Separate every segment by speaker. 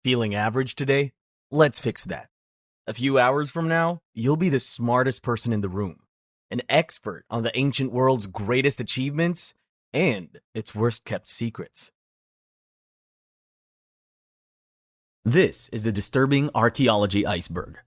Speaker 1: Feeling average today? Let's fix that. A few hours from now, you'll be the smartest person in the room, an expert on the ancient world's greatest achievements and its worst kept secrets. This is the disturbing archaeology iceberg.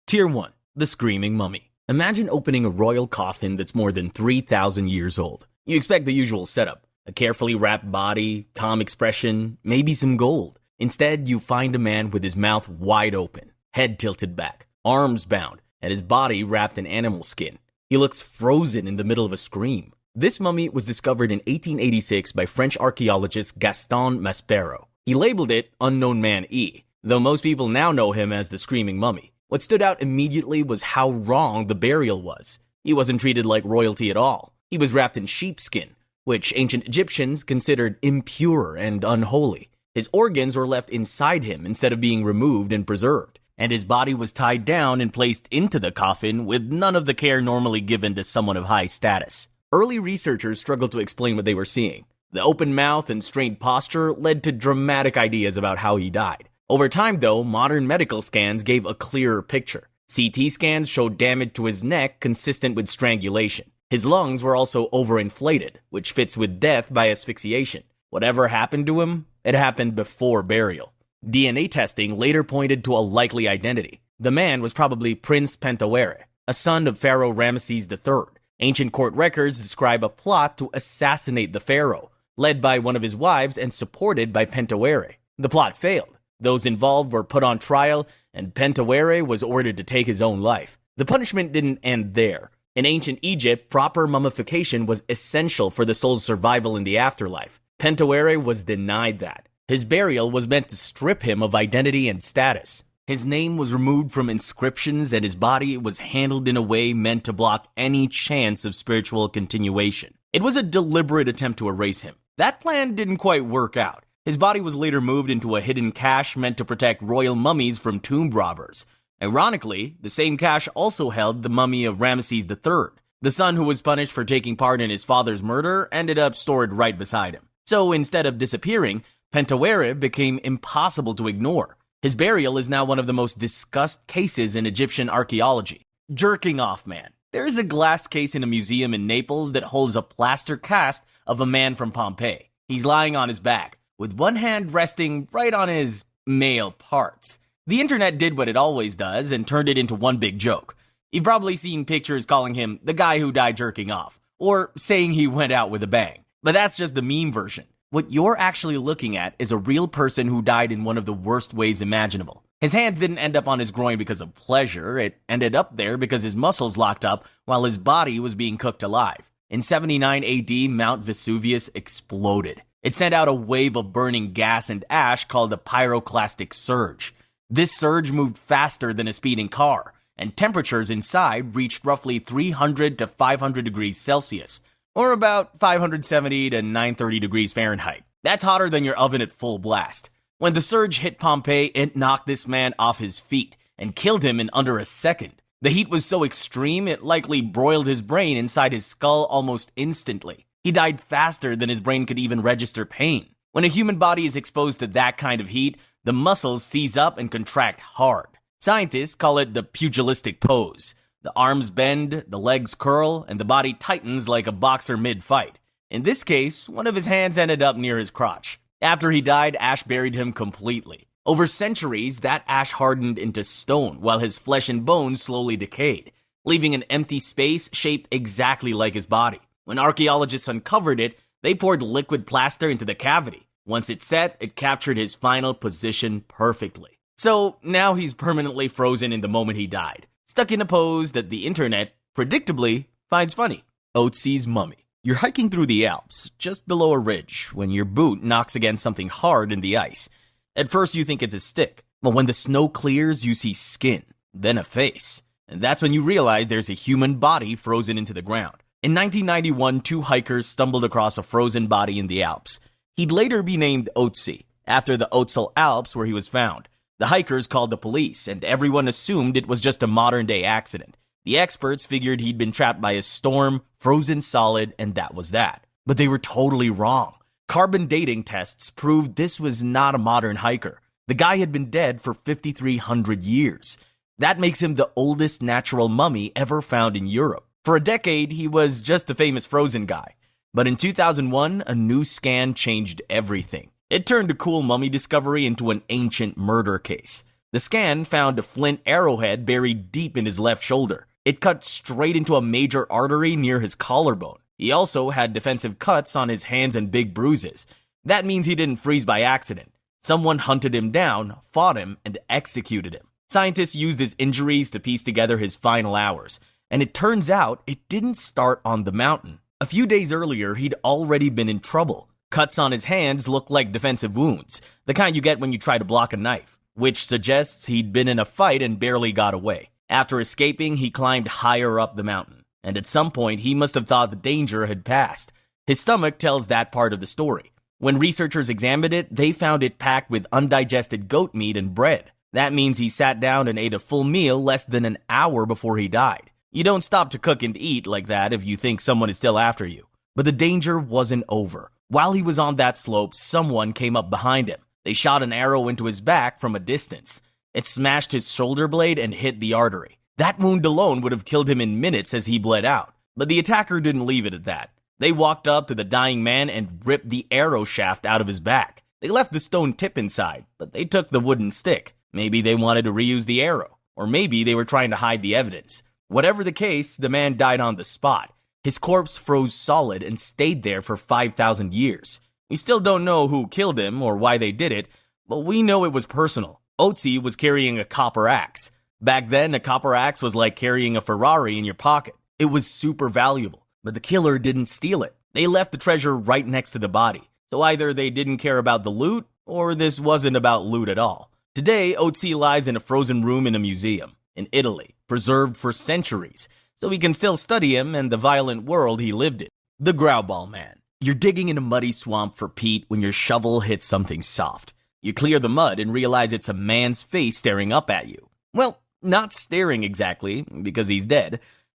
Speaker 1: Tier 1, the Screaming Mummy. Imagine opening a royal coffin that's more than 3,000 years old. You expect the usual setup, a carefully wrapped body, calm expression, maybe some gold. Instead, you find a man with his mouth wide open, head tilted back, arms bound, and his body wrapped in animal skin. He looks frozen in the middle of a scream. This mummy was discovered in 1886 by French archaeologist Gaston Maspero. He labeled it Unknown Man E, though most people now know him as the Screaming Mummy. What stood out immediately was how wrong the burial was. He wasn't treated like royalty at all. He was wrapped in sheepskin, which ancient Egyptians considered impure and unholy. His organs were left inside him instead of being removed and preserved, and his body was tied down and placed into the coffin with none of the care normally given to someone of high status. Early researchers struggled to explain what they were seeing. The open mouth and strained posture led to dramatic ideas about how he died. Over time, though, modern medical scans gave a clearer picture. CT scans showed damage to his neck consistent with strangulation. His lungs were also overinflated, which fits with death by asphyxiation. Whatever happened to him, it happened before burial. DNA testing later pointed to a likely identity. The man was probably Prince Pentawere, a son of Pharaoh Ramesses III. Ancient court records describe a plot to assassinate the pharaoh, led by one of his wives and supported by Pentawere. The plot failed. Those involved were put on trial, and Pentawere was ordered to take his own life. The punishment didn't end there. In ancient Egypt, proper mummification was essential for the soul's survival in the afterlife. Pentawere was denied that. His burial was meant to strip him of identity and status. His name was removed from inscriptions, and his body was handled in a way meant to block any chance of spiritual continuation. It was a deliberate attempt to erase him. That plan didn't quite work out. His body was later moved into a hidden cache meant to protect royal mummies from tomb robbers. Ironically, the same cache also held the mummy of Ramesses III. The son who was punished for taking part in his father's murder ended up stored right beside him. So instead of disappearing, Pentawere became impossible to ignore. His burial is now one of the most discussed cases in Egyptian archaeology. Jerking off man. There is a glass case in a museum in Naples that holds a plaster cast of a man from Pompeii. He's lying on his back, with one hand resting right on his male parts. The internet did what it always does and turned it into one big joke. You've probably seen pictures calling him the guy who died jerking off, or saying he went out with a bang. But that's just the meme version. What you're actually looking at is a real person who died in one of the worst ways imaginable. His hands didn't end up on his groin because of pleasure, it ended up there because his muscles locked up while his body was being cooked alive. In 79 AD, Mount Vesuvius exploded. It sent out a wave of burning gas and ash called a pyroclastic surge. This surge moved faster than a speeding car, and temperatures inside reached roughly 300 to 500 degrees Celsius, or about 570 to 930 degrees Fahrenheit. That's hotter than your oven at full blast. When the surge hit Pompeii, it knocked this man off his feet and killed him in under a second. The heat was so extreme, it likely broiled his brain inside his skull almost instantly. He died faster than his brain could even register pain. When a human body is exposed to that kind of heat, the muscles seize up and contract hard. Scientists call it the pugilistic pose. The arms bend, the legs curl, and the body tightens like a boxer mid-fight. In this case, one of his hands ended up near his crotch. After he died, ash buried him completely. Over centuries, that ash hardened into stone, while his flesh and bones slowly decayed, leaving an empty space shaped exactly like his body. When archaeologists uncovered it, they poured liquid plaster into the cavity. Once it set, it captured his final position perfectly. So now he's permanently frozen in the moment he died, stuck in a pose that the internet, predictably, finds funny. Otzi's mummy. You're hiking through the Alps, just below a ridge, when your boot knocks against something hard in the ice. At first you think it's a stick, but when the snow clears you see skin, then a face. And that's when you realize there's a human body frozen into the ground. In 1991, two hikers stumbled across a frozen body in the Alps. He'd later be named Otzi, after the Ötztal Alps where he was found. The hikers called the police, and everyone assumed it was just a modern-day accident. The experts figured he'd been trapped by a storm, frozen solid, and that was that. But they were totally wrong. Carbon dating tests proved this was not a modern hiker. The guy had been dead for 5,300 years. That makes him the oldest natural mummy ever found in Europe. For a decade, he was just a famous frozen guy. But in 2001, a new scan changed everything. It turned a cool mummy discovery into an ancient murder case. The scan found a flint arrowhead buried deep in his left shoulder. It cut straight into a major artery near his collarbone. He also had defensive cuts on his hands and big bruises. That means he didn't freeze by accident. Someone hunted him down, fought him, and executed him. Scientists used his injuries to piece together his final hours, and it turns out it didn't start on the mountain. A few days earlier, he'd already been in trouble. Cuts on his hands looked like defensive wounds, the kind you get when you try to block a knife, which suggests he'd been in a fight and barely got away. After escaping, he climbed higher up the mountain, and at some point he must have thought the danger had passed. His stomach tells that part of the story. When researchers examined it, they found it packed with undigested goat meat and bread. That means he sat down and ate a full meal less than an hour before he died. You don't stop to cook and eat like that if you think someone is still after you. But the danger wasn't over. While he was on that slope, someone came up behind him. They shot an arrow into his back from a distance. It smashed his shoulder blade and hit the artery. That wound alone would have killed him in minutes as he bled out. But the attacker didn't leave it at that. They walked up to the dying man and ripped the arrow shaft out of his back. They left the stone tip inside, but they took the wooden stick. Maybe they wanted to reuse the arrow, or maybe they were trying to hide the evidence. Whatever the case, the man died on the spot. His corpse froze solid and stayed there for 5,000 years. We still don't know who killed him or why they did it, but we know it was personal. Otzi was carrying a copper axe. Back then, a copper axe was like carrying a Ferrari in your pocket. It was super valuable, but the killer didn't steal it. They left the treasure right next to the body. So either they didn't care about the loot, or this wasn't about loot at all. Today, Otzi lies in a frozen room in a museum in Italy, preserved for centuries, so we can still study him and the violent world he lived in. The Growlball Man. You're digging in a muddy swamp for peat when your shovel hits something soft. You clear the mud and realize it's a man's face staring up at you. Well, not staring exactly, because he's dead.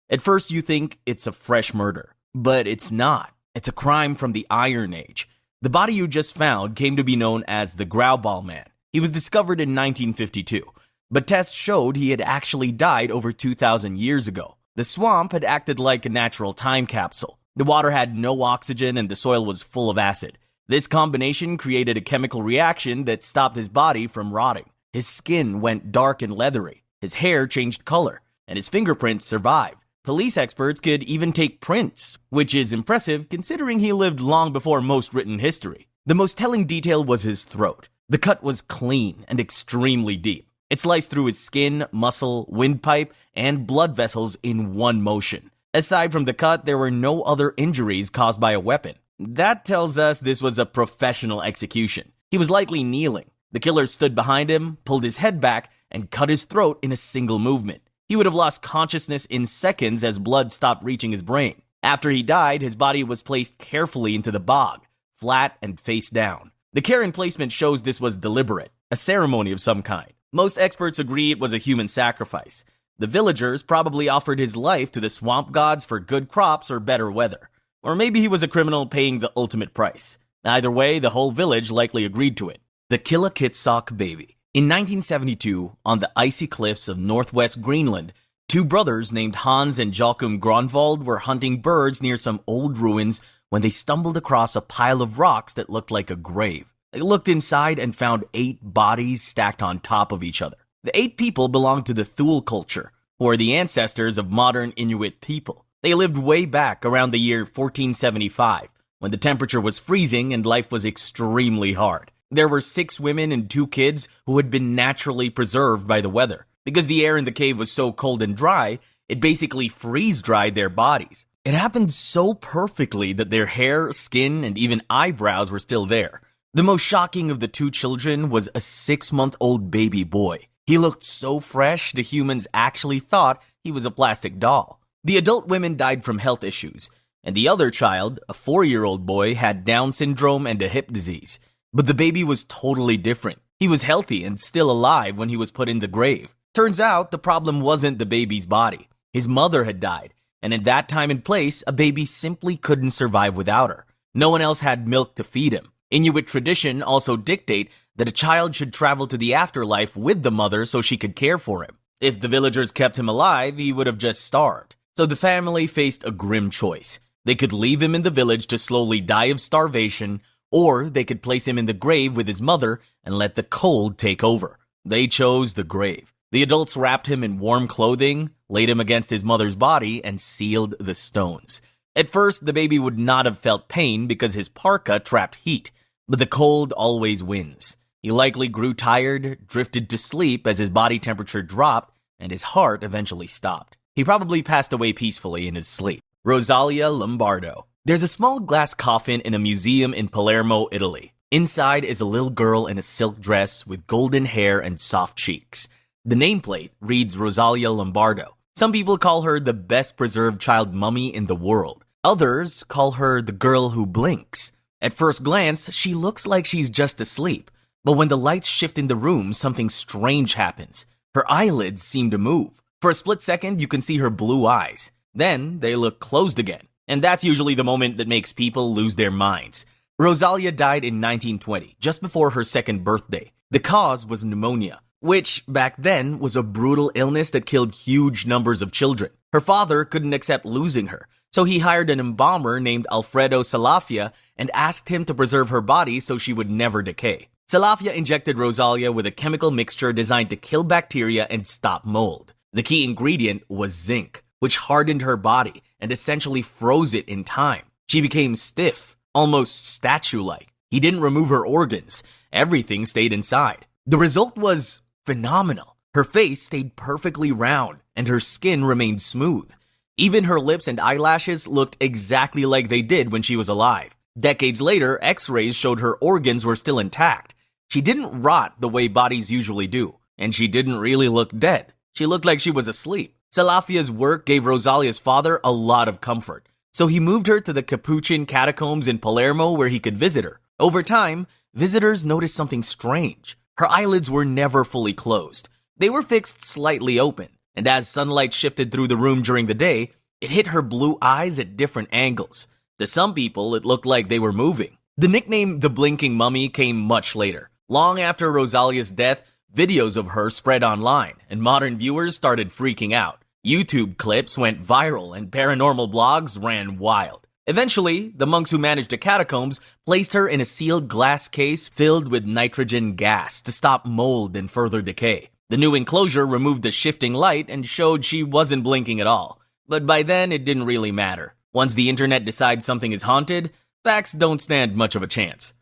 Speaker 1: At first you think it's a fresh murder, but it's not. It's a crime from the Iron Age. The body you just found came to be known as the Growlball Man. He was discovered in 1952, but tests showed he had actually died over 2,000 years ago. The swamp had acted like a natural time capsule. The water had no oxygen and the soil was full of acid. This combination created a chemical reaction that stopped his body from rotting. His skin went dark and leathery, his hair changed color, and his fingerprints survived. Police experts could even take prints, which is impressive considering he lived long before most written history. The most telling detail was his throat. The cut was clean and extremely deep. It sliced through his skin, muscle, windpipe, and blood vessels in one motion. Aside from the cut, there were no other injuries caused by a weapon. That tells us this was a professional execution. He was likely kneeling. The killer stood behind him, pulled his head back, and cut his throat in a single movement. He would have lost consciousness in seconds as blood stopped reaching his brain. After he died, his body was placed carefully into the bog, flat and face down. The care and placement shows this was deliberate, a ceremony of some kind. Most experts agree it was a human sacrifice. The villagers probably offered his life to the swamp gods for good crops or better weather. Or maybe he was a criminal paying the ultimate price. Either way, the whole village likely agreed to it. The Killakitsock Baby. In 1972, on the icy cliffs of northwest Greenland, two brothers named Hans and Joachim Gronwald were hunting birds near some old ruins when they stumbled across a pile of rocks that looked like a grave. They looked inside and found 8 bodies stacked on top of each other. The 8 people belonged to the Thule culture, who are the ancestors of modern Inuit people. They lived way back around the year 1475, when the temperature was freezing and life was extremely hard. There were 6 women and 2 kids who had been naturally preserved by the weather. Because the air in the cave was so cold and dry, it basically freeze-dried their bodies. It happened so perfectly that their hair, skin, and even eyebrows were still there. The most shocking of the 2 children was a 6-month-old baby boy. He looked so fresh, the humans actually thought he was a plastic doll. The adult women died from health issues, and the other child, a 4-year-old boy, had Down syndrome and a hip disease. But the baby was totally different. He was healthy and still alive when he was put in the grave. Turns out the problem wasn't the baby's body. His mother had died, and at that time and place, a baby simply couldn't survive without her. No one else had milk to feed him. Inuit tradition also dictate that a child should travel to the afterlife with the mother so she could care for him. If the villagers kept him alive, he would have just starved. So the family faced a grim choice. They could leave him in the village to slowly die of starvation, or they could place him in the grave with his mother and let the cold take over. They chose the grave. The adults wrapped him in warm clothing, laid him against his mother's body, and sealed the stones. At first, the baby would not have felt pain because his parka trapped heat, but the cold always wins. He likely grew tired, drifted to sleep as his body temperature dropped, and his heart eventually stopped. He probably passed away peacefully in his sleep. Rosalia Lombardo. There's a small glass coffin in a museum in Palermo, Italy. Inside is a little girl in a silk dress with golden hair and soft cheeks. The nameplate reads Rosalia Lombardo. Some people call her the best preserved child mummy in the world. Others call her the girl who blinks. At first glance, she looks like she's just asleep. But when the lights shift in the room, something strange happens. Her eyelids seem to move. For a split second, you can see her blue eyes. Then they look closed again. And that's usually the moment that makes people lose their minds. Rosalia died in 1920, just before her second birthday. The cause was pneumonia, which back then was a brutal illness that killed huge numbers of children. Her father couldn't accept losing her, so he hired an embalmer named Alfredo Salafia and asked him to preserve her body so she would never decay. Salafia injected Rosalia with a chemical mixture designed to kill bacteria and stop mold. The key ingredient was zinc, which hardened her body and essentially froze it in time. She became stiff, almost statue-like. He didn't remove her organs. Everything stayed inside. The result was phenomenal. Her face stayed perfectly round, and her skin remained smooth. Even her lips and eyelashes looked exactly like they did when she was alive. Decades later, X-rays showed her organs were still intact. She didn't rot the way bodies usually do, and she didn't really look dead. She looked like she was asleep. Salafia's work gave Rosalia's father a lot of comfort, so he moved her to the Capuchin catacombs in Palermo where he could visit her. Over time, visitors noticed something strange. Her eyelids were never fully closed. They were fixed slightly open, and as sunlight shifted through the room during the day, it hit her blue eyes at different angles. To some people, it looked like they were moving. The nickname The Blinking Mummy came much later. Long after Rosalia's death, videos of her spread online, and modern viewers started freaking out. YouTube clips went viral, and paranormal blogs ran wild. Eventually, the monks who managed the catacombs placed her in a sealed glass case filled with nitrogen gas to stop mold and further decay. The new enclosure removed the shifting light and showed she wasn't blinking at all. But by then, it didn't really matter. Once the internet decides something is haunted, facts don't stand much of a chance.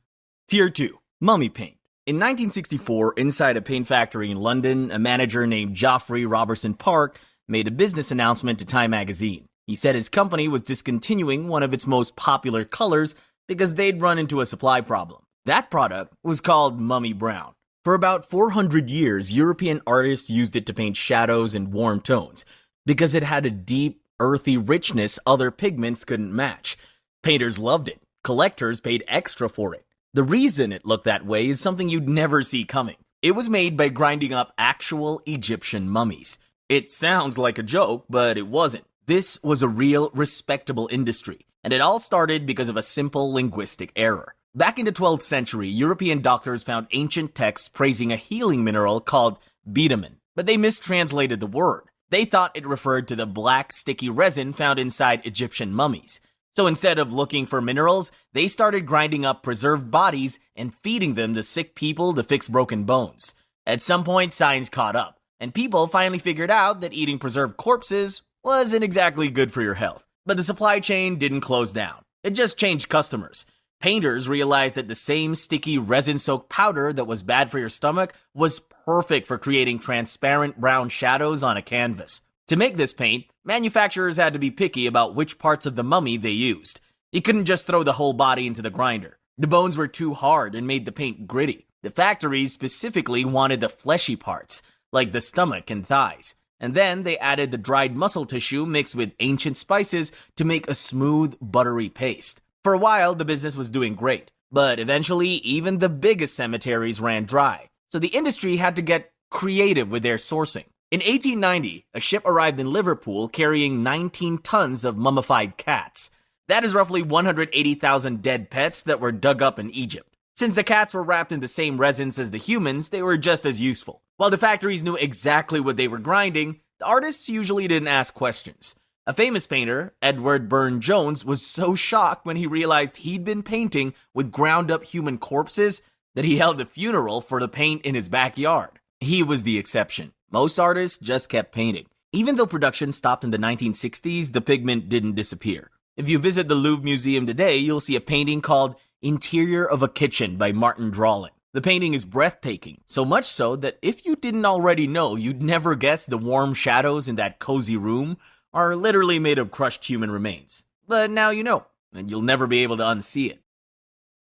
Speaker 1: Tier 2. Mummy Paint. In 1964, inside a paint factory in London, a manager named Geoffrey Robertson Park made a business announcement to Time magazine. He said his company was discontinuing one of its most popular colors because they'd run into a supply problem. That product was called Mummy Brown. For about 400 years, European artists used it to paint shadows and warm tones because it had a deep, earthy richness other pigments couldn't match. Painters loved it. Collectors paid extra for it. The reason it looked that way is something you'd never see coming. It was made by grinding up actual Egyptian mummies. It sounds like a joke, but it wasn't. This was a real, respectable industry, and it all started because of a simple linguistic error. Back in the 12th century, European doctors found ancient texts praising a healing mineral called bitumen, but they mistranslated the word. They thought it referred to the black, sticky resin found inside Egyptian mummies. So instead of looking for minerals, they started grinding up preserved bodies and feeding them to sick people to fix broken bones. At some point, science caught up, and people finally figured out that eating preserved corpses wasn't exactly good for your health. But the supply chain didn't close down. It just changed customers. Painters realized that the same sticky resin-soaked powder that was bad for your stomach was perfect for creating transparent brown shadows on a canvas. To make this paint, manufacturers had to be picky about which parts of the mummy they used. You couldn't just throw the whole body into the grinder. The bones were too hard and made the paint gritty. The factories specifically wanted the fleshy parts, like the stomach and thighs. And then they added the dried muscle tissue mixed with ancient spices to make a smooth, buttery paste. For a while, the business was doing great, but eventually, even the biggest cemeteries ran dry. So the industry had to get creative with their sourcing. In 1890, a ship arrived in Liverpool carrying 19 tons of mummified cats. That is roughly 180,000 dead pets that were dug up in Egypt. Since the cats were wrapped in the same resins as the humans, they were just as useful. While the factories knew exactly what they were grinding, the artists usually didn't ask questions. A famous painter, Edward Burne-Jones, was so shocked when he realized he'd been painting with ground-up human corpses that he held a funeral for the paint in his backyard. He was the exception. Most artists just kept painting. Even though production stopped in the 1960s, the pigment didn't disappear. If you visit the Louvre Museum today, you'll see a painting called Interior of a Kitchen by Martin Drawling. The painting is breathtaking, so much so that if you didn't already know, you'd never guess the warm shadows in that cozy room are literally made of crushed human remains. But now you know, and you'll never be able to unsee it.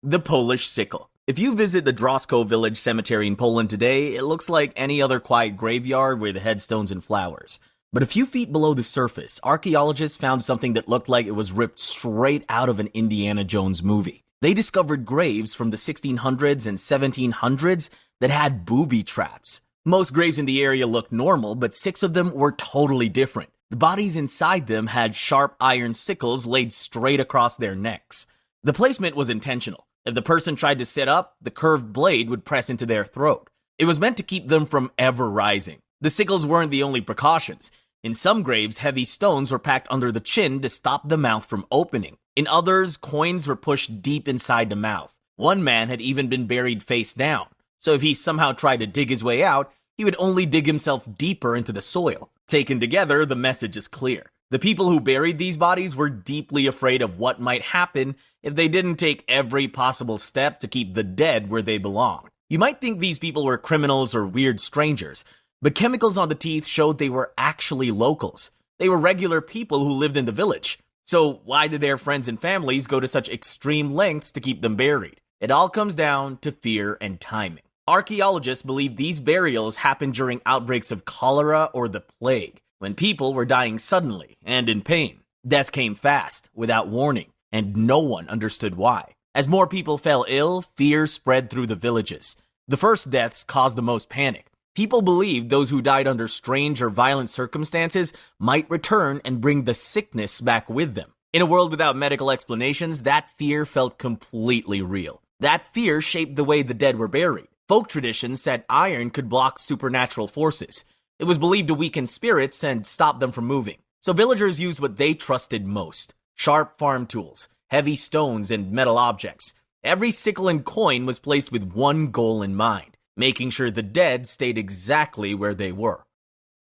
Speaker 1: The Polish Sickle. If you visit the Drosko village cemetery in Poland today, it looks like any other quiet graveyard with headstones and flowers. But a few feet below the surface, archaeologists found something that looked like it was ripped straight out of an Indiana Jones movie. They discovered graves from the 1600s and 1700s that had booby traps. Most graves in the area looked normal, but 6 of them were totally different. The bodies inside them had sharp iron sickles laid straight across their necks. The placement was intentional. If the person tried to sit up, the curved blade would press into their throat. It was meant to keep them from ever rising. The sickles weren't the only precautions. In some graves, heavy stones were packed under the chin to stop the mouth from opening. In others, coins were pushed deep inside the mouth. One man had even been buried face down, so if he somehow tried to dig his way out, he would only dig himself deeper into the soil. Taken together, the message is clear. The people who buried these bodies were deeply afraid of what might happen if they didn't take every possible step to keep the dead where they belonged. You might think these people were criminals or weird strangers, but chemicals on the teeth showed they were actually locals. They were regular people who lived in the village. So why did their friends and families go to such extreme lengths to keep them buried? It all comes down to fear and timing. Archaeologists believe these burials happened during outbreaks of cholera or the plague, when people were dying suddenly and in pain. Death came fast, without warning, and no one understood why. As more people fell ill, fear spread through the villages. The first deaths caused the most panic. People believed those who died under strange or violent circumstances might return and bring the sickness back with them. In a world without medical explanations, that fear felt completely real. That fear shaped the way the dead were buried. Folk traditions said iron could block supernatural forces. It was believed to weaken spirits and stop them from moving. So villagers used what they trusted most: sharp farm tools, heavy stones, and metal objects. Every sickle and coin was placed with one goal in mind: making sure the dead stayed exactly where they were.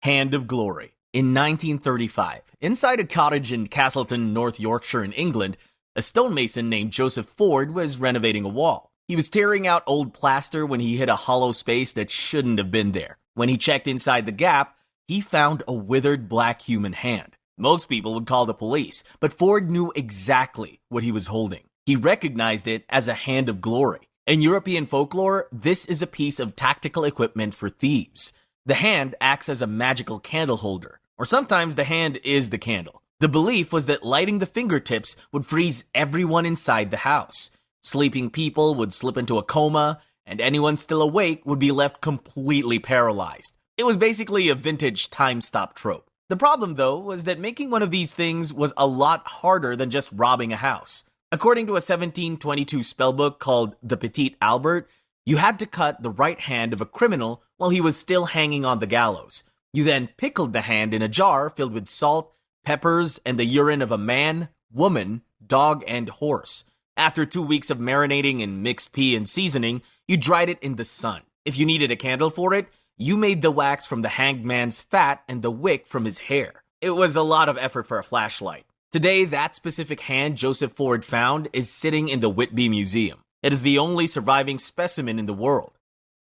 Speaker 1: Hand of Glory. In 1935, inside a cottage in Castleton, North Yorkshire in England, a stonemason named Joseph Ford was renovating a wall. He was tearing out old plaster when he hit a hollow space that shouldn't have been there. When he checked inside the gap, he found a withered black human hand. Most people would call the police, but Ford knew exactly what he was holding. He recognized it as a Hand of Glory. In European folklore, this is a piece of tactical equipment for thieves. The hand acts as a magical candle holder, or sometimes the hand is the candle. The belief was that lighting the fingertips would freeze everyone inside the house. Sleeping people would slip into a coma, and anyone still awake would be left completely paralyzed. It was basically a vintage time-stop trope. The problem, though, was that making one of these things was a lot harder than just robbing a house. According to a 1722 spellbook called The Petit Albert, you had to cut the right hand of a criminal while he was still hanging on the gallows. You then pickled the hand in a jar filled with salt, peppers, and the urine of a man, woman, dog, and horse. After 2 weeks of marinating in mixed pea and seasoning, you dried it in the sun. If you needed a candle for it, you made the wax from the hanged man's fat and the wick from his hair. It was a lot of effort for a flashlight. Today, that specific hand Joseph Ford found is sitting in the Whitby Museum. It is the only surviving specimen in the world.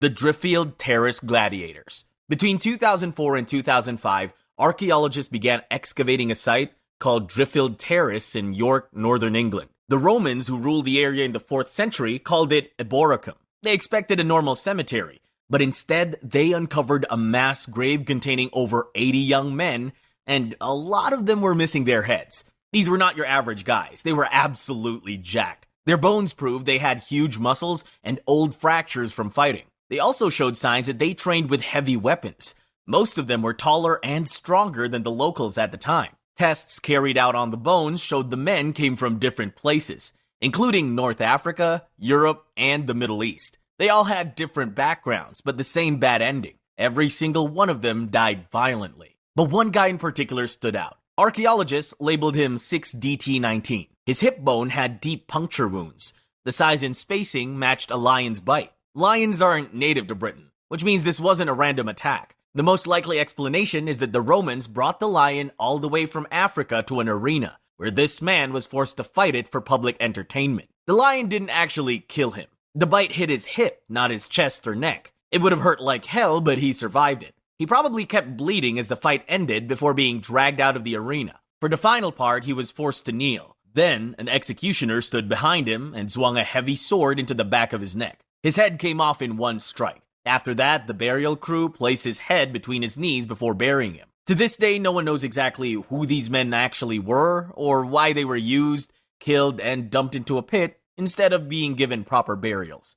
Speaker 1: The Driffield Terrace Gladiators. Between 2004 and 2005, archaeologists began excavating a site called Driffield Terrace in York, northern England. The Romans, who ruled the area in the 4th century, called it Eboracum. They expected a normal cemetery, but instead they uncovered a mass grave containing over 80 young men, and a lot of them were missing their heads. These were not your average guys. They were absolutely jacked. Their bones proved they had huge muscles and old fractures from fighting. They also showed signs that they trained with heavy weapons. Most of them were taller and stronger than the locals at the time. Tests carried out on the bones showed the men came from different places. including North Africa, Europe, and the Middle East. They all had different backgrounds, but the same bad ending. Every single one of them died violently. But one guy in particular stood out. Archaeologists labeled him 6DT19. His hip bone had deep puncture wounds. The size and spacing matched a lion's bite. Lions aren't native to Britain, which means this wasn't a random attack. The most likely explanation is that the Romans brought the lion all the way from Africa to an arena, where this man was forced to fight it for public entertainment. The lion didn't actually kill him. The bite hit his hip, not his chest or neck. It would have hurt like hell, but he survived it. He probably kept bleeding as the fight ended before being dragged out of the arena. For the final part, he was forced to kneel. Then, an executioner stood behind him and swung a heavy sword into the back of his neck. His head came off in one strike. After that, the burial crew placed his head between his knees before burying him. To this day, no one knows exactly who these men actually were, or why they were used, killed, and dumped into a pit instead of being given proper burials.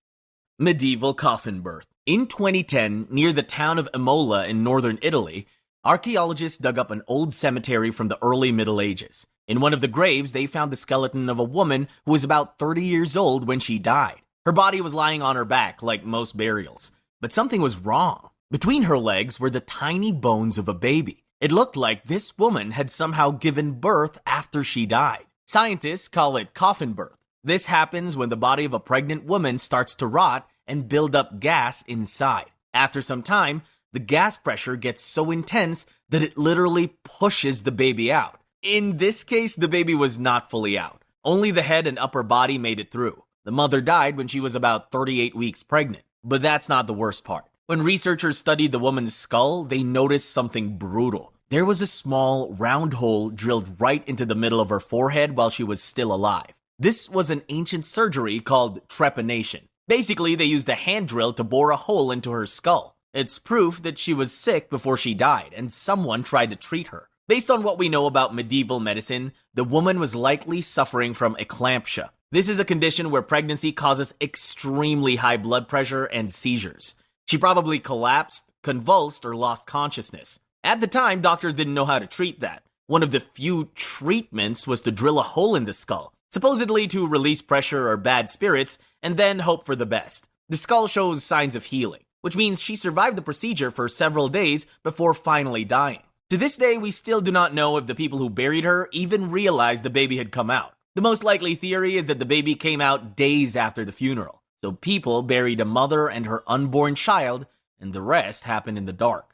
Speaker 1: Medieval coffin birth. In 2010, near the town of Imola in northern Italy, archaeologists dug up an old cemetery from the early Middle Ages. In one of the graves, they found the skeleton of a woman who was about 30 years old when she died. Her body was lying on her back, like most burials. But something was wrong. Between her legs were the tiny bones of a baby. It looked like this woman had somehow given birth after she died. Scientists call it coffin birth. This happens when the body of a pregnant woman starts to rot and build up gas inside. After some time, the gas pressure gets so intense that it literally pushes the baby out. In this case, the baby was not fully out. Only the head and upper body made it through. The mother died when she was about 38 weeks pregnant. But that's not the worst part. When researchers studied the woman's skull, they noticed something brutal. There was a small, round hole drilled right into the middle of her forehead while she was still alive. This was an ancient surgery called trepanation. Basically, they used a hand drill to bore a hole into her skull. It's proof that she was sick before she died, and someone tried to treat her. Based on what we know about medieval medicine, the woman was likely suffering from eclampsia. This is a condition where pregnancy causes extremely high blood pressure and seizures. She probably collapsed, convulsed, or lost consciousness. At the time, doctors didn't know how to treat that. One of the few treatments was to drill a hole in the skull, supposedly to release pressure or bad spirits, and then hope for the best. The skull shows signs of healing, which means she survived the procedure for several days before finally dying. To this day, we still do not know if the people who buried her even realized the baby had come out. The most likely theory is that the baby came out days after the funeral. So people buried a mother and her unborn child, and the rest happened in the dark.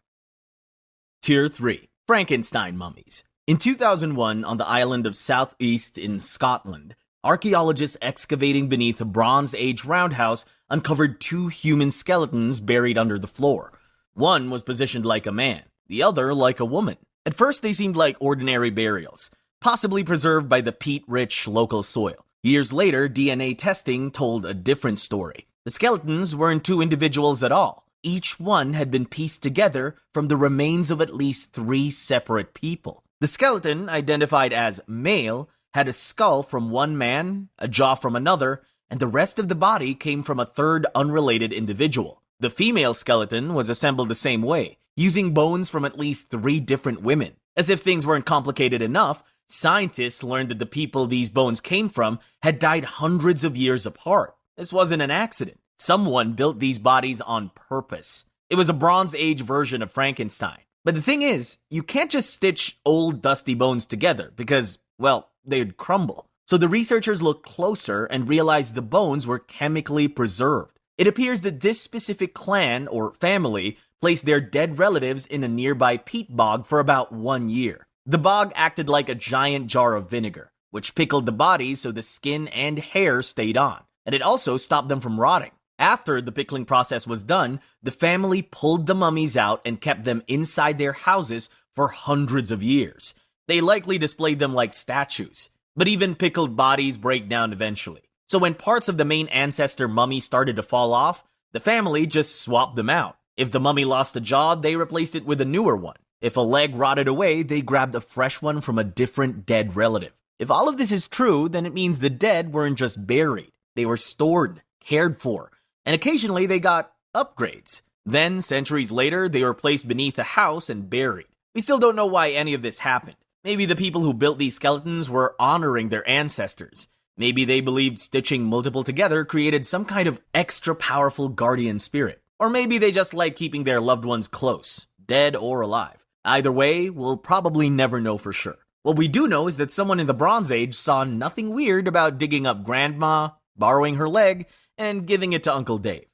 Speaker 1: Tier 3. Frankenstein mummies. In 2001, on the island of South East in Scotland, archaeologists excavating beneath a Bronze Age roundhouse uncovered two human skeletons buried under the floor. One was positioned like a man, the other like a woman. At first, they seemed like ordinary burials, possibly preserved by the peat-rich local soil. Years later, DNA testing told a different story. The skeletons weren't two individuals at all. Each one had been pieced together from the remains of at least 3 separate people. The skeleton, identified as male, had a skull from one man, a jaw from another, and the rest of the body came from a third unrelated individual. The female skeleton was assembled the same way, using bones from at least 3 different women. As if things weren't complicated enough, scientists learned that the people these bones came from had died hundreds of years apart. This wasn't an accident. Someone built these bodies on purpose. It was a Bronze Age version of Frankenstein. But the thing is, you can't just stitch old dusty bones together because, well, they'd crumble. So the researchers looked closer and realized the bones were chemically preserved. It appears that this specific clan or family placed their dead relatives in a nearby peat bog for about 1 year. The bog acted like a giant jar of vinegar, which pickled the bodies so the skin and hair stayed on, and it also stopped them from rotting. After the pickling process was done, the family pulled the mummies out and kept them inside their houses for hundreds of years. They likely displayed them like statues, but even pickled bodies break down eventually. So when parts of the main ancestor mummy started to fall off, the family just swapped them out. If the mummy lost a jaw, they replaced it with a newer one. If a leg rotted away, they grabbed a fresh one from a different dead relative. If all of this is true, then it means the dead weren't just buried. They were stored, cared for, and occasionally they got upgrades. Then, centuries later, they were placed beneath a house and buried. We still don't know why any of this happened. Maybe the people who built these skeletons were honoring their ancestors. Maybe they believed stitching multiple together created some kind of extra powerful guardian spirit. Or maybe they just like keeping their loved ones close, dead or alive. Either way, we'll probably never know for sure. What we do know is that someone in the Bronze Age saw nothing weird about digging up Grandma, borrowing her leg, and giving it to Uncle Dave.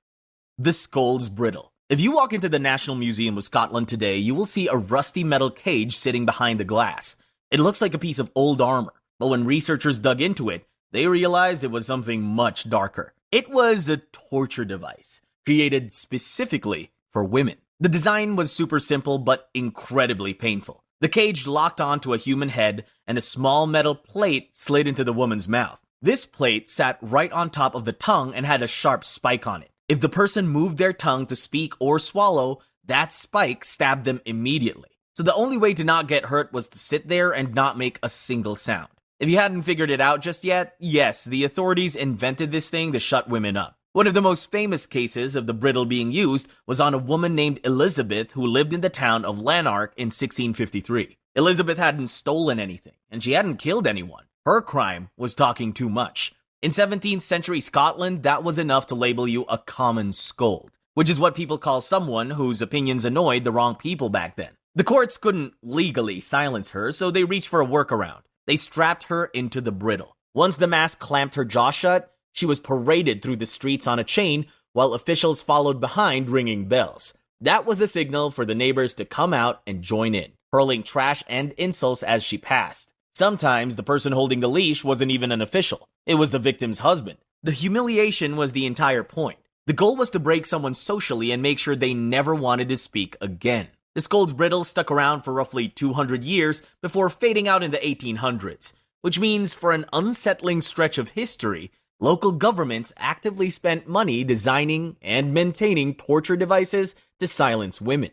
Speaker 1: The Scold's Bridle. If you walk into the National Museum of Scotland today, you will see a rusty metal cage sitting behind the glass. It looks like a piece of old armor, but when researchers dug into it, they realized it was something much darker. It was a torture device, created specifically for women. The design was super simple but incredibly painful. The cage locked onto a human head, and a small metal plate slid into the woman's mouth. This plate sat right on top of the tongue and had a sharp spike on it. If the person moved their tongue to speak or swallow, that spike stabbed them immediately. So the only way to not get hurt was to sit there and not make a single sound. If you hadn't figured it out just yet, yes, the authorities invented this thing to shut women up. One of the most famous cases of the bridle being used was on a woman named Elizabeth who lived in the town of Lanark in 1653. Elizabeth hadn't stolen anything, and she hadn't killed anyone. Her crime was talking too much. In 17th century Scotland, that was enough to label you a common scold, which is what people call someone whose opinions annoyed the wrong people back then. The courts couldn't legally silence her, so they reached for a workaround. They strapped her into the bridle. Once the mask clamped her jaw shut, she was paraded through the streets on a chain while officials followed behind ringing bells. That was a signal for the neighbors to come out and join in, hurling trash and insults as she passed. Sometimes the person holding the leash wasn't even an official. It was the victim's husband. The humiliation was the entire point. The goal was to break someone socially and make sure they never wanted to speak again. The Scold's Bridle stuck around for roughly 200 years before fading out in the 1800s, which means for an unsettling stretch of history, local governments actively spent money designing and maintaining torture devices to silence women.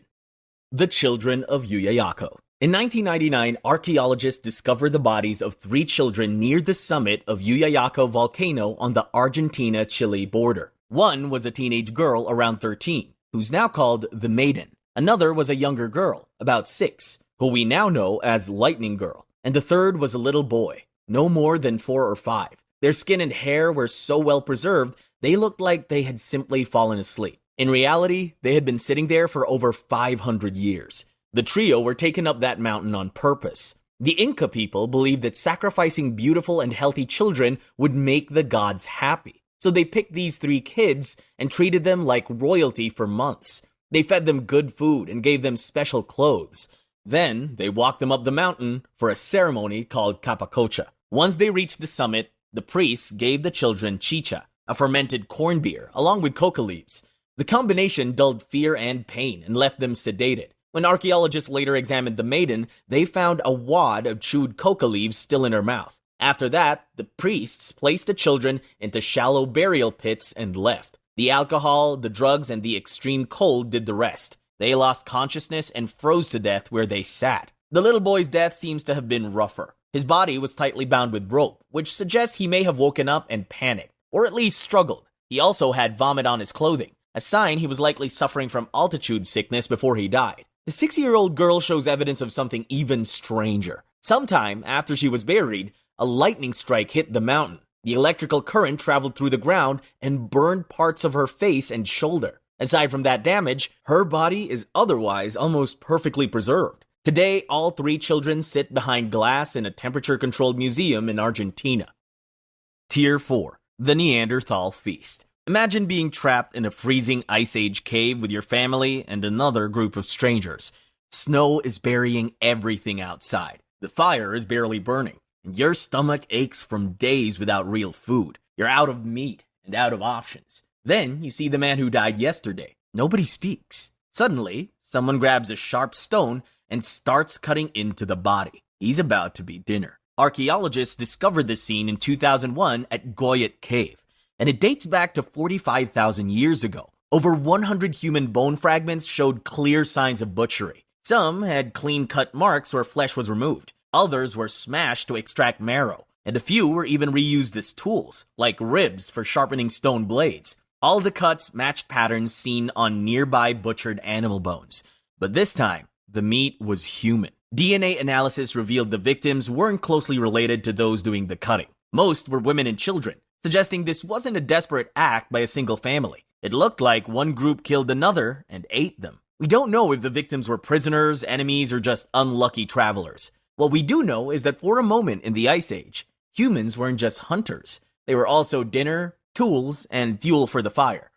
Speaker 1: The Children of Yuyayako. In 1999, archaeologists discovered the bodies of 3 children near the summit of Yuyayako volcano on the Argentina-Chile border. One was a teenage girl around 13, who's now called the Maiden. Another was a younger girl, about 6, who we now know as Lightning Girl. And the third was a little boy, no more than 4 or 5. Their skin and hair were so well preserved, they looked like they had simply fallen asleep. In reality, they had been sitting there for over 500 years. The trio were taken up that mountain on purpose. The Inca people believed that sacrificing beautiful and healthy children would make the gods happy. So they picked these 3 kids and treated them like royalty for months. They fed them good food and gave them special clothes. Then they walked them up the mountain for a ceremony called Capacocha. Once they reached the summit, the priests gave the children chicha, a fermented corn beer, along with coca leaves. The combination dulled fear and pain and left them sedated. When archaeologists later examined the maiden, they found a wad of chewed coca leaves still in her mouth. After that, the priests placed the children into shallow burial pits and left. The alcohol, the drugs, and the extreme cold did the rest. They lost consciousness and froze to death where they sat. The little boy's death seems to have been rougher. His body was tightly bound with rope, which suggests he may have woken up and panicked, or at least struggled. He also had vomit on his clothing, a sign he was likely suffering from altitude sickness before he died. The 6-year-old girl shows evidence of something even stranger. Sometime after she was buried, a lightning strike hit the mountain. The electrical current traveled through the ground and burned parts of her face and shoulder. Aside from that damage, her body is otherwise almost perfectly preserved. Today, all 3 children sit behind glass in a temperature-controlled museum in Argentina. Tier 4. The Neanderthal Feast. Imagine being trapped in a freezing Ice Age cave with your family and another group of strangers. Snow is burying everything outside. The fire is barely burning, and your stomach aches from days without real food. You're out of meat and out of options. Then you see the man who died yesterday. Nobody speaks. Suddenly, someone grabs a sharp stone and starts cutting into the body. He's about to be dinner. Archaeologists discovered this scene in 2001 at Goyet Cave, and it dates back to 45,000 years ago. Over 100 human bone fragments showed clear signs of butchery. Some had clean-cut marks where flesh was removed. Others were smashed to extract marrow, and a few were even reused as tools, like ribs for sharpening stone blades. All the cuts matched patterns seen on nearby butchered animal bones. But this time, the meat was human. DNA analysis revealed the victims weren't closely related to those doing the cutting. Most were women and children, suggesting this wasn't a desperate act by a single family. It looked like one group killed another and ate them. We don't know if the victims were prisoners, enemies, or just unlucky travelers. What we do know is that for a moment in the Ice Age, humans weren't just hunters. They were also dinner, tools, and fuel for the fire.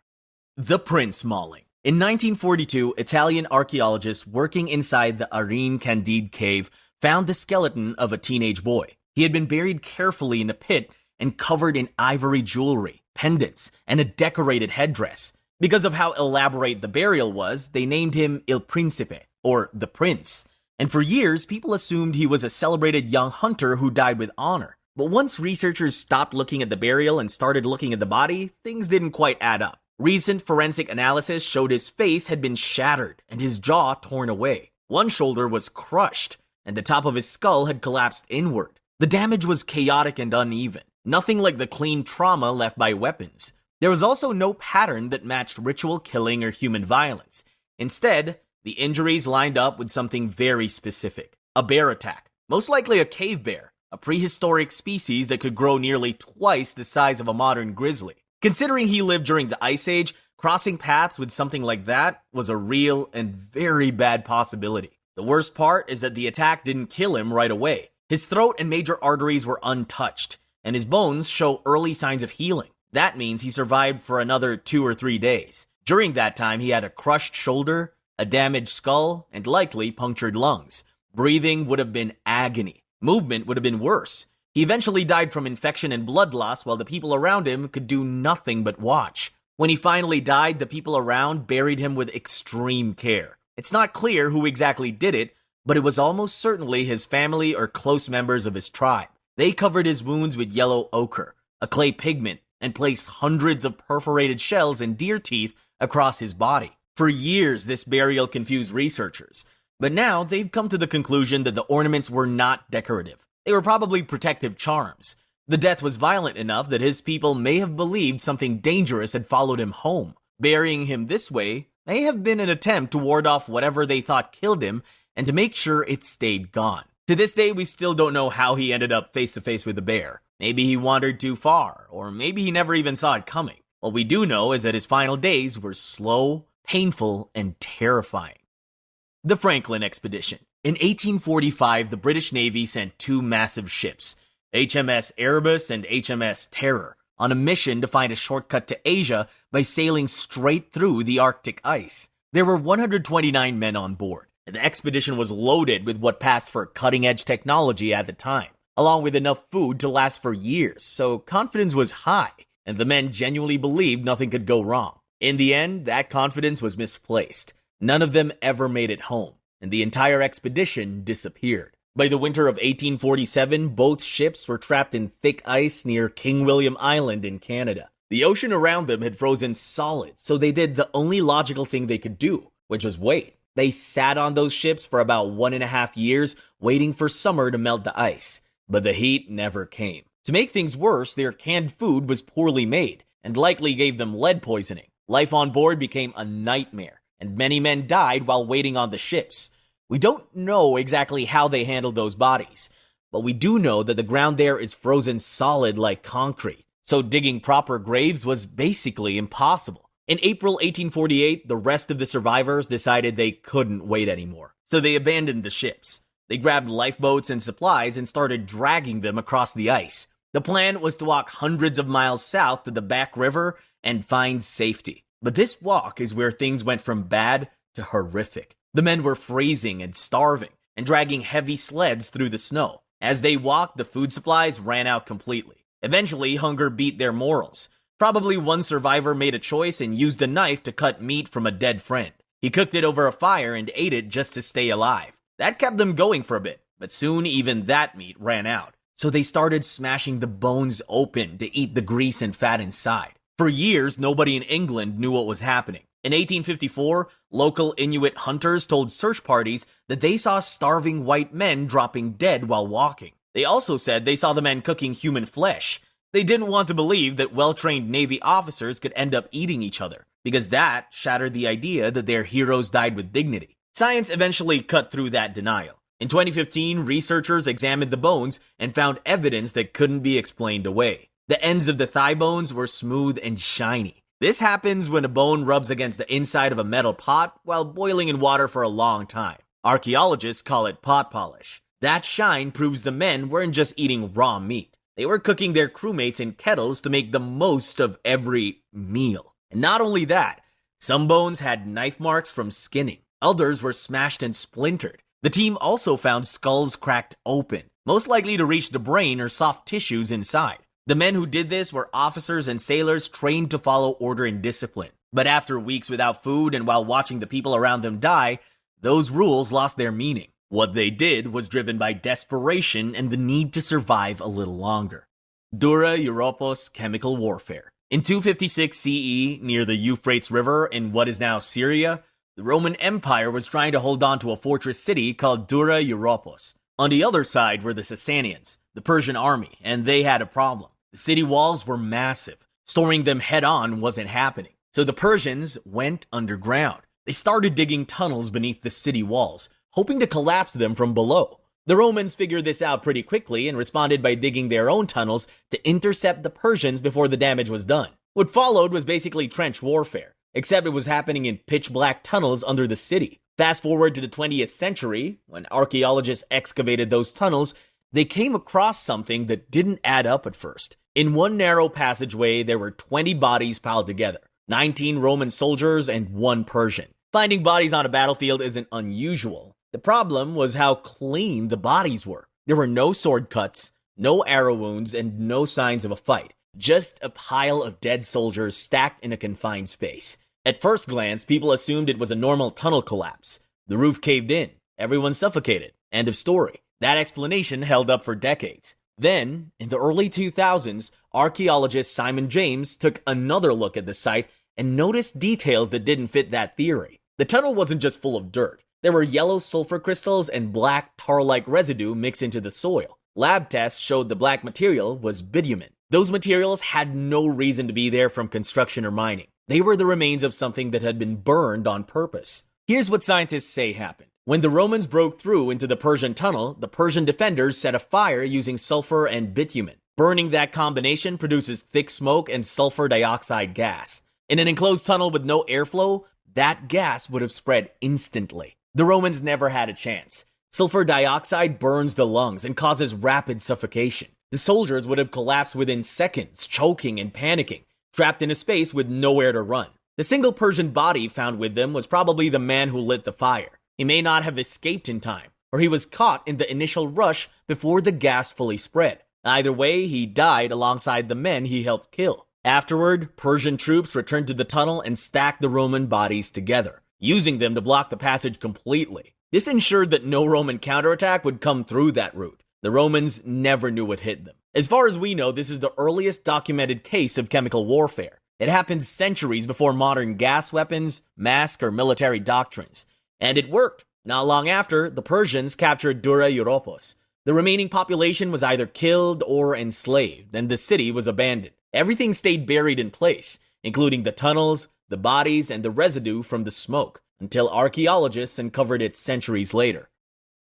Speaker 1: The Prince Mauling. In 1942, Italian archaeologists working inside the Arene Candide cave found the skeleton of a teenage boy. He had been buried carefully in a pit and covered in ivory jewelry, pendants, and a decorated headdress. Because of how elaborate the burial was, they named him Il Principe, or the Prince. And for years, people assumed he was a celebrated young hunter who died with honor. But once researchers stopped looking at the burial and started looking at the body, things didn't quite add up. Recent forensic analysis showed his face had been shattered and his jaw torn away. One shoulder was crushed, and the top of his skull had collapsed inward. The damage was chaotic and uneven, nothing like the clean trauma left by weapons. There was also no pattern that matched ritual killing or human violence. Instead, the injuries lined up with something very specific: a bear attack, most likely a cave bear, a prehistoric species that could grow nearly twice the size of a modern grizzly. Considering he lived during the Ice Age, crossing paths with something like that was a real and very bad possibility. The worst part is that the attack didn't kill him right away. His throat and major arteries were untouched, and his bones show early signs of healing. That means he survived for another 2 or 3 days. During that time, he had a crushed shoulder, a damaged skull, and likely punctured lungs. Breathing would have been agony. Movement would have been worse. He eventually died from infection and blood loss while the people around him could do nothing but watch. When he finally died, the people around buried him with extreme care. It's not clear who exactly did it, but it was almost certainly his family or close members of his tribe. They covered his wounds with yellow ochre, a clay pigment, and placed hundreds of perforated shells and deer teeth across his body. For years, this burial confused researchers, but now they've come to the conclusion that the ornaments were not decorative. They were probably protective charms. The death was violent enough that his people may have believed something dangerous had followed him home. Burying him this way may have been an attempt to ward off whatever they thought killed him and to make sure it stayed gone. To this day, we still don't know how he ended up face to face with the bear. Maybe he wandered too far, or maybe he never even saw it coming. What we do know is that his final days were slow, painful, and terrifying. The Franklin Expedition. In 1845, the British Navy sent 2 massive ships, HMS Erebus and HMS Terror, on a mission to find a shortcut to Asia by sailing straight through the Arctic ice. There were 129 men on board, and the expedition was loaded with what passed for cutting-edge technology at the time, along with enough food to last for years, so confidence was high, and the men genuinely believed nothing could go wrong. In the end, that confidence was misplaced. None of them ever made it home, and the entire expedition disappeared. By the winter of 1847, both ships were trapped in thick ice near King William Island in Canada. The ocean around them had frozen solid, so they did the only logical thing they could do, which was wait. They sat on those ships for about 1.5 years, waiting for summer to melt the ice. But the heat never came. To make things worse, their canned food was poorly made, and likely gave them lead poisoning. Life on board became a nightmare, and many men died while waiting on the ships. We don't know exactly how they handled those bodies, but we do know that the ground there is frozen solid like concrete, so digging proper graves was basically impossible. In April 1848, the rest of the survivors decided they couldn't wait anymore, so they abandoned the ships. They grabbed lifeboats and supplies and started dragging them across the ice. The plan was to walk hundreds of miles south to the Back River and find safety. But this walk is where things went from bad to horrific. The men were freezing and starving and dragging heavy sleds through the snow. As they walked, the food supplies ran out completely. Eventually, hunger beat their morals. Probably one survivor made a choice and used a knife to cut meat from a dead friend. He cooked it over a fire and ate it just to stay alive. That kept them going for a bit, but soon even that meat ran out. So they started smashing the bones open to eat the grease and fat inside. For years, nobody in England knew what was happening. In 1854, local Inuit hunters told search parties that they saw starving white men dropping dead while walking. They also said they saw the men cooking human flesh. They didn't want to believe that well-trained Navy officers could end up eating each other, because that shattered the idea that their heroes died with dignity. Science eventually cut through that denial. In 2015, researchers examined the bones and found evidence that couldn't be explained away. The ends of the thigh bones were smooth and shiny. This happens when a bone rubs against the inside of a metal pot while boiling in water for a long time. Archaeologists call it pot polish. That shine proves the men weren't just eating raw meat. They were cooking their crewmates in kettles to make the most of every meal. And not only that, some bones had knife marks from skinning. Others were smashed and splintered. The team also found skulls cracked open, most likely to reach the brain or soft tissues inside. The men who did this were officers and sailors trained to follow order and discipline. But after weeks without food and while watching the people around them die, those rules lost their meaning. What they did was driven by desperation and the need to survive a little longer. Dura Europos chemical warfare. In 256 CE, near the Euphrates River in what is now Syria, the Roman Empire was trying to hold on to a fortress city called Dura Europos. On the other side were the Sasanians, the Persian army, and they had a problem. The city walls were massive. Storming them head-on wasn't happening. So the Persians went underground. They started digging tunnels beneath the city walls, hoping to collapse them from below. The Romans figured this out pretty quickly and responded by digging their own tunnels to intercept the Persians before the damage was done. What followed was basically trench warfare, except it was happening in pitch-black tunnels under the city. Fast forward to the 20th century, when archaeologists excavated those tunnels, they came across something that didn't add up at first. In one narrow passageway, there were 20 bodies piled together, 19 Roman soldiers and 1 Persian. Finding bodies on a battlefield isn't unusual. The problem was how clean the bodies were. There were no sword cuts, no arrow wounds, and no signs of a fight. Just a pile of dead soldiers stacked in a confined space. At first glance, people assumed it was a normal tunnel collapse. The roof caved in. Everyone suffocated. End of story. That explanation held up for decades. Then, in the early 2000s, archaeologist Simon James took another look at the site and noticed details that didn't fit that theory. The tunnel wasn't just full of dirt. There were yellow sulfur crystals and black tar-like residue mixed into the soil. Lab tests showed the black material was bitumen. Those materials had no reason to be there from construction or mining. They were the remains of something that had been burned on purpose. Here's what scientists say happened. When the Romans broke through into the Persian tunnel, the Persian defenders set a fire using sulfur and bitumen. Burning that combination produces thick smoke and sulfur dioxide gas. In an enclosed tunnel with no airflow, that gas would have spread instantly. The Romans never had a chance. Sulfur dioxide burns the lungs and causes rapid suffocation. The soldiers would have collapsed within seconds, choking and panicking, trapped in a space with nowhere to run. The single Persian body found with them was probably the man who lit the fire. He may not have escaped in time, or he was caught in the initial rush before the gas fully spread. Either way, he died alongside the men he helped kill. Afterward, Persian troops returned to the tunnel and stacked the Roman bodies together, using them to block the passage completely. This ensured that no Roman counterattack would come through that route. The Romans never knew what hit them. As far as we know, this is the earliest documented case of chemical warfare. It happened centuries before modern gas weapons, mask, or military doctrines. And it worked. Not long after, the Persians captured Dura Europos. The remaining population was either killed or enslaved, and the city was abandoned. Everything stayed buried in place, including the tunnels, the bodies, and the residue from the smoke, until archaeologists uncovered it centuries later.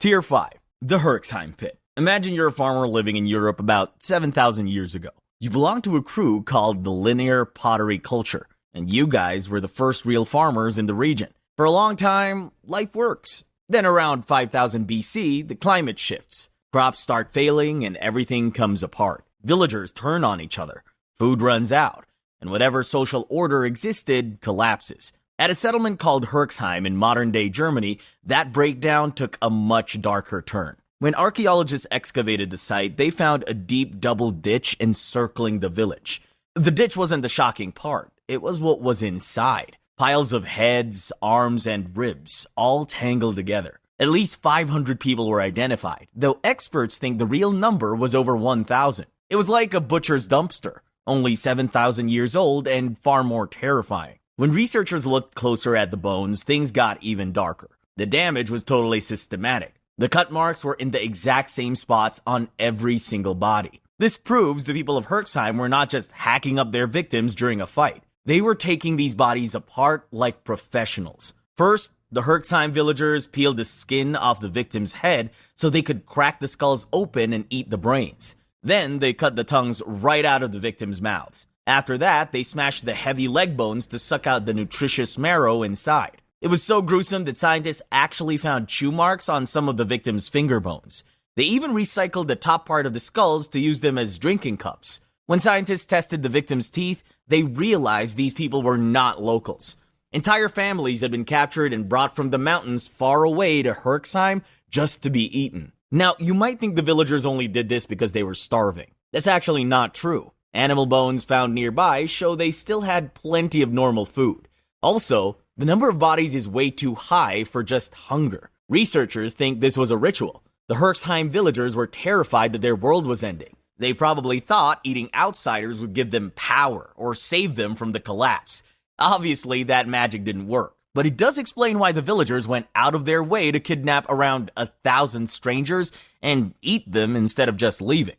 Speaker 1: Tier 5. The Herxheim Pit. Imagine you're a farmer living in Europe about 7,000 years ago. You belong to a crew called the Linear Pottery Culture, and you guys were the first real farmers in the region. For a long time, life works. Then around 5000 BC, the climate shifts. Crops start failing and everything comes apart. Villagers turn on each other. Food runs out. And whatever social order existed collapses. At a settlement called Herxheim in modern-day Germany, that breakdown took a much darker turn. When archaeologists excavated the site, they found a deep double ditch encircling the village. The ditch wasn't the shocking part. It was what was inside. Piles of heads, arms, and ribs, all tangled together. At least 500 people were identified, though experts think the real number was over 1,000. It was like a butcher's dumpster, only 7,000 years old and far more terrifying. When researchers looked closer at the bones, things got even darker. The damage was totally systematic. The cut marks were in the exact same spots on every single body. This proves the people of Herxheim were not just hacking up their victims during a fight. They were taking these bodies apart like professionals. First, The Herxheim villagers peeled the skin off the victim's head so they could crack the skulls open and eat the brains. Then they cut the tongues right out of the victims' mouths. After that, they smashed the heavy leg bones to suck out the nutritious marrow inside. It was so gruesome that scientists actually found chew marks on some of the victims' finger bones. They even recycled the top part of the skulls to use them as drinking cups. When scientists tested the victims' teeth, they realized these people were not locals. Entire families had been captured and brought from the mountains far away to Herxheim just to be eaten. Now, you might think the villagers only did this because they were starving. That's actually not true. Animal bones found nearby show they still had plenty of normal food. Also, the number of bodies is way too high for just hunger. Researchers think this was a ritual. The Herxheim villagers were terrified that their world was ending. They probably thought eating outsiders would give them power or save them from the collapse. Obviously, that magic didn't work. But it does explain why the villagers went out of their way to kidnap around 1,000 strangers and eat them instead of just leaving.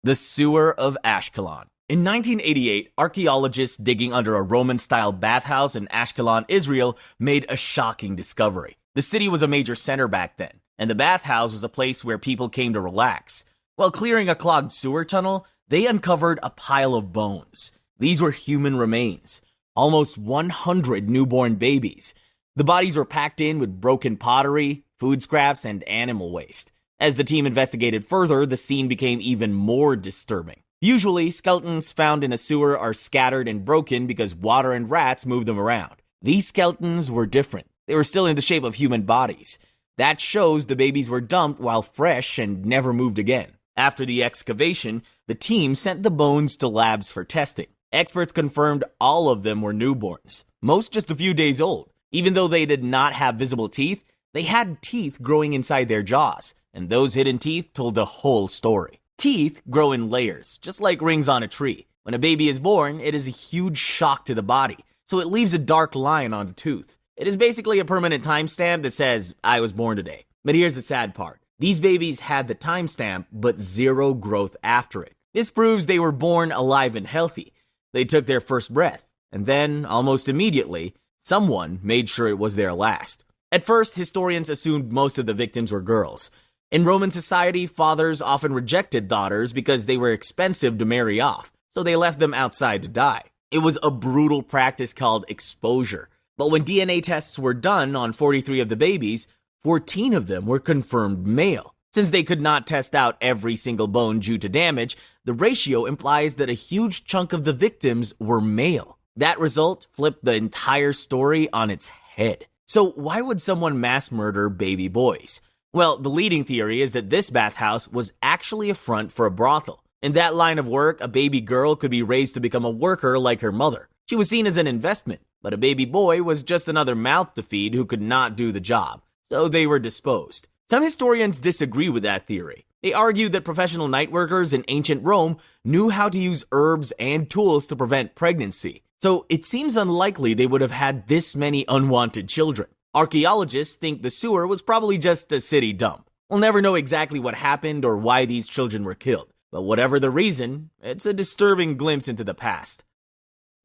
Speaker 1: The Sewer of Ashkelon. In 1988, archaeologists digging under a Roman-style bathhouse in Ashkelon, Israel, made a shocking discovery. The city was a major center back then, and the bathhouse was a place where people came to relax. While clearing a clogged sewer tunnel, they uncovered a pile of bones. These were human remains. Almost 100 newborn babies. The bodies were packed in with broken pottery, food scraps, and animal waste. As the team investigated further, the scene became even more disturbing. Usually, skeletons found in a sewer are scattered and broken because water and rats move them around. These skeletons were different. They were still in the shape of human bodies. That shows the babies were dumped while fresh and never moved again. After the excavation, the team sent the bones to labs for testing. Experts confirmed all of them were newborns, most just a few days old. Even though they did not have visible teeth, they had teeth growing inside their jaws, and those hidden teeth told the whole story. Teeth grow in layers, just like rings on a tree. When a baby is born, it is a huge shock to the body, so it leaves a dark line on the tooth. It is basically a permanent timestamp that says, "I was born today." But here's the sad part. These babies had the timestamp, but zero growth after it. This proves they were born alive and healthy. They took their first breath, and then, almost immediately, someone made sure it was their last. At first, historians assumed most of the victims were girls. In Roman society, fathers often rejected daughters because they were expensive to marry off, so they left them outside to die. It was a brutal practice called exposure. But when DNA tests were done on 43 of the babies, 14 of them were confirmed male. Since they could not test out every single bone due to damage, the ratio implies that a huge chunk of the victims were male. That result flipped the entire story on its head. So why would someone mass murder baby boys? Well, the leading theory is that this bathhouse was actually a front for a brothel. In that line of work, a baby girl could be raised to become a worker like her mother. She was seen as an investment, but a baby boy was just another mouth to feed who could not do the job. So they were disposed. Some historians disagree with that theory. They argue that professional night workers in ancient Rome knew how to use herbs and tools to prevent pregnancy. So it seems unlikely they would have had this many unwanted children. Archaeologists think the sewer was probably just a city dump. We'll never know exactly what happened or why these children were killed. But whatever the reason, it's a disturbing glimpse into the past.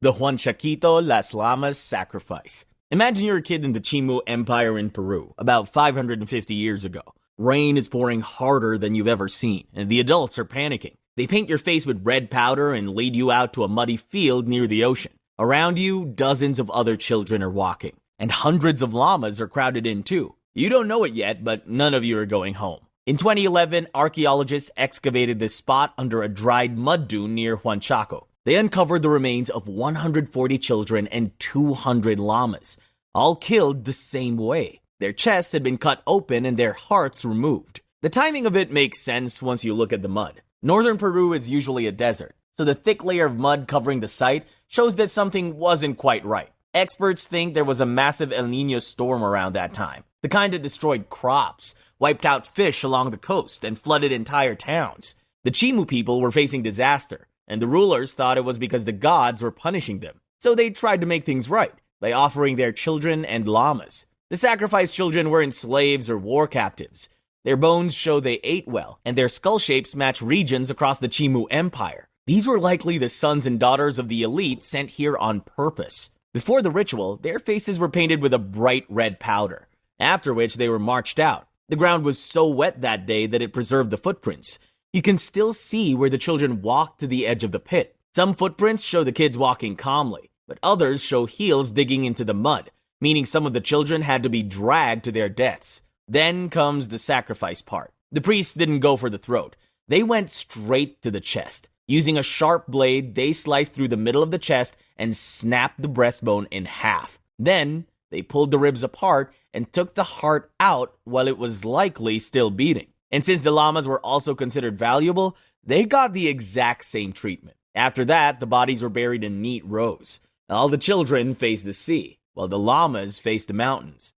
Speaker 1: The Huanchaquito Las Llamas sacrifice. Imagine you're a kid in the Chimu Empire in Peru, about 550 years ago. Rain is pouring harder than you've ever seen, and the adults are panicking. They paint your face with red powder and lead you out to a muddy field near the ocean. Around you, dozens of other children are walking, and hundreds of llamas are crowded in too. You don't know it yet, but none of you are going home. In 2011, archaeologists excavated this spot under a dried mud dune near Huanchaco. They uncovered the remains of 140 children and 200 llamas, all killed the same way. Their chests had been cut open and their hearts removed. The timing of it makes sense once you look at the mud. Northern Peru is usually a desert, so the thick layer of mud covering the site shows that something wasn't quite right. Experts think there was a massive El Niño storm around that time, the kind that destroyed crops, wiped out fish along the coast, and flooded entire towns. The Chimu people were facing disaster, and the rulers thought it was because the gods were punishing them. So they tried to make things right by offering their children and llamas. The sacrificed children weren't slaves or war captives. Their bones show they ate well, and their skull shapes match regions across the Chimu Empire. These were likely the sons and daughters of the elite sent here on purpose. Before the ritual, their faces were painted with a bright red powder, after which they were marched out. The ground was so wet that day that it preserved the footprints. You can still see where the children walked to the edge of the pit. Some footprints show the kids walking calmly, but others show heels digging into the mud, meaning some of the children had to be dragged to their deaths. Then comes the sacrifice part. The priests didn't go for the throat. They went straight to the chest. Using a sharp blade, they sliced through the middle of the chest and snapped the breastbone in half. Then, they pulled the ribs apart and took the heart out while it was likely still beating. And since the llamas were also considered valuable, they got the exact same treatment. After that, the bodies were buried in neat rows. All the children faced the sea, while the llamas faced the mountains.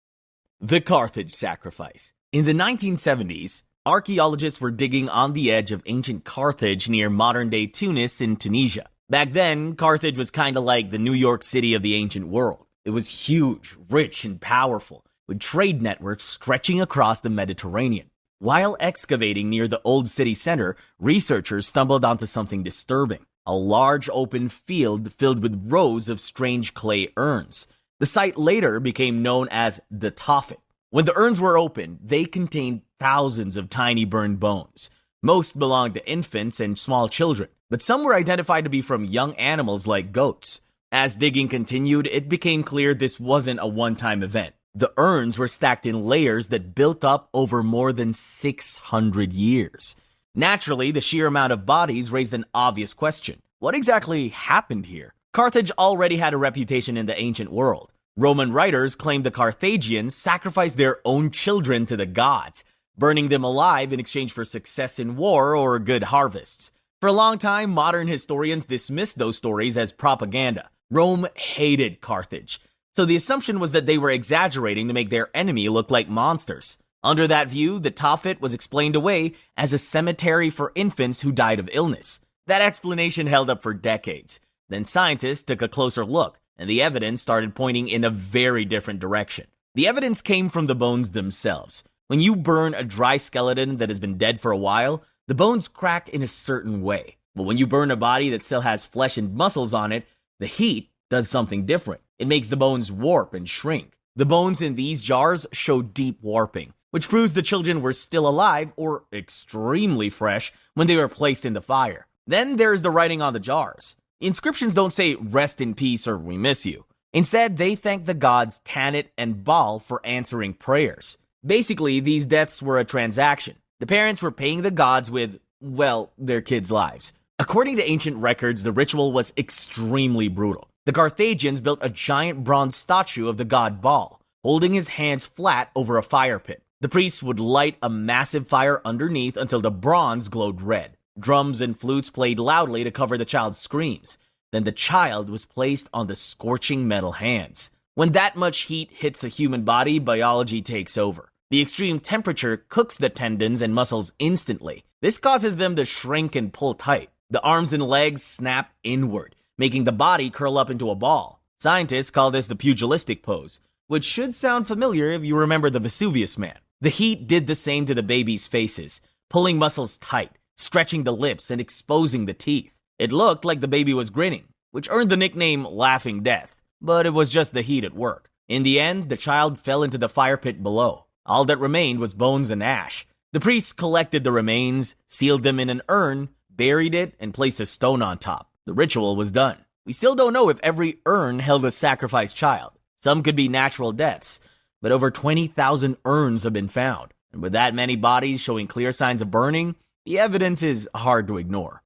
Speaker 1: The Carthage sacrifice. In the 1970s, archaeologists were digging on the edge of ancient Carthage near modern-day Tunis in Tunisia. Back then, Carthage was kind of like the New York City of the ancient world. It was huge, rich, and powerful, with trade networks stretching across the Mediterranean. While excavating near the old city center, researchers stumbled onto something disturbing: a large open field filled with rows of strange clay urns. The site later became known as the Tophet. When the urns were opened, they contained thousands of tiny burned bones. Most belonged to infants and small children, but some were identified to be from young animals like goats. As digging continued, it became clear this wasn't a one-time event. The urns were stacked in layers that built up over more than 600 years. Naturally, the sheer amount of bodies raised an obvious question. What exactly happened here? Carthage already had a reputation in the ancient world. Roman writers claimed the Carthaginians sacrificed their own children to the gods, burning them alive in exchange for success in war or good harvests. For a long time, modern historians dismissed those stories as propaganda. Rome hated Carthage, so the assumption was that they were exaggerating to make their enemy look like monsters. Under that view, the Tophet was explained away as a cemetery for infants who died of illness. That explanation held up for decades. Then scientists took a closer look, and the evidence started pointing in a very different direction. The evidence came from the bones themselves. When you burn a dry skeleton that has been dead for a while, the bones crack in a certain way. But when you burn a body that still has flesh and muscles on it, the heat does something different. It makes the bones warp and shrink. The bones in these jars show deep warping, which proves the children were still alive or extremely fresh when they were placed in the fire. Then there's the writing on the jars. Inscriptions don't say "rest in peace" or "we miss you." Instead, they thank the gods Tanit and Baal for answering prayers. Basically, these deaths were a transaction. The parents were paying the gods with, well, their kids' lives. According to ancient records, the ritual was extremely brutal. The Carthaginians built a giant bronze statue of the god Baal, holding his hands flat over a fire pit. The priests would light a massive fire underneath until the bronze glowed red. Drums and flutes played loudly to cover the child's screams. Then the child was placed on the scorching metal hands. When that much heat hits a human body, biology takes over. The extreme temperature cooks the tendons and muscles instantly. This causes them to shrink and pull tight. The arms and legs snap inward, making the body curl up into a ball. Scientists call this the pugilistic pose, which should sound familiar if you remember the Vesuvius Man. The heat did the same to the babies' faces, pulling muscles tight, stretching the lips, and exposing the teeth. It looked like the baby was grinning, which earned the nickname Laughing Death, but it was just the heat at work. In the end, the child fell into the fire pit below. All that remained was bones and ash. The priests collected the remains, sealed them in an urn, buried it, and placed a stone on top. The ritual was done. We still don't know if every urn held a sacrificed child. Some could be natural deaths, but over 20,000 urns have been found. And with that many bodies showing clear signs of burning, the evidence is hard to ignore.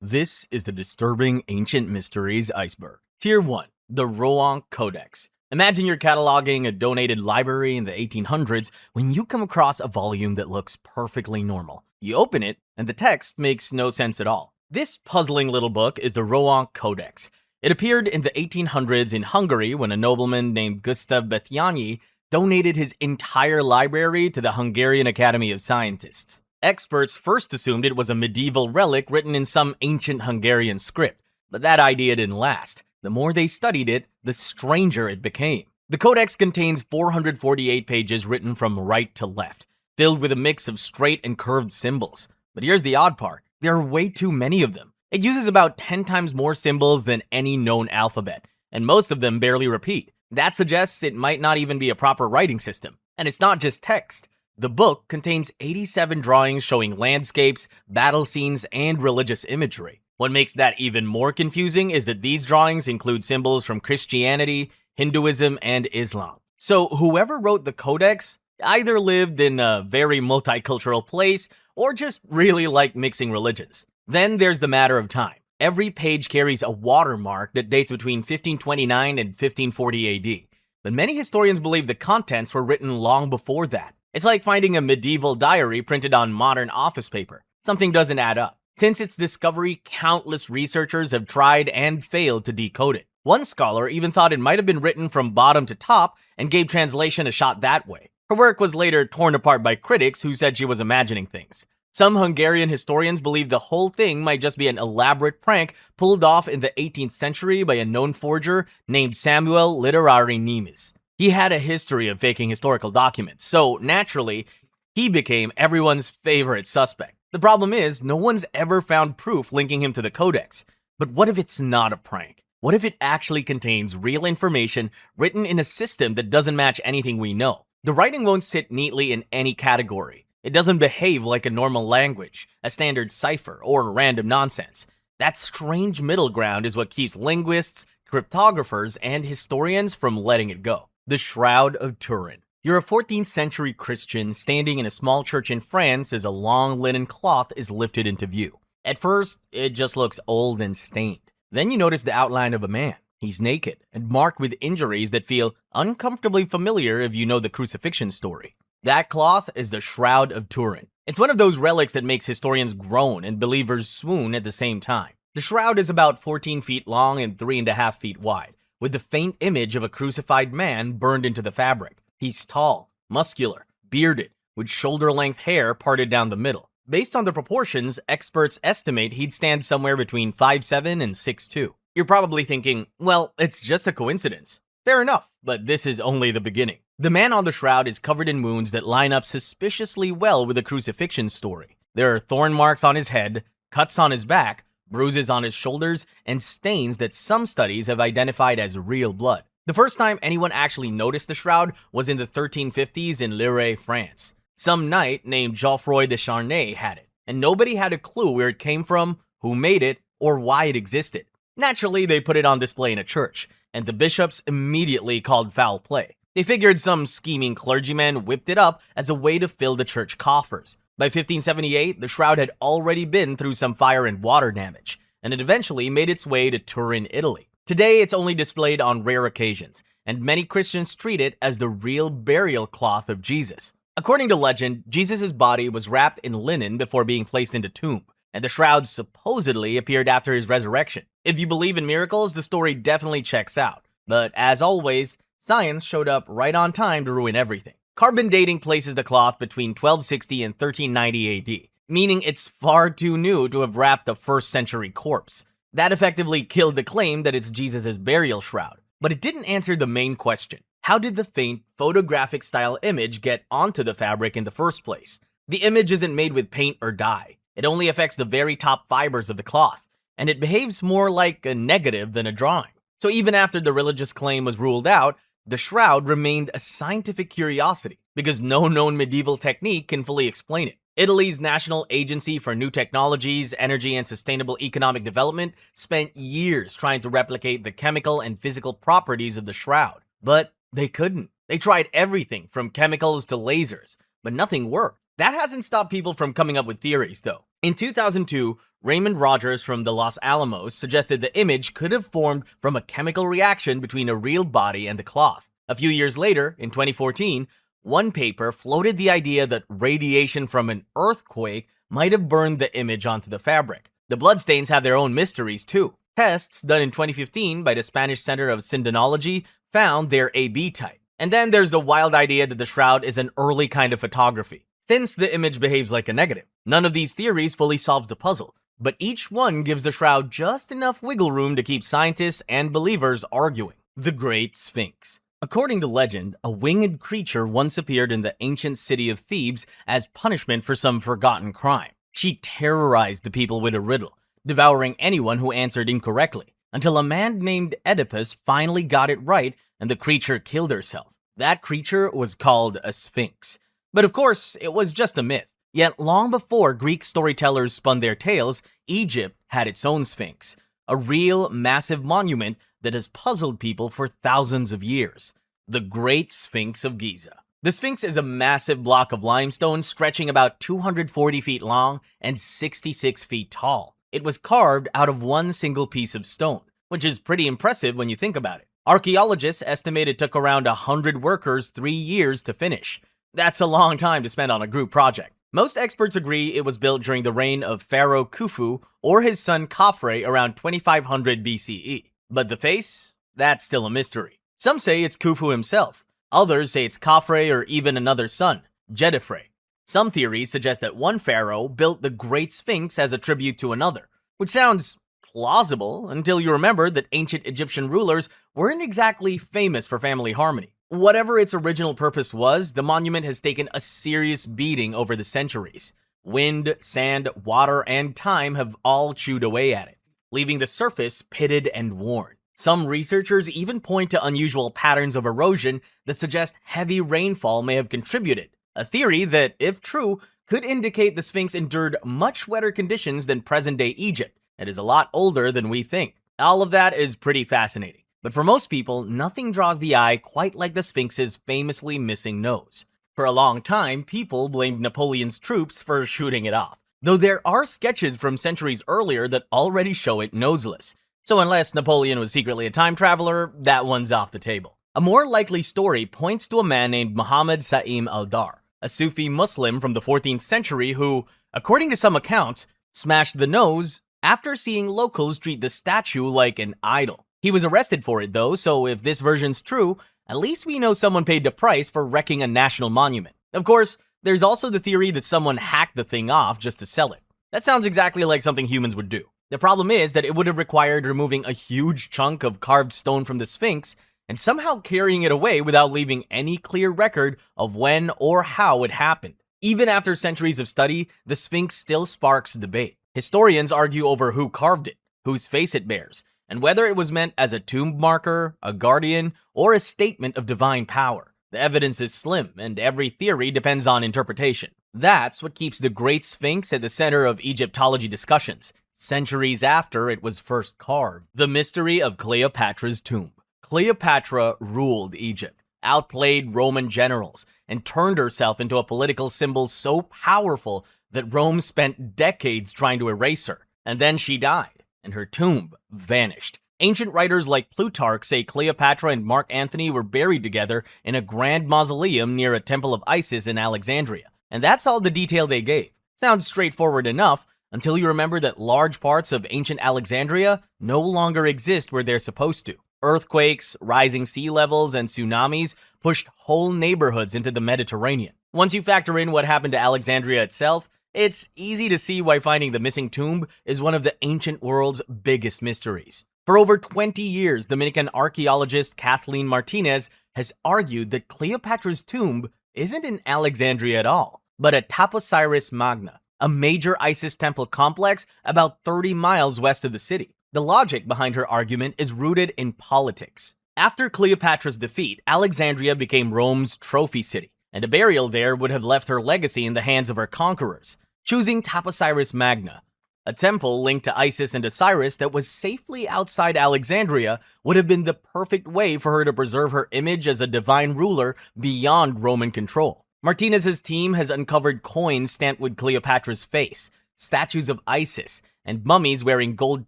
Speaker 1: This is the disturbing ancient mysteries iceberg. Tier 1, the Rouen Codex. Imagine you're cataloging a donated library in the 1800s when you come across a volume that looks perfectly normal. You open it, and the text makes no sense at all. This puzzling little book is the Rouen Codex. It appeared in the 1800s in Hungary when a nobleman named Gustav Batthyány donated his entire library to the Hungarian Academy of Scientists. Experts first assumed it was a medieval relic written in some ancient Hungarian script, but that idea didn't last. The more they studied it, the stranger it became. The codex contains 448 pages written from right to left, filled with a mix of straight and curved symbols. But here's the odd part. There are way too many of them. It uses about 10 times more symbols than any known alphabet, and most of them barely repeat. That suggests it might not even be a proper writing system. And it's not just text. The book contains 87 drawings showing landscapes, battle scenes, and religious imagery. What makes that even more confusing is that these drawings include symbols from Christianity, Hinduism, and Islam. So whoever wrote the codex either lived in a very multicultural place or just really liked mixing religions. Then there's the matter of time. Every page carries a watermark that dates between 1529 and 1540 AD. But many historians believe the contents were written long before that. It's like finding a medieval diary printed on modern office paper. Something doesn't add up. Since its discovery, countless researchers have tried and failed to decode it. One scholar even thought it might have been written from bottom to top and gave translation a shot that way. Her work was later torn apart by critics who said she was imagining things. Some Hungarian historians believe the whole thing might just be an elaborate prank pulled off in the 18th century by a known forger named Samuel Literari Nemes. He had a history of faking historical documents, so naturally, he became everyone's favorite suspect. The problem is, no one's ever found proof linking him to the codex. But what if it's not a prank? What if it actually contains real information written in a system that doesn't match anything we know? The writing won't sit neatly in any category. It doesn't behave like a normal language, a standard cipher, or random nonsense. That strange middle ground is what keeps linguists, cryptographers, and historians from letting it go. The Shroud of Turin. You're a 14th century Christian standing in a small church in France as a long linen cloth is lifted into view. At first, it just looks old and stained. Then you notice the outline of a man. He's naked and marked with injuries that feel uncomfortably familiar if you know the crucifixion story. That cloth is the Shroud of Turin. It's one of those relics that makes historians groan and believers swoon at the same time. The shroud is about 14 feet long and 3.5 feet wide, with the faint image of a crucified man burned into the fabric. He's tall, muscular, bearded, with shoulder-length hair parted down the middle. Based on the proportions, experts estimate he'd stand somewhere between 5'7" and 6'2". You're probably thinking, well, it's just a coincidence. Fair enough, but this is only the beginning. The man on the shroud is covered in wounds that line up suspiciously well with the crucifixion story. There are thorn marks on his head, cuts on his back, bruises on his shoulders, and stains that some studies have identified as real blood. The first time anyone actually noticed the shroud was in the 1350s in Lille, France. Some knight named Geoffroy de Charnay had it, and nobody had a clue where it came from, who made it, or why it existed. Naturally, they put it on display in a church, and the bishops immediately called foul play. They figured some scheming clergyman whipped it up as a way to fill the church coffers. By 1578, the shroud had already been through some fire and water damage, and it eventually made its way to Turin, Italy. Today, it's only displayed on rare occasions, and many Christians treat it as the real burial cloth of Jesus. According to legend, Jesus' body was wrapped in linen before being placed in the tomb, and the shroud supposedly appeared after his resurrection. If you believe in miracles, the story definitely checks out. But as always, science showed up right on time to ruin everything. Carbon dating places the cloth between 1260 and 1390 AD, meaning it's far too new to have wrapped a first century corpse. That effectively killed the claim that it's Jesus' burial shroud. But it didn't answer the main question. How did the faint, photographic style image get onto the fabric in the first place? The image isn't made with paint or dye. It only affects the very top fibers of the cloth, and it behaves more like a negative than a drawing. So even after the religious claim was ruled out, the shroud remained a scientific curiosity because no known medieval technique can fully explain it. Italy's National Agency for New Technologies, Energy and Sustainable Economic Development spent years trying to replicate the chemical and physical properties of the shroud, but they couldn't. They tried everything from chemicals to lasers, but nothing worked. That hasn't stopped people from coming up with theories, though. In 2002, Raymond Rogers from the Los Alamos suggested the image could have formed from a chemical reaction between a real body and the cloth. A few years later, in 2014, one paper floated the idea that radiation from an earthquake might have burned the image onto the fabric. The bloodstains have their own mysteries, too. Tests done in 2015 by the Spanish Center of Syndenology found their AB type. And then there's the wild idea that the shroud is an early kind of photography, since the image behaves like a negative. None of these theories fully solves the puzzle, but each one gives the shroud just enough wiggle room to keep scientists and believers arguing. The Great Sphinx. According to legend, a winged creature once appeared in the ancient city of Thebes as punishment for some forgotten crime. She terrorized the people with a riddle,
Speaker 2: devouring anyone who answered incorrectly, until a man named Oedipus finally got it right and the creature killed herself. That creature was called a sphinx. But of course, it was just a myth. Yet long before Greek storytellers spun their tales, Egypt had its own sphinx, a real massive monument that has puzzled people for thousands of years. The Great Sphinx of Giza. The Sphinx is a massive block of limestone stretching about 240 feet long and 66 feet tall. It was carved out of one single piece of stone, which is pretty impressive when you think about it. Archaeologists estimate it took around 100 workers 3 years to finish. That's a long time to spend on a group project. Most experts agree it was built during the reign of Pharaoh Khufu or his son Khafre around 2500 BCE. But the face? That's still a mystery. Some say it's Khufu himself. Others say it's Khafre or even another son, Djedefre. Some theories suggest that one pharaoh built the Great Sphinx as a tribute to another, which sounds plausible until you remember that ancient Egyptian rulers weren't exactly famous for family harmony. Whatever its original purpose was, the monument has taken a serious beating over the centuries. Wind, sand, water, and time have all chewed away at it, leaving the surface pitted and worn. Some researchers even point to unusual patterns of erosion that suggest heavy rainfall may have contributed, a theory that, if true, could indicate the Sphinx endured much wetter conditions than present-day Egypt and is a lot older than we think. All of that is pretty fascinating. But for most people, nothing draws the eye quite like the Sphinx's famously missing nose. For a long time, people blamed Napoleon's troops for shooting it off, though there are sketches from centuries earlier that already show it noseless. So unless Napoleon was secretly a time traveler, that one's off the table. A more likely story points to a man named Muhammad Sa'im al-Dar, a Sufi Muslim from the 14th century who, according to some accounts, smashed the nose after seeing locals treat the statue like an idol. He was arrested for it though, so if this version's true, at least we know someone paid the price for wrecking a national monument. Of course, there's also the theory that someone hacked the thing off just to sell it. That sounds exactly like something humans would do. The problem is that it would have required removing a huge chunk of carved stone from the Sphinx and somehow carrying it away without leaving any clear record of when or how it happened. Even after centuries of study, the Sphinx still sparks debate. Historians argue over who carved it, whose face it bears, and whether it was meant as a tomb marker, a guardian, or a statement of divine power. The evidence is slim, and every theory depends on interpretation. That's what keeps the Great Sphinx at the center of Egyptology discussions, centuries after it was first carved. The mystery of Cleopatra's tomb. Cleopatra ruled Egypt, outplayed Roman generals, and turned herself into a political symbol so powerful that Rome spent decades trying to erase her. And then she died, and her tomb vanished. Ancient writers like Plutarch say Cleopatra and Mark Antony were buried together in a grand mausoleum near a temple of Isis in Alexandria. And that's all the detail they gave. Sounds straightforward enough, until you remember that large parts of ancient Alexandria no longer exist where they're supposed to. Earthquakes, rising sea levels, and tsunamis pushed whole neighborhoods into the Mediterranean. Once you factor in what happened to Alexandria itself, it's easy to see why finding the missing tomb is one of the ancient world's biggest mysteries. For over 20 years, Dominican archaeologist Kathleen Martinez has argued that Cleopatra's tomb isn't in Alexandria at all, but at Taposiris Magna, a major Isis temple complex about 30 miles west of the city. The logic behind her argument is rooted in politics. After Cleopatra's defeat, Alexandria became Rome's trophy city, and a burial there would have left her legacy in the hands of her conquerors. Choosing Taposiris Magna, a temple linked to Isis and Osiris that was safely outside Alexandria, would have been the perfect way for her to preserve her image as a divine ruler beyond Roman control. Martinez's team has uncovered coins stamped with Cleopatra's face, statues of Isis, and mummies wearing gold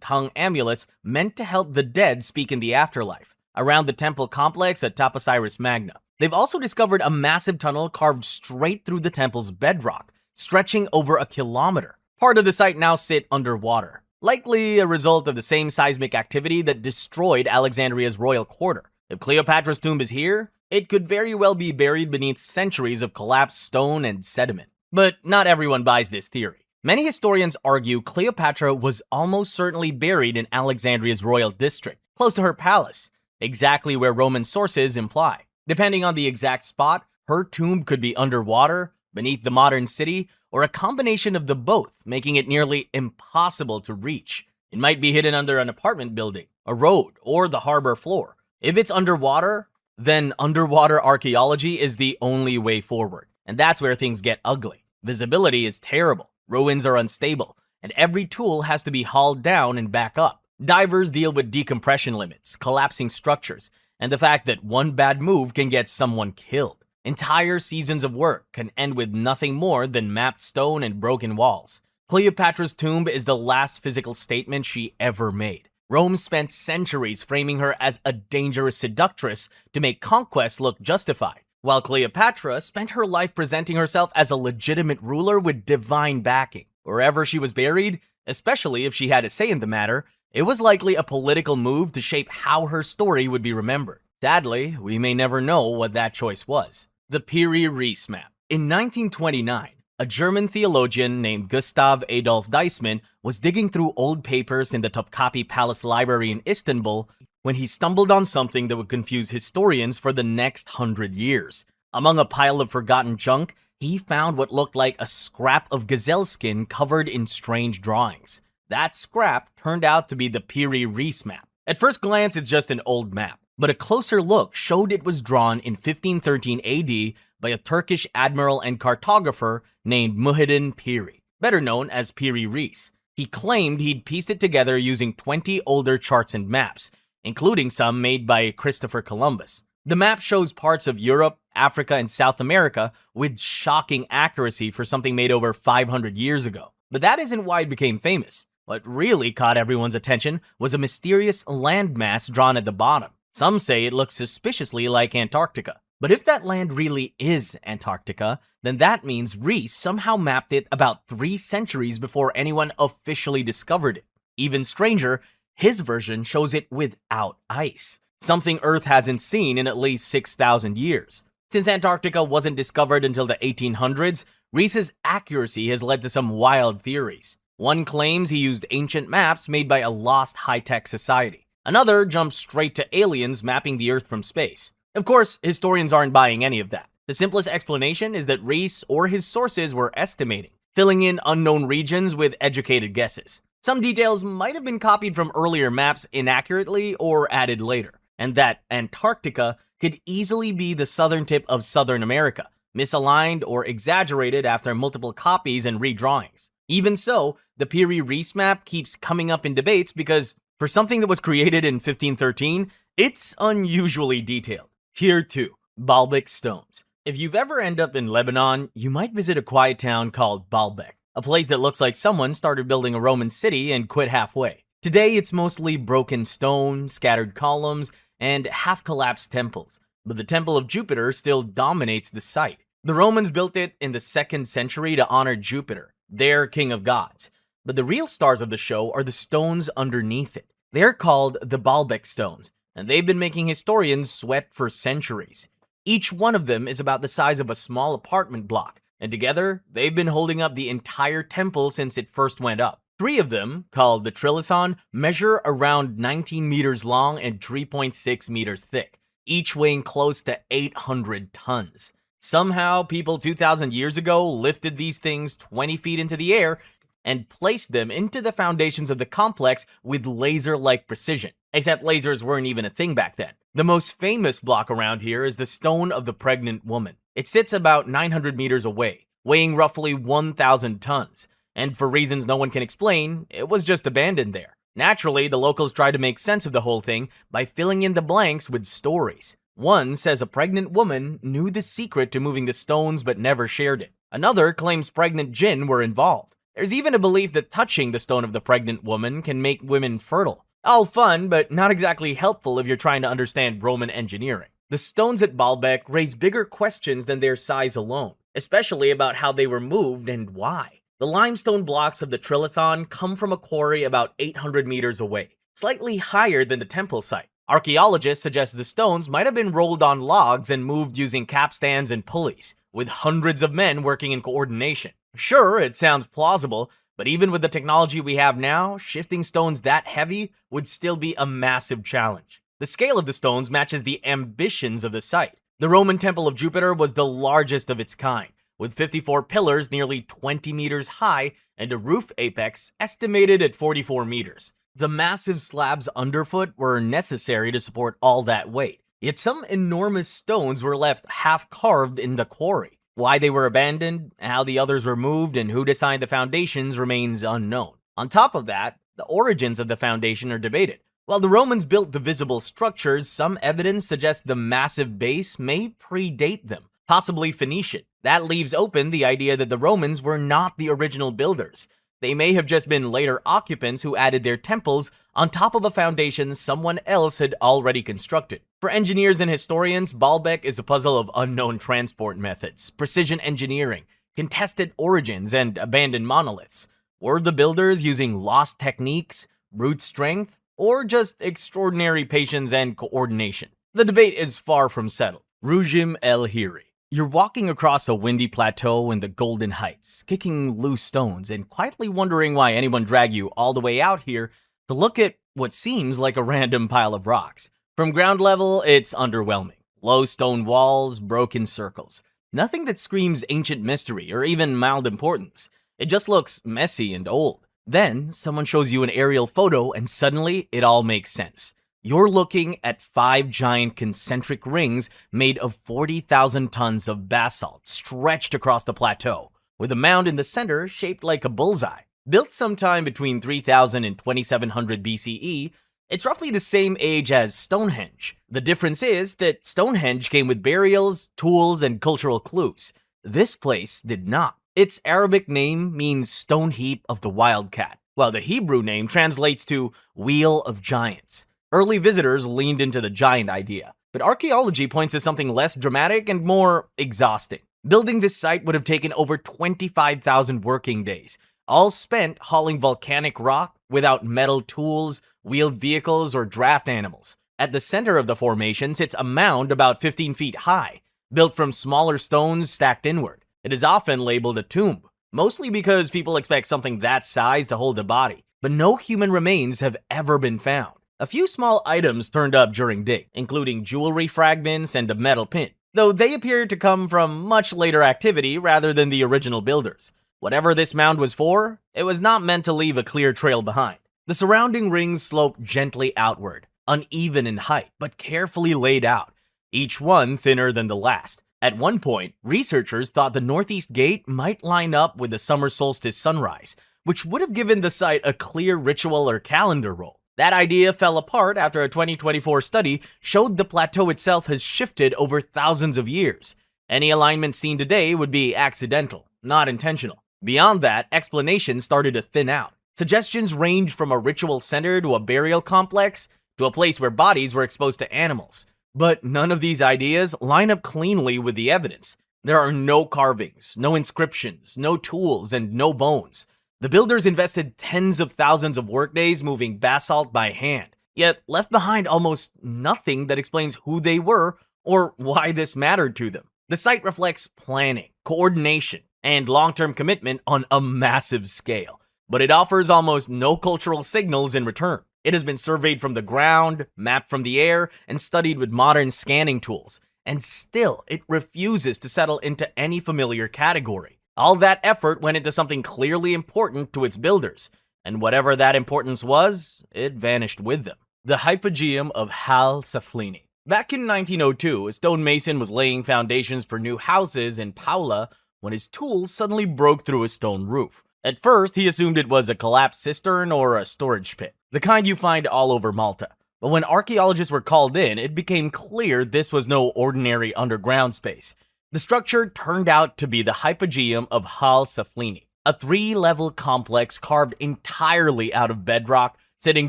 Speaker 2: tongue amulets meant to help the dead speak in the afterlife, around the temple complex at Taposiris Magna. They've also discovered a massive tunnel carved straight through the temple's bedrock, stretching over a kilometer. Part of the site now sit underwater, likely a result of the same seismic activity that destroyed Alexandria's royal quarter. If Cleopatra's tomb is here, it could very well be buried beneath centuries of collapsed stone and sediment. But not everyone buys this theory. Many historians argue Cleopatra was almost certainly buried in Alexandria's royal district, close to her palace, exactly where Roman sources imply. Depending on the exact spot, her tomb could be underwater, beneath the modern city, or a combination of the both, making it nearly impossible to reach. It might be hidden under an apartment building, a road, or the harbor floor. If it's underwater, then underwater archaeology is the only way forward. And that's where things get ugly. Visibility is terrible, ruins are unstable, and every tool has to be hauled down and back up. Divers deal with decompression limits, collapsing structures, and the fact that one bad move can get someone killed. Entire seasons of work can end with nothing more than mapped stone and broken walls. Cleopatra's tomb is the last physical statement she ever made. Rome spent centuries framing her as a dangerous seductress to make conquest look justified, while Cleopatra spent her life presenting herself as a legitimate ruler with divine backing. Wherever she was buried, especially if she had a say in the matter, it was likely a political move to shape how her story would be remembered. Sadly, we may never know what that choice was. The Piri-Reis map. In 1929, a German theologian named Gustav Adolf Deissmann was digging through old papers in the Topkapi Palace Library in Istanbul when he stumbled on something that would confuse historians for the next 100 years. Among a pile of forgotten junk, he found what looked like a scrap of gazelle skin covered in strange drawings. That scrap turned out to be the Piri-Reis map. At first glance, it's just an old map, but a closer look showed it was drawn in 1513 AD by a Turkish admiral and cartographer named Muhyiddin Piri, better known as Piri-Reis. He claimed he'd pieced it together using 20 older charts and maps, including some made by Christopher Columbus. The map shows parts of Europe, Africa, and South America with shocking accuracy for something made over 500 years ago. But that isn't why it became famous. What really caught everyone's attention was a mysterious landmass drawn at the bottom. Some say it looks suspiciously like Antarctica. But if that land really is Antarctica, then that means Reis somehow mapped it about 3 centuries before anyone officially discovered it. Even stranger, his version shows it without ice, something Earth hasn't seen in at least 6,000 years. Since Antarctica wasn't discovered until the 1800s, Reis's accuracy has led to some wild theories. One claims he used ancient maps made by a lost high-tech society. Another jumps straight to aliens mapping the Earth from space. Of course, historians aren't buying any of that. The simplest explanation is that Reis or his sources were estimating, filling in unknown regions with educated guesses. Some details might have been copied from earlier maps inaccurately or added later, and that Antarctica could easily be the southern tip of Southern America, misaligned or exaggerated after multiple copies and redrawings. Even so, the Piri-Reis map keeps coming up in debates because, for something that was created in 1513, it's unusually detailed. Tier 2. Baalbek Stones. If you've ever ended up in Lebanon, you might visit a quiet town called Baalbek, a place that looks like someone started building a Roman city and quit halfway. Today, it's mostly broken stone, scattered columns, and half-collapsed temples, but the Temple of Jupiter still dominates the site. The Romans built it in the 2nd century to honor Jupiter, their king of gods. But the real stars of the show are the stones underneath it. They're called the Baalbek stones, and they've been making historians sweat for centuries. Each one of them is about the size of a small apartment block, and together, they've been holding up the entire temple since it first went up. 3 of them, called the Trilithon, measure around 19 meters long and 3.6 meters thick, each weighing close to 800 tons. Somehow, people 2,000 years ago lifted these things 20 feet into the air and placed them into the foundations of the complex with laser-like precision. Except lasers weren't even a thing back then. The most famous block around here is the Stone of the Pregnant Woman. It sits about 900 meters away, weighing roughly 1,000 tons. And for reasons no one can explain, it was just abandoned there. Naturally, the locals tried to make sense of the whole thing by filling in the blanks with stories. One says a pregnant woman knew the secret to moving the stones but never shared it. Another claims pregnant jinn were involved. There's even a belief that touching the Stone of the Pregnant Woman can make women fertile. All fun, but not exactly helpful if you're trying to understand Roman engineering. The stones at Baalbek raise bigger questions than their size alone, especially about how they were moved and why. The limestone blocks of the Trilithon come from a quarry about 800 meters away, slightly higher than the temple site. Archaeologists suggest the stones might have been rolled on logs and moved using capstans and pulleys, with hundreds of men working in coordination. Sure, it sounds plausible, but even with the technology we have now, shifting stones that heavy would still be a massive challenge. The scale of the stones matches the ambitions of the site. The Roman Temple of Jupiter was the largest of its kind, with 54 pillars nearly 20 meters high and a roof apex estimated at 44 meters. The massive slabs underfoot were necessary to support all that weight, yet some enormous stones were left half-carved in the quarry. Why they were abandoned, how the others were moved, and who designed the foundations remains unknown. On top of that, the origins of the foundation are debated. While the Romans built the visible structures, some evidence suggests the massive base may predate them, possibly Phoenician. That leaves open the idea that the Romans were not the original builders. They may have just been later occupants who added their temples on top of a foundation someone else had already constructed. For engineers and historians, Baalbek is a puzzle of unknown transport methods, precision engineering, contested origins, and abandoned monoliths. Were the builders using lost techniques, brute strength, or just extraordinary patience and coordination? The debate is far from settled. Rujim El Hiri. You're walking across a windy plateau in the Golden Heights, kicking loose stones and quietly wondering why anyone dragged you all the way out here to look at what seems like a random pile of rocks. From ground level, it's underwhelming. Low stone walls, broken circles. Nothing that screams ancient mystery or even mild importance. It just looks messy and old. Then, someone shows you an aerial photo and suddenly it all makes sense. You're looking at 5 giant concentric rings made of 40,000 tons of basalt stretched across the plateau, with a mound in the center shaped like a bullseye. Built sometime between 3000 and 2700 BCE, it's roughly the same age as Stonehenge. The difference is that Stonehenge came with burials, tools, and cultural clues. This place did not. Its Arabic name means stone heap of the wildcat, while the Hebrew name translates to wheel of giants. Early visitors leaned into the giant idea, but archaeology points to something less dramatic and more exhausting. Building this site would have taken over 25,000 working days, all spent hauling volcanic rock without metal tools, wheeled vehicles, or draft animals. At the center of the formation sits a mound about 15 feet high, built from smaller stones stacked inward. It is often labeled a tomb, mostly because people expect something that size to hold a body, but no human remains have ever been found. A few small items turned up during dig, including jewelry fragments and a metal pin, though they appeared to come from much later activity rather than the original builders. Whatever this mound was for, it was not meant to leave a clear trail behind. The surrounding rings sloped gently outward, uneven in height, but carefully laid out, each one thinner than the last. At one point, researchers thought the northeast gate might line up with the summer solstice sunrise, which would have given the site a clear ritual or calendar role. That idea fell apart after a 2024 study showed the plateau itself has shifted over thousands of years. Any alignment seen today would be accidental, not intentional. Beyond that, explanations started to thin out. Suggestions ranged from a ritual center to a burial complex to a place where bodies were exposed to animals. But none of these ideas line up cleanly with the evidence. There are no carvings, no inscriptions, no tools, and no bones. The builders invested tens of thousands of workdays moving basalt by hand, yet left behind almost nothing that explains who they were or why this mattered to them. The site reflects planning, coordination, and long-term commitment on a massive scale, but it offers almost no cultural signals in return. It has been surveyed from the ground, mapped from the air, and studied with modern scanning tools, and still it refuses to settle into any familiar category. All that effort went into something clearly important to its builders, and whatever that importance was, it vanished with them. The Hypogeum of Hal Saflieni. Back in 1902, a stonemason was laying foundations for new houses in Paula when his tools suddenly broke through a stone roof. At first, he assumed it was a collapsed cistern or a storage pit, the kind you find all over Malta. But when archaeologists were called in, it became clear this was no ordinary underground space. The structure turned out to be the Hypogeum of Hal Saflieni, a 3-level complex carved entirely out of bedrock, sitting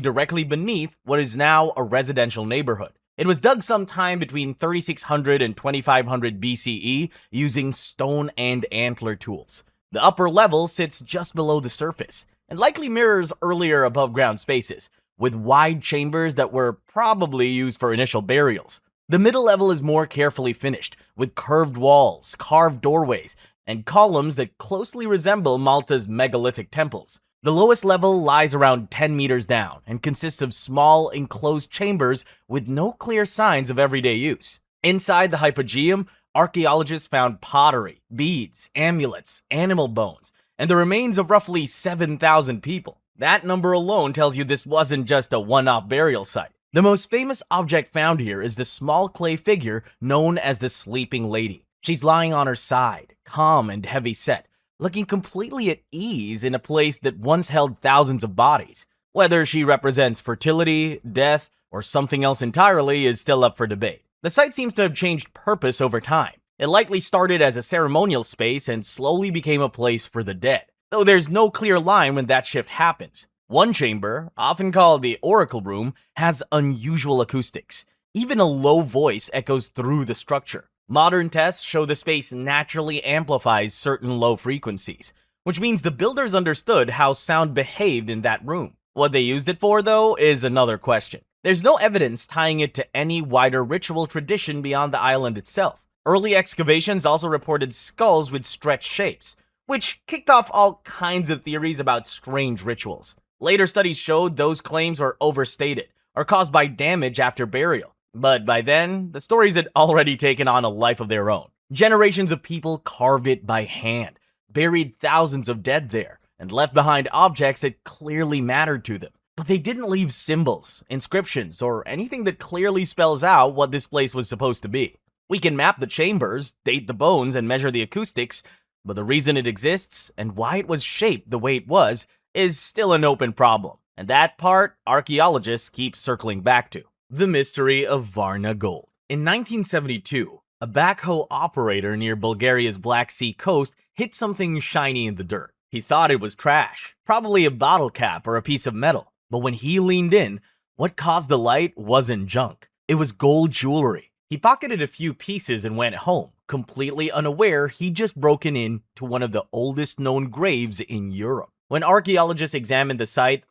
Speaker 2: directly beneath what is now a residential neighborhood. It was dug sometime between 3600 and 2500 BCE using stone and antler tools. The upper level sits just below the surface, and likely mirrors earlier above-ground spaces, with wide chambers that were probably used for initial burials. The middle level is more carefully finished, with curved walls, carved doorways, and columns that closely resemble Malta's megalithic temples. The lowest level lies around 10 meters down and consists of small, enclosed chambers with no clear signs of everyday use. Inside the Hypogeum, archaeologists found pottery, beads, amulets, animal bones, and the remains of roughly 7,000 people. That number alone tells you this wasn't just a one-off burial site. The most famous object found here is the small clay figure known as the Sleeping Lady. She's lying on her side, calm and heavy-set, looking completely at ease in a place that once held thousands of bodies. Whether she represents fertility, death, or something else entirely is still up for debate. The site seems to have changed purpose over time. It likely started as a ceremonial space and slowly became a place for the dead, though there's no clear line when that shift happens. One chamber, often called the Oracle Room, has unusual acoustics. Even a low voice echoes through the structure. Modern tests show the space naturally amplifies certain low frequencies, which means the builders understood how sound behaved in that room. What they used it for, though, is another question. There's no evidence tying it to any wider ritual tradition beyond the island itself. Early excavations also reported skulls with stretched shapes, which kicked off all kinds of theories about strange rituals. Later studies showed those claims were overstated or caused by damage after burial. But by then, the stories had already taken on a life of their own. Generations of people carved it by hand, buried thousands of dead there, and left behind objects that clearly mattered to them. But they didn't leave symbols, inscriptions, or anything that clearly spells out what this place was supposed to be. We can map the chambers, date the bones, and measure the acoustics, but the reason it exists and why it was shaped the way it was is still an open problem. And that part, archaeologists keep circling back to. The mystery of Varna gold. In 1972, a backhoe operator near Bulgaria's Black Sea coast hit something shiny in the dirt. He thought it was trash, probably a bottle cap or a piece of metal. But when he leaned in, what caused the light wasn't junk. It was gold jewelry. He pocketed a few pieces and went home, completely unaware he'd just broken in to one of the oldest known graves in Europe. When archaeologists examined the site,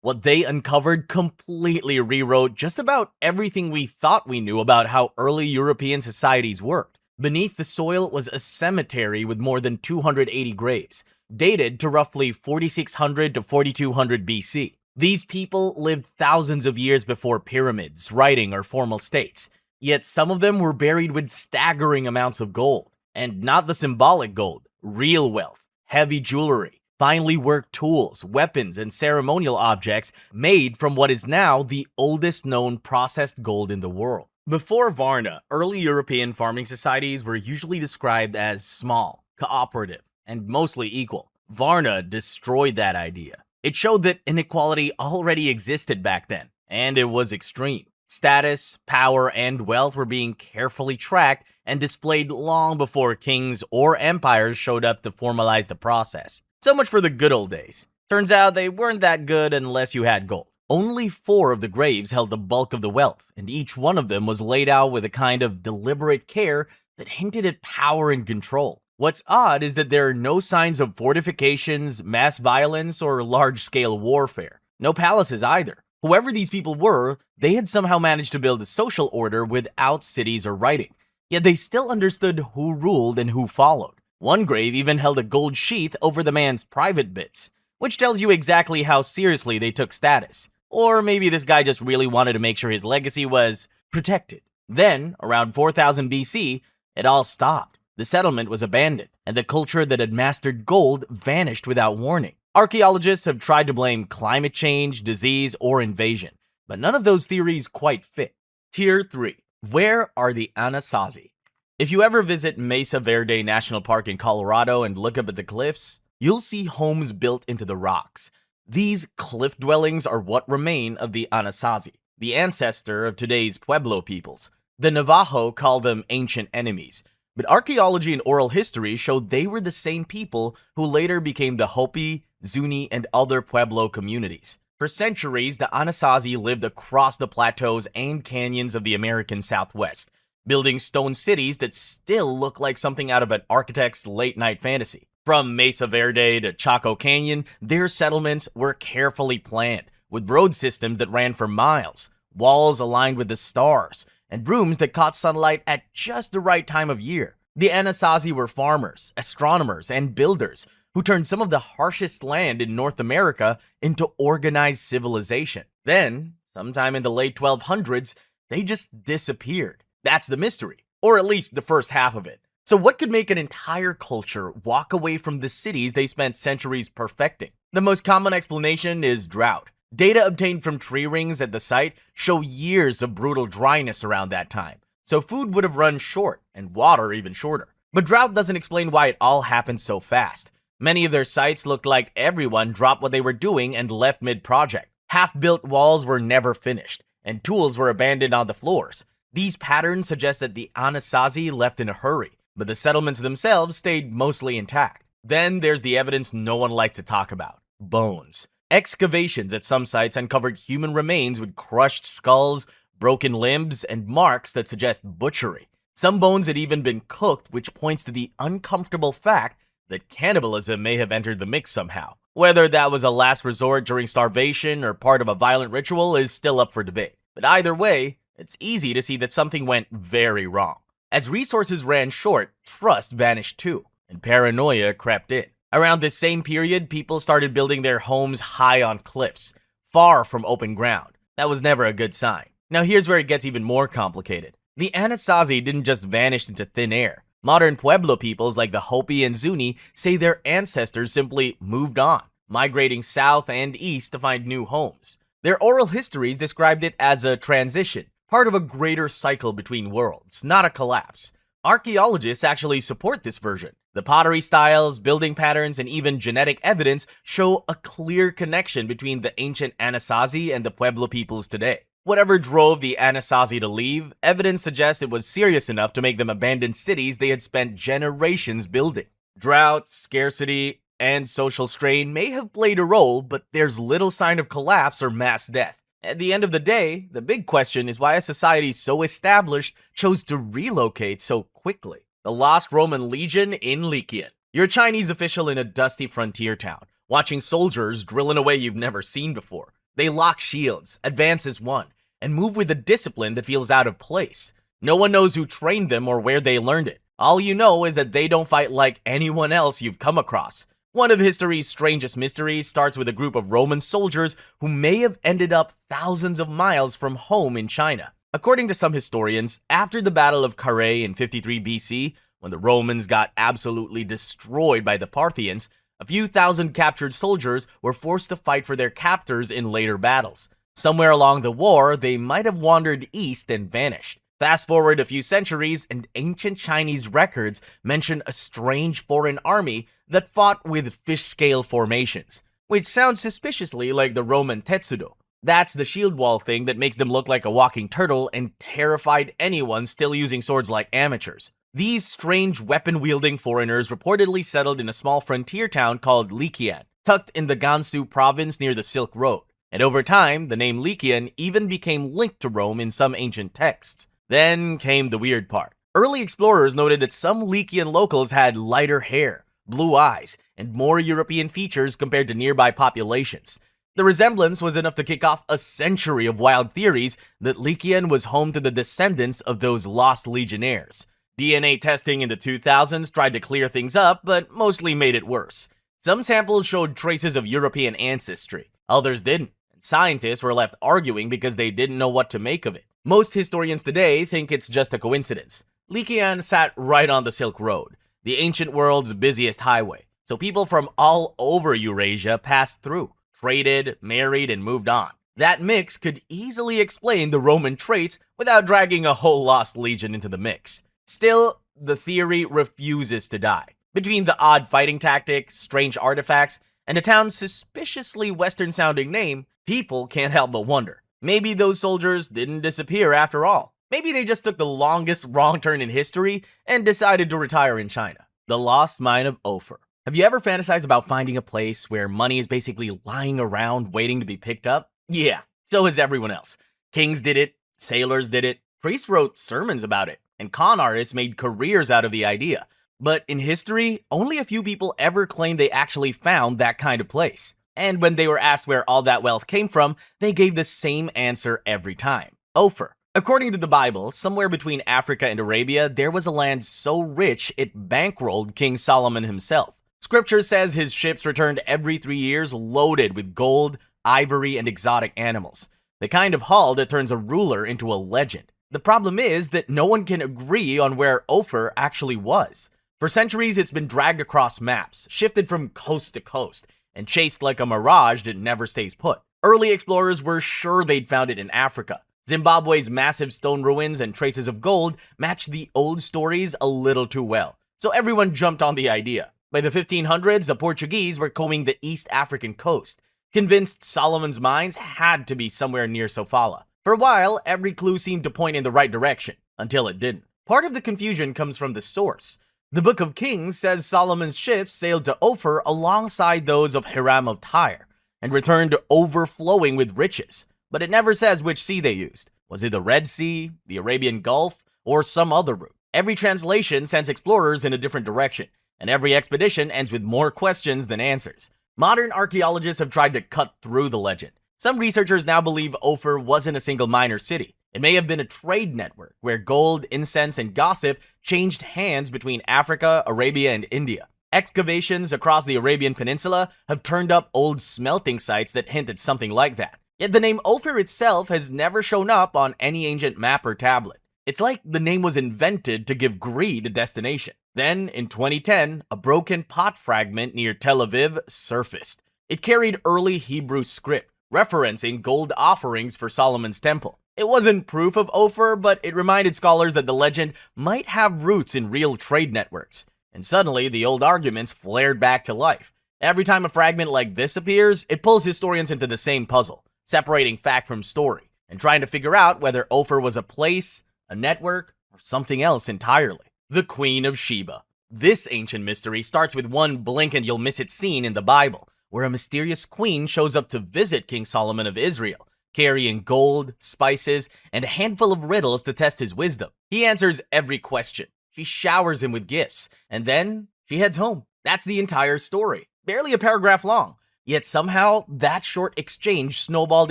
Speaker 2: what they uncovered completely rewrote just about everything we thought we knew about how early European societies worked. Beneath the soil was a cemetery with more than 280 graves, dated to roughly 4600 to 4200 BC. These people lived thousands of years before pyramids, writing, or formal states. Yet some of them were buried with staggering amounts of gold. And not the symbolic gold, real wealth, heavy jewelry, finely worked tools, weapons, and ceremonial objects made from what is now the oldest known processed gold in the world. Before Varna, early European farming societies were usually described as small, cooperative, and mostly equal. Varna destroyed that idea. It showed that inequality already existed back then, and it was extreme. Status, power, and wealth were being carefully tracked and displayed long before kings or empires showed up to formalize the process. So much for the good old days. Turns out they weren't that good unless you had gold. Only 4 of the graves held the bulk of the wealth, and each one of them was laid out with a kind of deliberate care that hinted at power and control. What's odd is that there are no signs of fortifications, mass violence, or large-scale warfare. No palaces either. Whoever these people were, they had somehow managed to build a social order without cities or writing. Yet they still understood who ruled and who followed. One grave even held a gold sheath over the man's private bits, which tells you exactly how seriously they took status. Or maybe this guy just really wanted to make sure his legacy was protected. Then, around 4000 BC, it all stopped. The settlement was abandoned, and the culture that had mastered gold vanished without warning. Archaeologists have tried to blame climate change, disease, or invasion, but none of those theories quite fit. Tier 3. Where are the Anasazi? If you ever visit Mesa Verde National Park in Colorado and look up at the cliffs, you'll see homes built into the rocks. These cliff dwellings are what remain of the Anasazi, the ancestor of today's Pueblo peoples. The Navajo call them ancient enemies, but archaeology and oral history show they were the same people who later became the Hopi, Zuni, and other Pueblo communities. For centuries, the Anasazi lived across the plateaus and canyons of the American Southwest, building stone cities that still look like something out of an architect's late-night fantasy. From Mesa Verde to Chaco Canyon, their settlements were carefully planned, with road systems that ran for miles, walls aligned with the stars, and rooms that caught sunlight at just the right time of year. The Anasazi were farmers, astronomers, and builders who turned some of the harshest land in North America into organized civilization. Then, sometime in the late 1200s, they just disappeared. That's the mystery. or at least the first half of it. So what could make an entire culture walk away from the cities they spent centuries perfecting? The most common explanation is drought. Data obtained from tree rings at the site show years of brutal dryness around that time, so food would have run short and water even shorter. But drought doesn't explain why it all happened so fast. Many of their sites looked like everyone dropped what they were doing and left mid-project. Half-built walls were never finished, and tools were abandoned on the floors. These patterns suggest that the Anasazi left in a hurry, but the settlements themselves stayed mostly intact. Then there's the evidence no one likes to talk about: bones. Excavations at some sites uncovered human remains with crushed skulls, broken limbs, and marks that suggest butchery. Some bones had even been cooked, which points to the uncomfortable fact that cannibalism may have entered the mix somehow. Whether that was a last resort during starvation or part of a violent ritual is still up for debate. But either way, it's easy to see that something went very wrong. As resources ran short, trust vanished too, and paranoia crept in. Around this same period, people started building their homes high on cliffs, far from open ground. That was never a good sign. Now here's where it gets even more complicated. The Anasazi didn't just vanish into thin air. Modern Pueblo peoples like the Hopi and Zuni say their ancestors simply moved on, migrating south and east to find new homes. Their oral histories described it as a transition, part of a greater cycle between worlds, not a collapse. Archaeologists actually support this version. The pottery styles, building patterns, and even genetic evidence show a clear connection between the ancient Anasazi and the Pueblo peoples today. Whatever drove the Anasazi to leave, evidence suggests it was serious enough to make them abandon cities they had spent generations building. Drought, scarcity, and social strain may have played a role, but there's little sign of collapse or mass death. At the end of the day, the big question is why a society so established chose to relocate so quickly. The Lost Roman Legion in Lykian. You're a Chinese official in a dusty frontier town, watching soldiers drill in a way you've never seen before. They lock shields, advance as one, and move with a discipline that feels out of place. No one knows who trained them or where they learned it. All you know is that they don't fight like anyone else you've come across. One of history's strangest mysteries starts with a group of Roman soldiers who may have ended up thousands of miles from home in China. According to some historians, after the Battle of Carrhae in 53 BC, when the Romans got absolutely destroyed by the Parthians, a few thousand captured soldiers were forced to fight for their captors in later battles. Somewhere along the war, they might have wandered east and vanished. Fast forward a few centuries, and ancient Chinese records mention a strange foreign army that fought with fish-scale formations, which sounds suspiciously like the Roman Tetsudo. That's the shield wall thing that makes them look like a walking turtle and terrified anyone still using swords like amateurs. These strange weapon-wielding foreigners reportedly settled in a small frontier town called Lykian, tucked in the Gansu province near the Silk Road. And over time, the name Lykian even became linked to Rome in some ancient texts. Then came the weird part. Early explorers noted that some Lykian locals had lighter hair, blue eyes, and more European features compared to nearby populations. The resemblance was enough to kick off a century of wild theories that Lykian was home to the descendants of those lost legionnaires. DNA testing in the 2000s tried to clear things up, but mostly made it worse. Some samples showed traces of European ancestry, others didn't, and scientists were left arguing because they didn't know what to make of it. Most historians today think it's just a coincidence. Lykian sat right on the Silk Road, the ancient world's busiest highway, so people from all over Eurasia passed through, traded, married, and moved on. That mix could easily explain the Roman traits without dragging a whole lost legion into the mix. Still, the theory refuses to die. Between the odd fighting tactics, strange artifacts, and the town's suspiciously Western-sounding name, people can't help but wonder. Maybe those soldiers didn't disappear after all. Maybe they just took the longest wrong turn in history and decided to retire in China. The Lost Mine of Ophir. Have you ever fantasized about finding a place where money is basically lying around waiting to be picked up? Yeah, so has everyone else. Kings did it, sailors did it, priests wrote sermons about it, and con artists made careers out of the idea. But in history, only a few people ever claimed they actually found that kind of place. And when they were asked where all that wealth came from, they gave the same answer every time: Ophir. According to the Bible, somewhere between Africa and Arabia, there was a land so rich it bankrolled King Solomon himself. Scripture says his ships returned every 3 years loaded with gold, ivory, and exotic animals. The kind of haul that turns a ruler into a legend. The problem is that no one can agree on where Ophir actually was. For centuries, it's been dragged across maps, shifted from coast to coast, and chased like a mirage that never stays put. Early explorers were sure they'd found it in Africa. Zimbabwe's massive stone ruins and traces of gold matched the old stories a little too well, so everyone jumped on the idea. By the 1500s, the Portuguese were combing the East African coast, convinced Solomon's mines had to be somewhere near Sofala. For a while, every clue seemed to point in the right direction, until it didn't. Part of the confusion comes from the source. The Book of Kings says Solomon's ships sailed to Ophir alongside those of Hiram of Tyre, and returned overflowing with riches. But it never says which sea they used. Was it the Red Sea, the Arabian Gulf, or some other route? Every translation sends explorers in a different direction, and every expedition ends with more questions than answers. Modern archaeologists have tried to cut through the legend. Some researchers now believe Ophir wasn't a single minor city. It may have been a trade network where gold, incense, and gossip changed hands between Africa, Arabia, and India. Excavations across the Arabian Peninsula have turned up old smelting sites that hint at something like that. Yet the name Ophir itself has never shown up on any ancient map or tablet. It's like the name was invented to give greed a destination. Then, in 2010, a broken pot fragment near Tel Aviv surfaced. It carried early Hebrew script, referencing gold offerings for Solomon's temple. It wasn't proof of Ophir, but it reminded scholars that the legend might have roots in real trade networks. And suddenly, the old arguments flared back to life. Every time a fragment like this appears, it pulls historians into the same puzzle, separating fact from story, and trying to figure out whether Ophir was a place, a network, or something else entirely. The Queen of Sheba. This ancient mystery starts with one blink and you'll miss it scene in the Bible, where a mysterious queen shows up to visit King Solomon of Israel, carrying gold, spices, and a handful of riddles to test his wisdom. He answers every question. She showers him with gifts, and then she heads home. That's the entire story. Barely a paragraph long. Yet somehow, that short exchange snowballed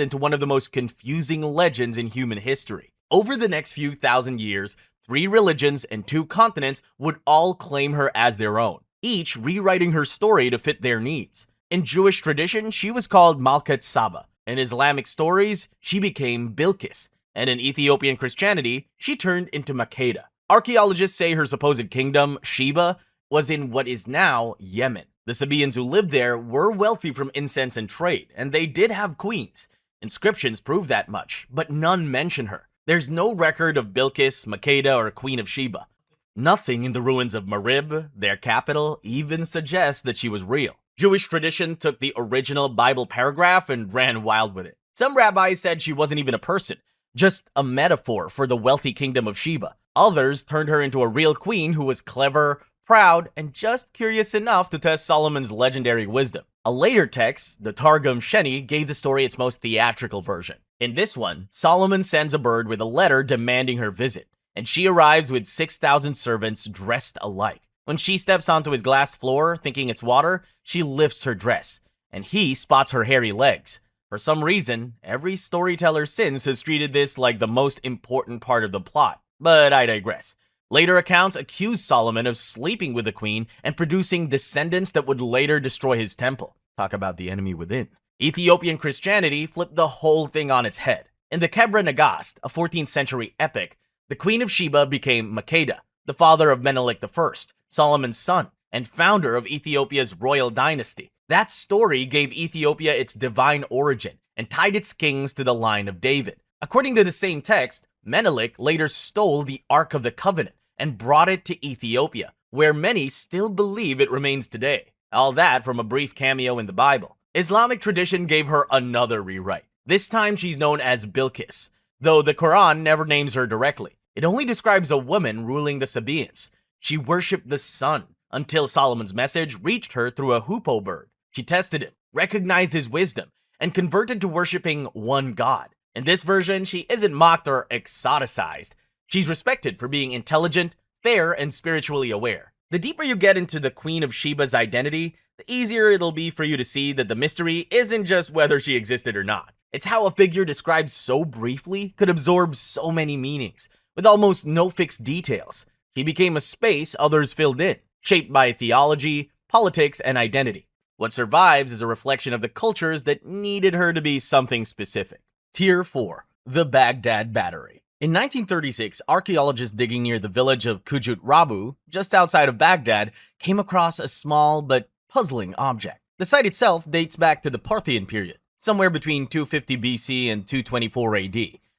Speaker 2: into one of the most confusing legends in human history. Over the next few thousand years, 3 religions and 2 continents would all claim her as their own, each rewriting her story to fit their needs. In Jewish tradition, she was called Malkat Saba. In Islamic stories, she became Bilqis. And in Ethiopian Christianity, she turned into Makeda. Archaeologists say her supposed kingdom, Sheba, was in what is now Yemen. The Sabaeans who lived there were wealthy from incense and trade, and they did have queens. Inscriptions prove that much, but none mention her. There's no record of Bilqis, Makeda, or Queen of Sheba. Nothing in the ruins of Marib, their capital, even suggests that she was real. Jewish tradition took the original Bible paragraph and ran wild with it. Some rabbis said she wasn't even a person, just a metaphor for the wealthy kingdom of Sheba. Others turned her into a real queen who was clever, proud, and just curious enough to test Solomon's legendary wisdom. A later text, the Targum Sheni, gave the story its most theatrical version. In this one, Solomon sends a bird with a letter demanding her visit, and she arrives with 6,000 servants dressed alike. When she steps onto his glass floor, thinking it's water, she lifts her dress, and he spots her hairy legs. For some reason, every storyteller since has treated this like the most important part of the plot, but I digress. Later accounts accuse Solomon of sleeping with the queen and producing descendants that would later destroy his temple. Talk about the enemy within. Ethiopian Christianity flipped the whole thing on its head. In the Kebra Nagast, a 14th century epic, the Queen of Sheba became Makeda, the father of Menelik I, Solomon's son, and founder of Ethiopia's royal dynasty. That story gave Ethiopia its divine origin and tied its kings to the line of David. According to the same text, Menelik later stole the Ark of the Covenant and brought it to Ethiopia, where many still believe it remains today. All that from a brief cameo in the Bible. Islamic tradition gave her another rewrite. This time she's known as Bilqis, though the Quran never names her directly. It only describes a woman ruling the Sabaeans. She worshipped the sun until Solomon's message reached her through a hoopoe bird. She tested him, recognized his wisdom, and converted to worshipping one god. In this version, she isn't mocked or exoticized. She's respected for being intelligent, fair, and spiritually aware. The deeper you get into the Queen of Sheba's identity, the easier it'll be for you to see that the mystery isn't just whether she existed or not. It's how a figure described so briefly could absorb so many meanings, with almost no fixed details. She became a space others filled in, shaped by theology, politics, and identity. What survives is a reflection of the cultures that needed her to be something specific. Tier 4. The Baghdad Battery. In 1936, archaeologists digging near the village of Kujut Rabu, just outside of Baghdad, came across a small but puzzling object. The site itself dates back to the Parthian period, somewhere between 250 BC and 224 AD.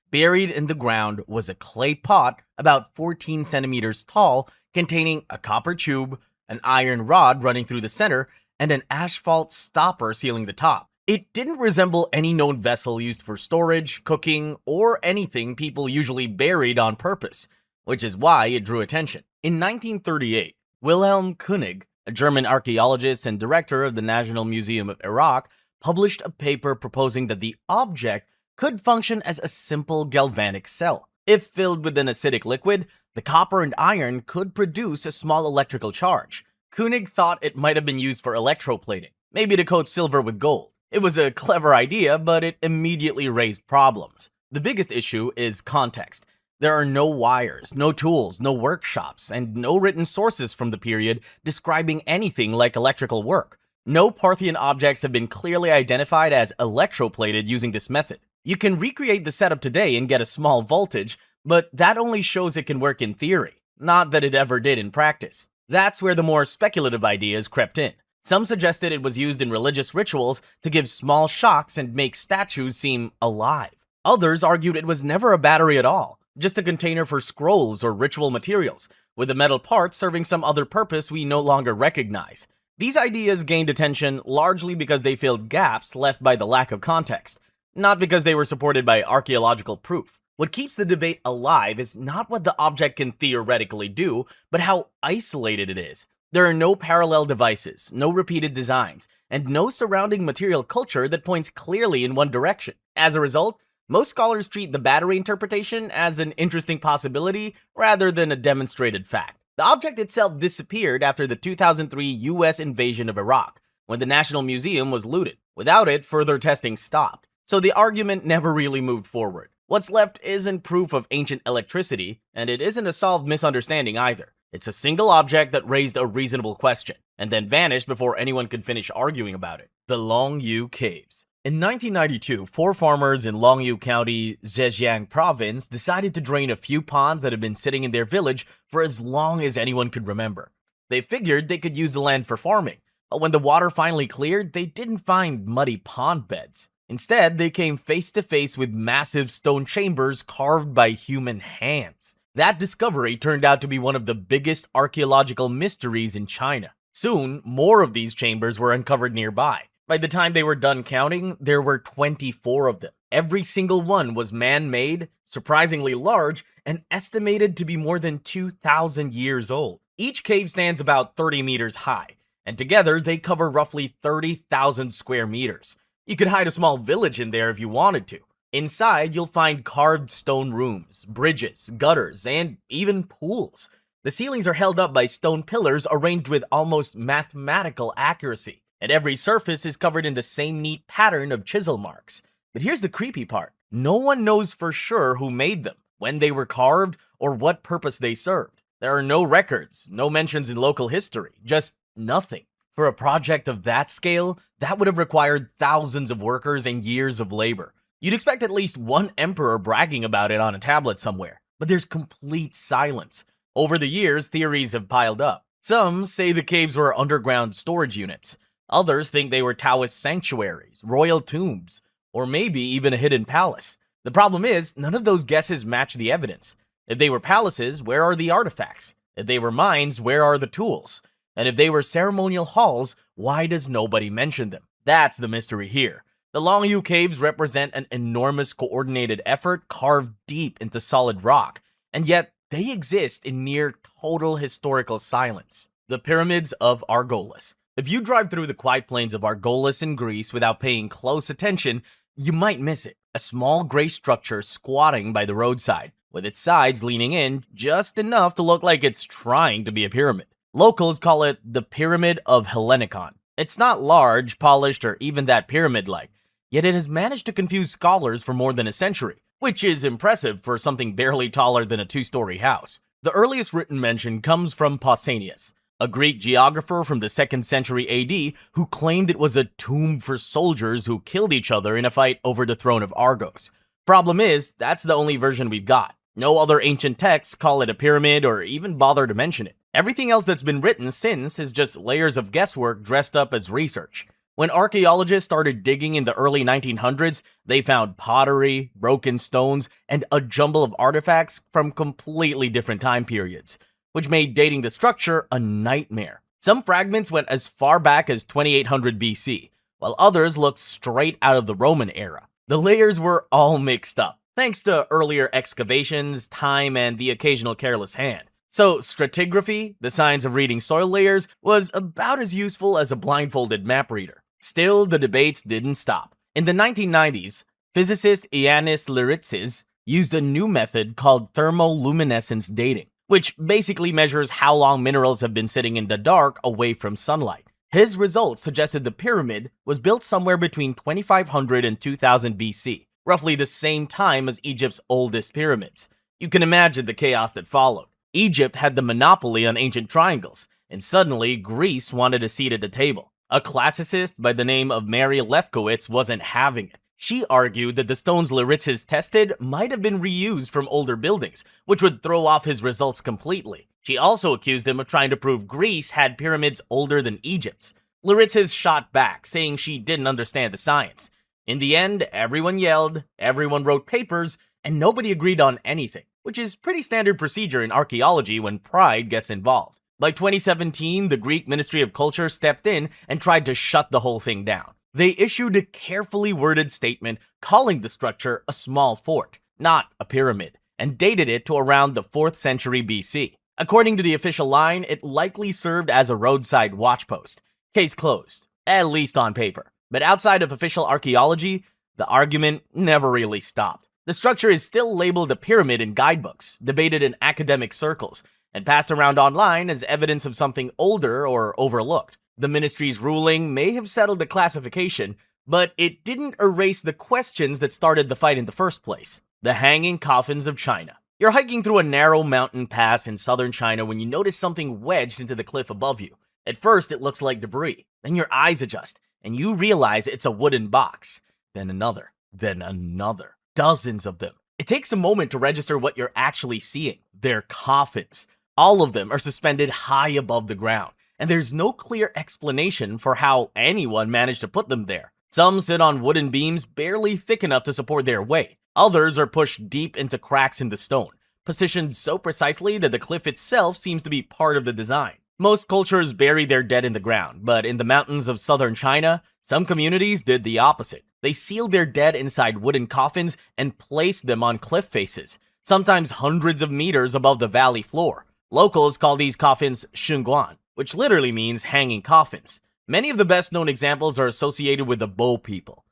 Speaker 2: Buried in the ground was a clay pot about 14 centimeters tall, containing a copper tube, an iron rod running through the center, and an asphalt stopper sealing the top. It didn't resemble any known vessel used for storage, cooking, or anything people usually buried on purpose, which is why it drew attention. In 1938, Wilhelm König, a German archaeologist and director of the National Museum of Iraq, published a paper proposing that the object could function as a simple galvanic cell. If filled with an acidic liquid, the copper and iron could produce a small electrical charge. König thought it might have been used for electroplating, maybe to coat silver with gold. It was a clever idea, but it immediately raised problems. The biggest issue is context. There are no wires, no tools, no workshops, and no written sources from the period describing anything like electrical work. No Parthian objects have been clearly identified as electroplated using this method. You can recreate the setup today and get a small voltage, but that only shows it can work in theory, not that it ever did in practice. That's where the more speculative ideas crept in. Some suggested it was used in religious rituals to give small shocks and make statues seem alive. Others argued it was never a battery at all, just a container for scrolls or ritual materials, with the metal parts serving some other purpose we no longer recognize. These ideas gained attention largely because they filled gaps left by the lack of context, not because they were supported by archaeological proof. What keeps the debate alive is not what the object can theoretically do, but how isolated it is. There are no parallel devices, no repeated designs, and no surrounding material culture that points clearly in one direction. As a result, most scholars treat the battery interpretation as an interesting possibility rather than a demonstrated fact. The object itself disappeared after the 2003 US invasion of Iraq, when the National Museum was looted. Without it, further testing stopped, so the argument never really moved forward. What's left isn't proof of ancient electricity, and it isn't a solved misunderstanding either. It's a single object that raised a reasonable question, and then vanished before anyone could finish arguing about it. The Longyu Caves. In 1992, 4 farmers in Longyu County, Zhejiang Province decided to drain a few ponds that had been sitting in their village for as long as anyone could remember. They figured they could use the land for farming, but when the water finally cleared, they didn't find muddy pond beds. Instead, they came face to face with massive stone chambers carved by human hands. That discovery turned out to be one of the biggest archaeological mysteries in China. Soon, more of these chambers were uncovered nearby. By the time they were done counting, there were 24 of them. Every single one was man-made, surprisingly large, and estimated to be more than 2,000 years old. Each cave stands about 30 meters high, and together they cover roughly 30,000 square meters. You could hide a small village in there if you wanted to. Inside, you'll find carved stone rooms, bridges, gutters, and even pools. The ceilings are held up by stone pillars arranged with almost mathematical accuracy, and every surface is covered in the same neat pattern of chisel marks. But here's the creepy part. No one knows for sure who made them, when they were carved, or what purpose they served. There are no records, no mentions in local history, just nothing. For a project of that scale, that would have required thousands of workers and years of labor. You'd expect at least one emperor bragging about it on a tablet somewhere, but there's complete silence. Over the years, theories have piled up. Some say the caves were underground storage units. Others think they were Taoist sanctuaries, royal tombs, or maybe even a hidden palace. The problem is, none of those guesses match the evidence. If they were palaces, where are the artifacts? If they were mines, where are the tools? And if they were ceremonial halls, why does nobody mention them? That's the mystery here. The Longyu Caves represent an enormous coordinated effort carved deep into solid rock, and yet they exist in near total historical silence. The Pyramids of Argolis. If you drive through the quiet plains of Argolis in Greece without paying close attention, you might miss it. A small gray structure squatting by the roadside, with its sides leaning in just enough to look like it's trying to be a pyramid. Locals call it the Pyramid of Hellenikon. It's not large, polished, or even that pyramid-like, yet it has managed to confuse scholars for more than a century, which is impressive for something barely taller than a 2-story house. The earliest written mention comes from Pausanias, a Greek geographer from the 2nd century AD who claimed it was a tomb for soldiers who killed each other in a fight over the throne of Argos. Problem is, that's the only version we've got. No other ancient texts call it a pyramid or even bother to mention it. Everything else that's been written since is just layers of guesswork dressed up as research. When archaeologists started digging in the early 1900s, they found pottery, broken stones, and a jumble of artifacts from completely different time periods, which made dating the structure a nightmare. Some fragments went as far back as 2800 BC, while others looked straight out of the Roman era. The layers were all mixed up, thanks to earlier excavations, time, and the occasional careless hand. So stratigraphy, the science of reading soil layers, was about as useful as a blindfolded map reader. Still, the debates didn't stop. In the 1990s, physicist Ioannis Leritzis used a new method called thermoluminescence dating, which basically measures how long minerals have been sitting in the dark away from sunlight. His results suggested the pyramid was built somewhere between 2500 and 2000 BC, roughly the same time as Egypt's oldest pyramids. You can imagine the chaos that followed. Egypt had the monopoly on ancient triangles, and suddenly Greece wanted a seat at the table. A classicist by the name of Mary Lefkowitz wasn't having it. She argued that the stones Leritzis tested might have been reused from older buildings, which would throw off his results completely. She also accused him of trying to prove Greece had pyramids older than Egypt's. Leritzis shot back, saying she didn't understand the science. In the end, everyone yelled, everyone wrote papers, and nobody agreed on anything, which is pretty standard procedure in archaeology when pride gets involved. By 2017, the Greek Ministry of Culture stepped in and tried to shut the whole thing down. They issued a carefully worded statement calling the structure a small fort, not a pyramid, and dated it to around the 4th century BC. According to the official line, it likely served as a roadside watchpost. Case closed, at least on paper. But outside of official archaeology, the argument never really stopped. The structure is still labeled a pyramid in guidebooks, debated in academic circles, and passed around online as evidence of something older or overlooked. The ministry's ruling may have settled the classification, but it didn't erase the questions that started the fight in the first place. The hanging coffins of China. You're hiking through a narrow mountain pass in southern China when you notice something wedged into the cliff above you. At first, it looks like debris. Then your eyes adjust, and you realize it's a wooden box. Then another. Then another. Dozens of them. It takes a moment to register what you're actually seeing. They're coffins. All of them are suspended high above the ground, and there's no clear explanation for how anyone managed to put them there. Some sit on wooden beams barely thick enough to support their weight. Others are pushed deep into cracks in the stone, positioned so precisely that the cliff itself seems to be part of the design. Most cultures bury their dead in the ground, but in the mountains of southern China, some communities did the opposite. They sealed their dead inside wooden coffins and placed them on cliff faces, sometimes hundreds of meters above the valley floor. Locals call these coffins shunguan, which literally means hanging coffins. Many of the best-known examples are associated with the Bo people,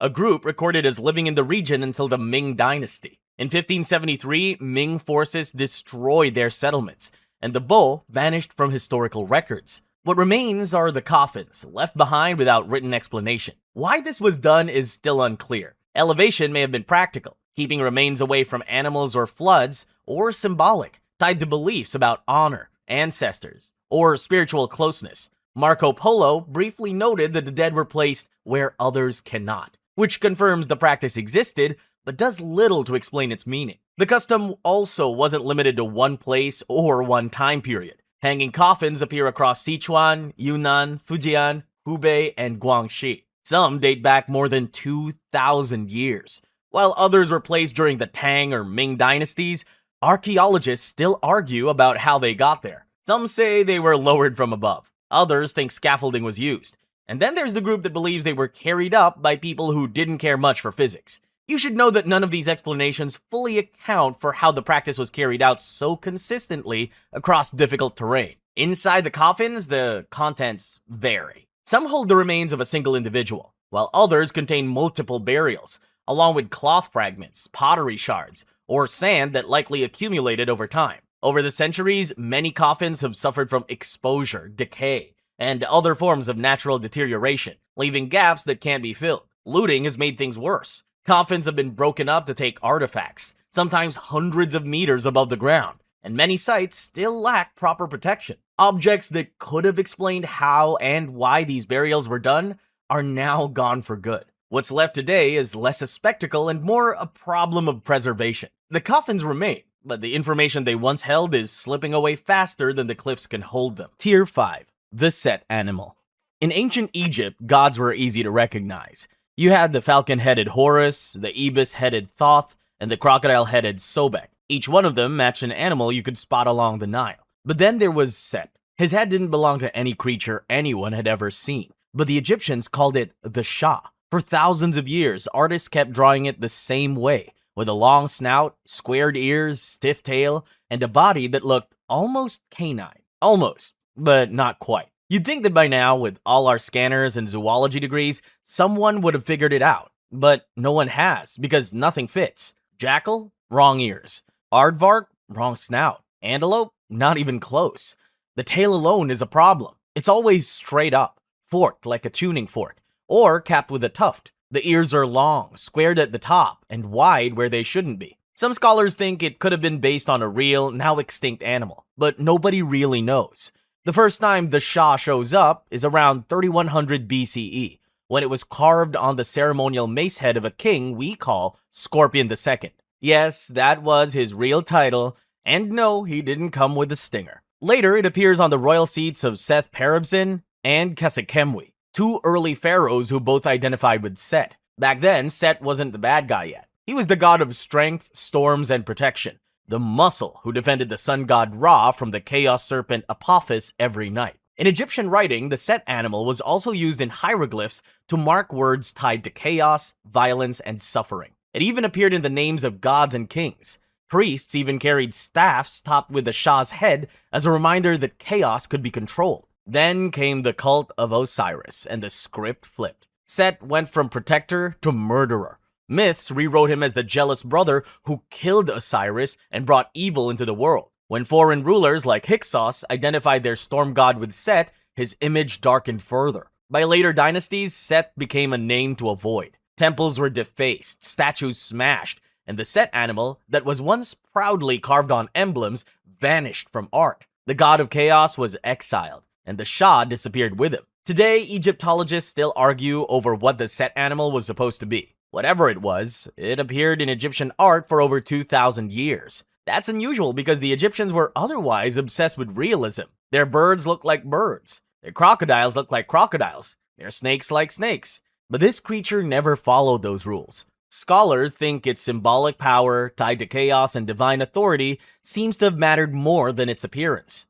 Speaker 2: a group recorded as living in the region until the Ming Dynasty. In 1573, Ming forces destroyed their settlements, and the Bo vanished from historical records. What remains are the coffins, left behind without written explanation. Why this was done is still unclear. Elevation may have been practical, keeping remains away from animals or floods, or symbolic, tied to beliefs about honor, ancestors, or spiritual closeness. Marco Polo briefly noted that the dead were placed where others cannot, which confirms the practice existed, but does little to explain its meaning. The custom also wasn't limited to one place or one time period. Hanging coffins appear across Sichuan, Yunnan, Fujian, Hubei, and Guangxi. Some date back more than 2,000 years. While others were placed during the Tang or Ming dynasties, archaeologists still argue about how they got there. Some say they were lowered from above. Others think scaffolding was used. And then there's the group that believes they were carried up by people who didn't care much for physics. You should know that none of these explanations fully account for how the practice was carried out so consistently across difficult terrain. Inside the coffins, the contents vary. Some hold the remains of a single individual, while others contain multiple burials, along with cloth fragments, pottery shards, or sand that likely accumulated over time. Over the centuries, many coffins have suffered from exposure, decay, and other forms of natural deterioration, leaving gaps that can't be filled. Looting has made things worse. Coffins have been broken up to take artifacts, sometimes hundreds of meters above the ground, and many sites still lack proper protection. Objects that could have explained how and why these burials were done are now gone for good. What's left today is less a spectacle and more a problem of preservation. The coffins remain, but the information they once held is slipping away faster than the cliffs can hold them. Tier 5. The Set Animal. In ancient Egypt, gods were easy to recognize. You had the falcon-headed Horus, the ibis-headed Thoth, and the crocodile-headed Sobek. Each one of them matched an animal you could spot along the Nile. But then there was Set. His head didn't belong to any creature anyone had ever seen, but the Egyptians called it the Shah. For thousands of years, artists kept drawing it the same way, with a long snout, squared ears, stiff tail, and a body that looked almost canine. Almost, but not quite. You'd think that by now, with all our scanners and zoology degrees, someone would have figured it out. But no one has, because nothing fits. Jackal? Wrong ears. Aardvark? Wrong snout. Antelope? Not even close. The tail alone is a problem. It's always straight up, forked like a tuning fork, or capped with a tuft. The ears are long, squared at the top, and wide where they shouldn't be. Some scholars think it could have been based on a real, now extinct animal, but nobody really knows. The first time the Shah shows up is around 3100 BCE, when it was carved on the ceremonial mace head of a king we call Scorpion II. Yes, that was his real title, and no, he didn't come with a stinger. Later, it appears on the royal seats of Seth-Peribsen and Khasekhemwy, two early pharaohs who both identified with Set. Back then, Set wasn't the bad guy yet. He was the god of strength, storms, and protection, the muscle who defended the sun god Ra from the chaos serpent Apophis every night. In Egyptian writing, the Set animal was also used in hieroglyphs to mark words tied to chaos, violence, and suffering. It even appeared in the names of gods and kings. Priests even carried staffs topped with the Shah's head as a reminder that chaos could be controlled. Then came the cult of Osiris, and the script flipped. Set went from protector to murderer. Myths rewrote him as the jealous brother who killed Osiris and brought evil into the world. When foreign rulers like Hyksos identified their storm god with Set, his image darkened further. By later dynasties, Set became a name to avoid. Temples were defaced, statues smashed, and the Set animal that was once proudly carved on emblems vanished from art. The god of chaos was exiled, and the Shah disappeared with him. Today, Egyptologists still argue over what the Set animal was supposed to be. Whatever it was, it appeared in Egyptian art for over 2,000 years. That's unusual because the Egyptians were otherwise obsessed with realism. Their birds look like birds. Their crocodiles look like crocodiles. Their snakes like snakes. But this creature never followed those rules. Scholars think its symbolic power, tied to chaos and divine authority, seems to have mattered more than its appearance.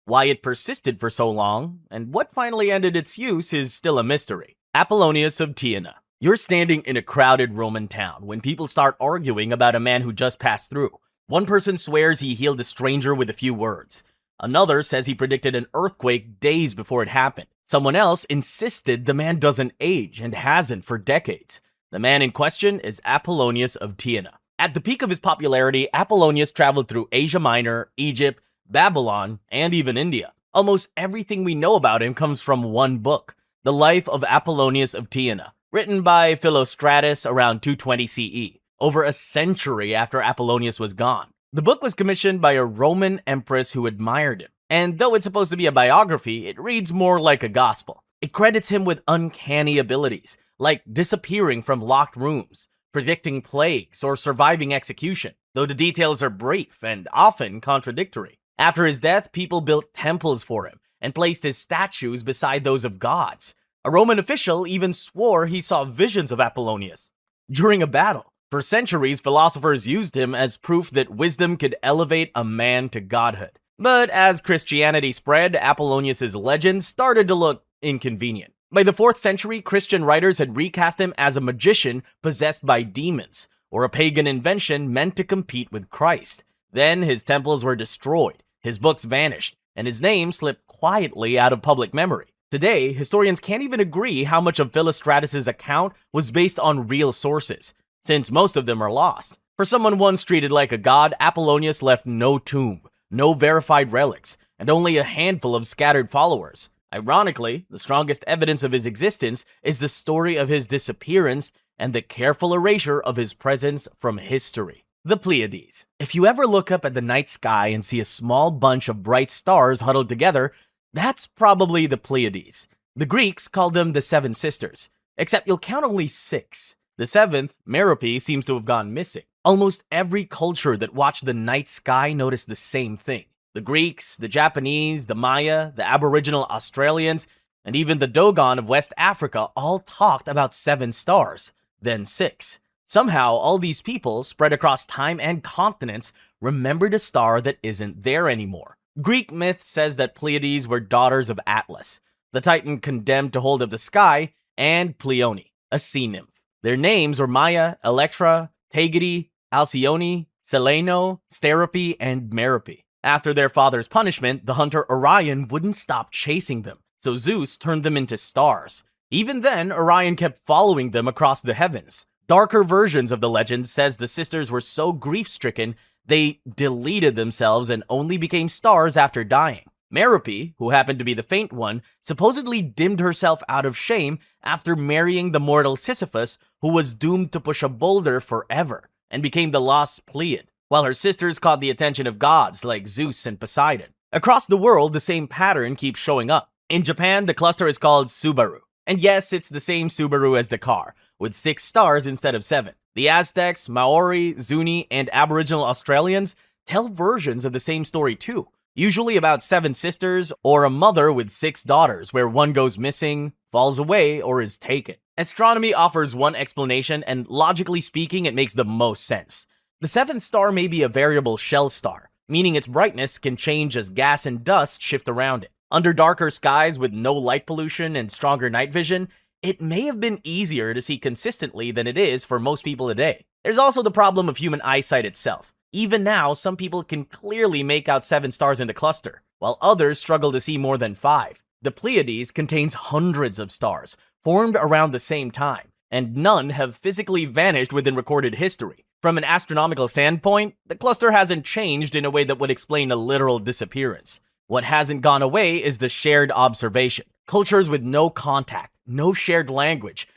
Speaker 2: Why it persisted for so long, and what finally ended its use is still a mystery. Apollonius of Tyana. You're standing in a crowded Roman town when people start arguing about a man who just passed through. One person swears he healed a stranger with a few words. Another says he predicted an earthquake days before it happened. Someone else insisted the man doesn't age and hasn't for decades. The man in question is Apollonius of Tyana. At the peak of his popularity, Apollonius traveled through Asia Minor, Egypt, Babylon, and even India. Almost everything we know about him comes from one book, The Life of Apollonius of Tyana, written by Philostratus around 220 CE, over a century after Apollonius was gone. The book was commissioned by a Roman empress who admired him, and though it's supposed to be a biography, it reads more like a gospel. It credits him with uncanny abilities, like disappearing from locked rooms, predicting plagues, or surviving execution, though the details are brief and often contradictory. After his death, people built temples for him and placed his statues beside those of gods. A Roman official even swore he saw visions of Apollonius during a battle. For centuries, philosophers used him as proof that wisdom could elevate a man to godhood. But as Christianity spread, Apollonius' legend started to look inconvenient. By the 4th century, Christian writers had recast him as a magician possessed by demons, or a pagan invention meant to compete with Christ. Then his temples were destroyed, his books vanished, and his name slipped quietly out of public memory. Today, historians can't even agree how much of Philostratus' account was based on real sources, since most of them are lost. For someone once treated like a god, Apollonius left no tomb, no verified relics, and only a handful of scattered followers. Ironically, the strongest evidence of his existence is the story of his disappearance and the careful erasure of his presence from history. The Pleiades. If you ever look up at the night sky and see a small bunch of bright stars huddled together, that's probably the Pleiades. The Greeks called them the Seven Sisters, except you'll count only 6. The 7th, Merope, seems to have gone missing. Almost every culture that watched the night sky noticed the same thing. The Greeks, the Japanese, the Maya, the Aboriginal Australians, and even the Dogon of West Africa all talked about 7 stars, then 6. Somehow, all these people, spread across time and continents, remembered a star that isn't there anymore. Greek myth says that Pleiades were daughters of Atlas, the titan condemned to hold up the sky, and Pleione, a sea nymph. Their names were Maia, Electra, Tegede, Alcyone, Selene, Sterope, and Merope. After their father's punishment, the hunter Orion wouldn't stop chasing them, so Zeus turned them into stars. Even then, Orion kept following them across the heavens. Darker versions of the legend says the sisters were so grief-stricken, they deleted themselves and only became stars after dying. Merope, who happened to be the faint one, supposedly dimmed herself out of shame after marrying the mortal Sisyphus, who was doomed to push a boulder forever, and became the lost Pleiad, while her sisters caught the attention of gods like Zeus and Poseidon. Across the world, the same pattern keeps showing up. In Japan, the cluster is called Subaru. And yes, it's the same Subaru as the car, with 6 stars instead of 7. The Aztecs, Maori, Zuni, and Aboriginal Australians tell versions of the same story too, usually about 7 sisters or a mother with 6 daughters where one goes missing, falls away, or is taken. Astronomy offers one explanation, and logically speaking, it makes the most sense. The 7th star may be a variable shell star, meaning its brightness can change as gas and dust shift around it. Under darker skies with no light pollution and stronger night vision, it may have been easier to see consistently than it is for most people today. There's also the problem of human eyesight itself. Even now, some people can clearly make out 7 stars in the cluster, while others struggle to see more than 5. The Pleiades contains hundreds of stars, formed around the same time, and none have physically vanished within recorded history. From an astronomical standpoint, the cluster hasn't changed in a way that would explain a literal disappearance. What hasn't gone away is the shared observation. Cultures with no contact, no shared language,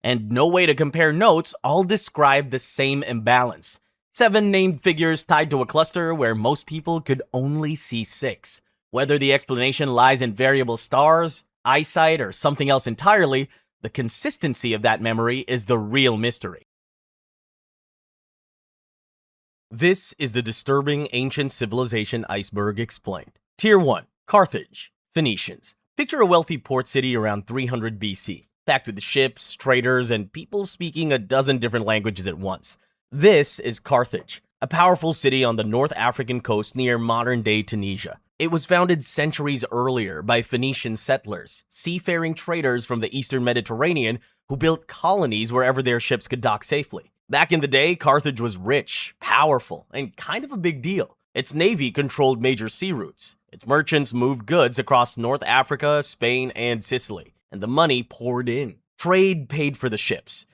Speaker 2: and no way to compare notes all describe the same imbalance. 7 named figures tied to a cluster where most people could only see 6. Whether the explanation lies in variable stars, eyesight, or something else entirely, the consistency of that memory is the real mystery. This is the disturbing ancient civilization iceberg explained. Tier 1. Carthage. Phoenicians. Picture a wealthy port city around 300 BC, packed with ships, traders, and people speaking a dozen different languages at once. This is Carthage, a powerful city on the North African coast near modern-day Tunisia. It was founded centuries earlier by Phoenician settlers, seafaring traders from the eastern Mediterranean who built colonies wherever their ships could dock safely. Back in the day, Carthage was rich, powerful, and kind of a big deal. Its navy controlled major sea routes. Its merchants moved goods across North Africa, Spain, and Sicily, and the money poured in. Trade paid for the ships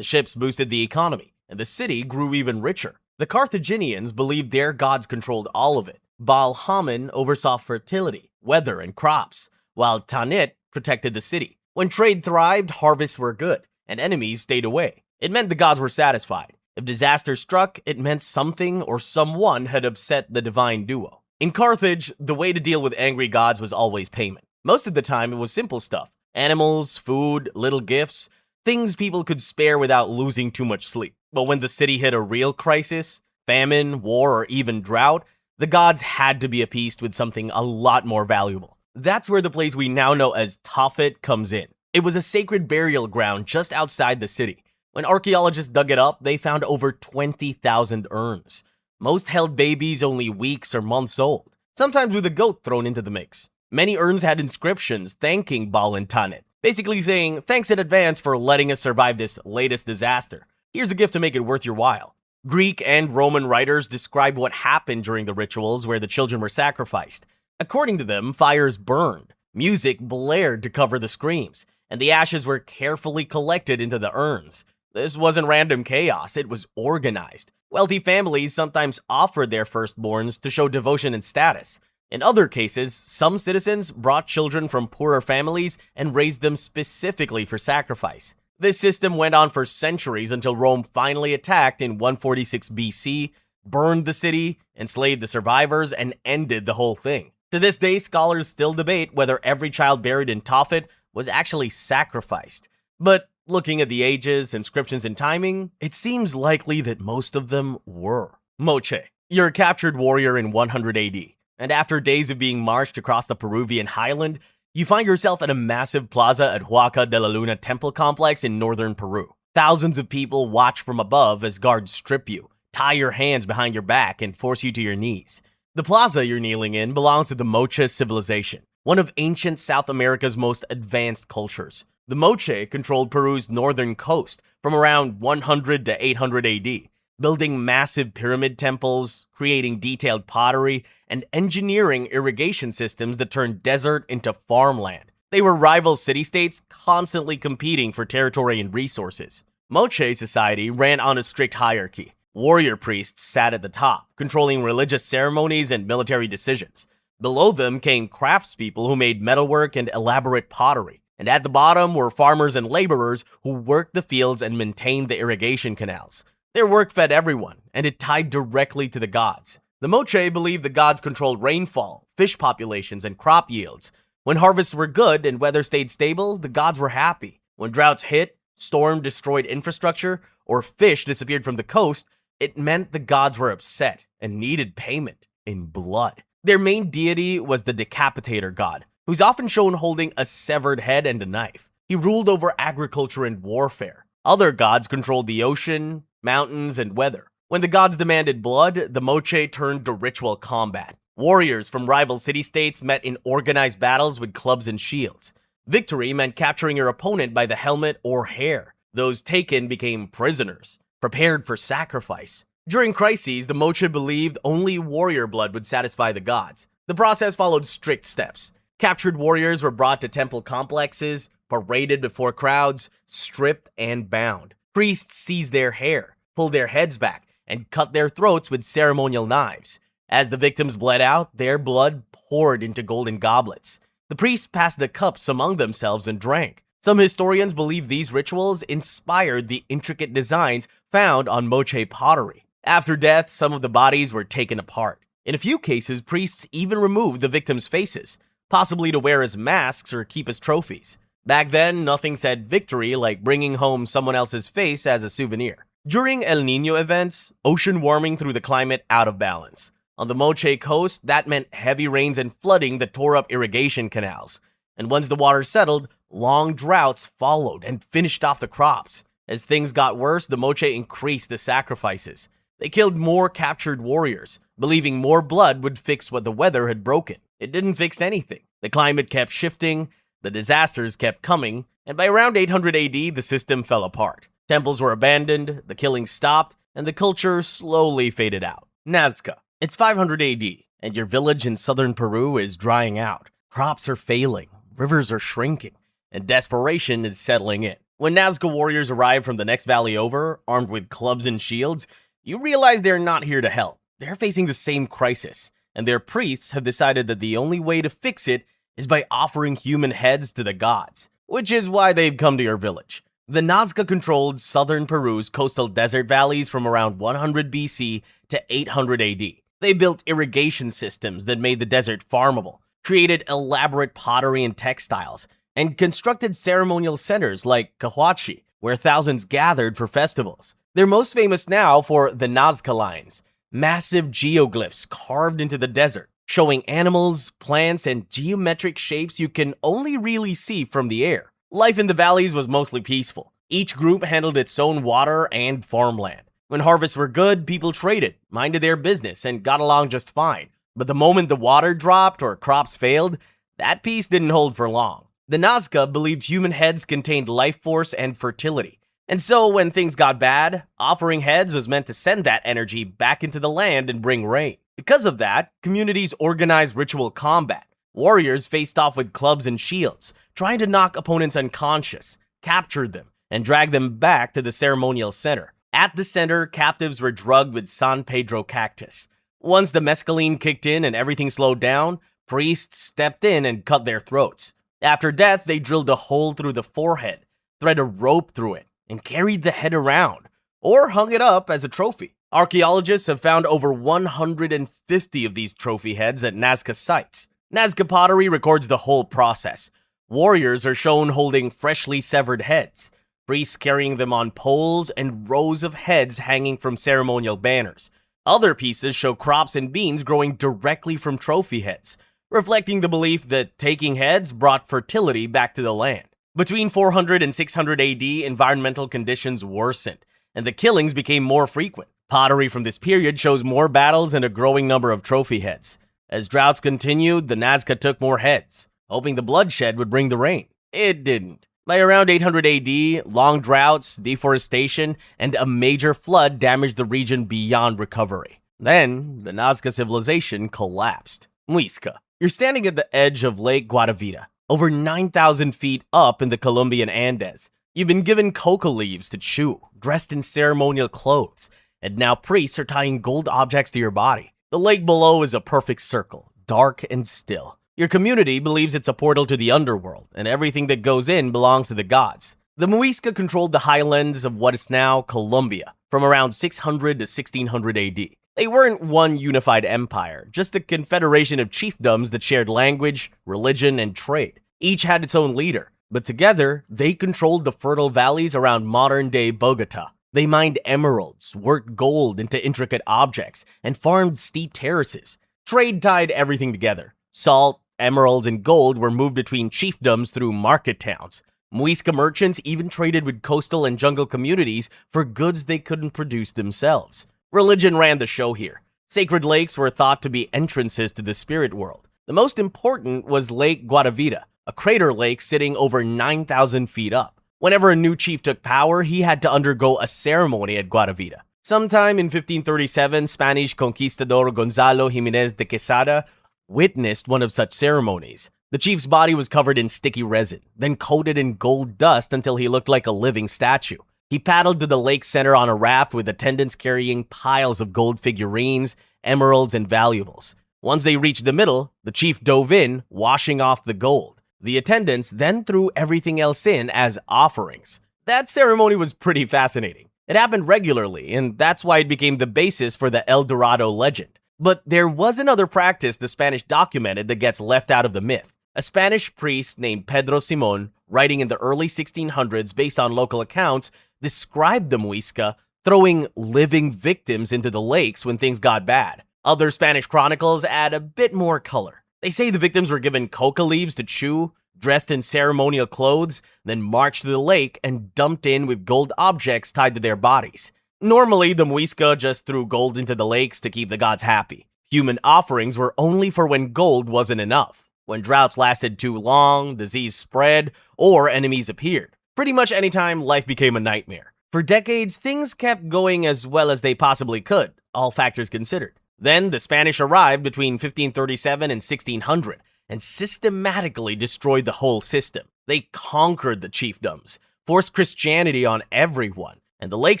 Speaker 2: boosted the economy, and the city grew even richer. The Carthaginians believed their gods controlled all of it. Baal Hammon oversaw fertility, weather, and crops, while Tanit protected the city. When trade thrived, harvests were good, and enemies stayed away. It meant the gods were satisfied. If disaster struck, it meant something or someone had upset the divine duo. In Carthage, the way to deal with angry gods was always payment. Most of the time, it was simple stuff. Animals, food, little gifts, things people could spare without losing too much sleep. But when the city hit a real crisis, famine, war, or even drought, the gods had to be appeased with something a lot more valuable. That's where the place we now know as Tophet comes in. It was a sacred burial ground just outside the city. When archaeologists dug it up, they found over 20,000 urns. Most held babies only weeks or months old, sometimes with a goat thrown into the mix. Many urns had inscriptions thanking Baal and Tanit, basically saying, "Thanks in advance for letting us survive this latest disaster. Here's a gift to make it worth your while." Greek and Roman writers describe what happened during the rituals where the children were sacrificed. According to them, fires burned, music blared to cover the screams, and the ashes were carefully collected into the urns. This wasn't random chaos, it was organized. Wealthy families sometimes offered their firstborns to show devotion and status. In other cases, some citizens brought children from poorer families and raised them specifically for sacrifice. This system went on for centuries until Rome finally attacked in 146 BC, burned the city, enslaved the survivors, and ended the whole thing. To this day, scholars still debate whether every child buried in Tophet was actually sacrificed. But Looking at the ages, inscriptions, and timing, it seems likely that most of them were. Moche, you're a captured warrior in 100 AD, and after days of being marched across the Peruvian highland, you find yourself at a massive plaza at Huaca de la Luna temple complex in northern Peru. Thousands of people watch from above as guards strip you, tie your hands behind your back, and force you to your knees. The plaza you're kneeling in belongs to the Moche civilization, one of ancient South America's most advanced cultures. The Moche controlled Peru's northern coast from around 100 to 800 AD, building massive pyramid temples, creating detailed pottery, and engineering irrigation systems that turned desert into farmland. They were rival city-states constantly competing for territory and resources. Moche society ran on a strict hierarchy. Warrior priests sat at the top, controlling religious ceremonies and military decisions. Below them came craftspeople who made metalwork and elaborate pottery. And at the bottom were farmers and laborers who worked the fields and maintained the irrigation canals. Their work fed everyone, and it tied directly to the gods. The Moche believed the gods controlled rainfall, fish populations, and crop yields. When harvests were good and weather stayed stable, the gods were happy. When droughts hit, storm destroyed infrastructure, or fish disappeared from the coast, it meant the gods were upset and needed payment in blood. Their main deity was the Decapitator god, who's often shown holding a severed head and a knife. He ruled over agriculture and warfare. Other gods controlled the ocean, mountains, and weather. When the gods demanded blood, the Moche turned to ritual combat. Warriors from rival city-states met in organized battles with clubs and shields. Victory meant capturing your opponent by the helmet or hair. Those taken became prisoners, prepared for sacrifice. During crises, the Moche believed only warrior blood would satisfy the gods. The process followed strict steps. Captured warriors were brought to temple complexes, paraded before crowds, stripped and bound. Priests seized their hair, pulled their heads back, and cut their throats with ceremonial knives. As the victims bled out, their blood poured into golden goblets. The priests passed the cups among themselves and drank. Some historians believe these rituals inspired the intricate designs found on Moche pottery. After death, some of the bodies were taken apart. In a few cases, priests even removed the victims' faces, possibly to wear as masks or keep as trophies. Back then, nothing said victory like bringing home someone else's face as a souvenir. During El Niño events, ocean warming threw the climate out of balance. On the Moche coast, that meant heavy rains and flooding that tore up irrigation canals. And once the water settled, long droughts followed and finished off the crops. As things got worse, the Moche increased the sacrifices. They killed more captured warriors, believing more blood would fix what the weather had broken. It didn't fix anything. The climate kept shifting, the disasters kept coming, and by around 800 AD, the system fell apart. Temples were abandoned, the killings stopped, and the culture slowly faded out. Nazca. It's 500 AD, and your village in southern Peru is drying out. Crops are failing, rivers are shrinking, and desperation is settling in. When Nazca warriors arrive from the next valley over, armed with clubs and shields, you realize they're not here to help. They're facing the same crisis, and their priests have decided that the only way to fix it is by offering human heads to the gods, which is why they've come to your village. The Nazca controlled southern Peru's coastal desert valleys from around 100 BC to 800 AD. They built irrigation systems that made the desert farmable, created elaborate pottery and textiles, and constructed ceremonial centers like Cahuachi, where thousands gathered for festivals. They're most famous now for the Nazca lines, massive geoglyphs carved into the desert, showing animals, plants, and geometric shapes you can only really see from the air. Life in the valleys was mostly peaceful. Each group handled its own water and farmland. When harvests were good, people traded, minded their business, and got along just fine. But the moment the water dropped or crops failed, that peace didn't hold for long. The Nazca believed human heads contained life force and fertility. And so when things got bad, offering heads was meant to send that energy back into the land and bring rain. Because of that, communities organized ritual combat. Warriors faced off with clubs and shields, trying to knock opponents unconscious, captured them, and drag them back to the ceremonial center. At the center, captives were drugged with San Pedro cactus. Once the mescaline kicked in and everything slowed down, priests stepped in and cut their throats. After death, they drilled a hole through the forehead, thread a rope through it, and carried the head around, or hung it up as a trophy. Archaeologists have found over 150 of these trophy heads at Nazca sites. Nazca pottery records the whole process. Warriors are shown holding freshly severed heads. priests carrying them on poles and rows of heads hanging from ceremonial banners. Other pieces show crops and beans growing directly from trophy heads, reflecting the belief that taking heads brought fertility back to the land. Between 400 and 600 AD, environmental conditions worsened, and the killings became more frequent. Pottery from this period shows more battles and a growing number of trophy heads. As droughts continued, the Nazca took more heads, hoping the bloodshed would bring the rain. It didn't. By around 800 AD, long droughts, deforestation, and a major flood damaged the region beyond recovery. Then, the Nazca civilization collapsed. Muisca. You're standing at the edge of Lake Guatavita, over 9,000 feet up in the Colombian Andes. You've been given coca leaves to chew, dressed in ceremonial clothes, and now priests are tying gold objects to your body. The lake below is a perfect circle, dark and still. Your community believes it's a portal to the underworld, and everything that goes in belongs to the gods. The Muisca controlled the highlands of what is now Colombia, from around 600 to 1600 AD. They weren't one unified empire, just a confederation of chiefdoms that shared language, religion, and trade. Each had its own leader, but together, they controlled the fertile valleys around modern-day Bogota. They mined emeralds, worked gold into intricate objects, and farmed steep terraces. Trade tied everything together. Salt, emeralds, and gold were moved between chiefdoms through market towns. Muisca merchants even traded with coastal and jungle communities for goods they couldn't produce themselves. Religion ran the show here. Sacred lakes were thought to be entrances to the spirit world. The most important was Lake Guatavita, a crater lake sitting over 9,000 feet up. Whenever a new chief took power, he had to undergo a ceremony at Guatavita. Sometime in 1537, Spanish conquistador Gonzalo Jimenez de Quesada witnessed one of such ceremonies. The chief's body was covered in sticky resin, then coated in gold dust until he looked like a living statue. He paddled to the lake center on a raft with attendants carrying piles of gold figurines, emeralds, and valuables. Once they reached the middle, the chief dove in, washing off the gold. The attendants then threw everything else in as offerings. That ceremony was pretty fascinating. It happened regularly, and that's why it became the basis for the El Dorado legend. But there was another practice the Spanish documented that gets left out of the myth. A Spanish priest named Pedro Simon, writing in the early 1600s based on local accounts, described the Muisca throwing living victims into the lakes when things got bad. Other Spanish chronicles add a bit more color. They say the victims were given coca leaves to chew, dressed in ceremonial clothes, then marched to the lake and dumped in with gold objects tied to their bodies. Normally, the Muisca just threw gold into the lakes to keep the gods happy. Human offerings were only for when gold wasn't enough, when droughts lasted too long, disease spread, or enemies appeared. Pretty much anytime life became a nightmare. For decades, things kept going as well as they possibly could, all factors considered. Then the Spanish arrived between 1537 and 1600 and systematically destroyed the whole system. They conquered the chiefdoms, forced Christianity on everyone, and the lake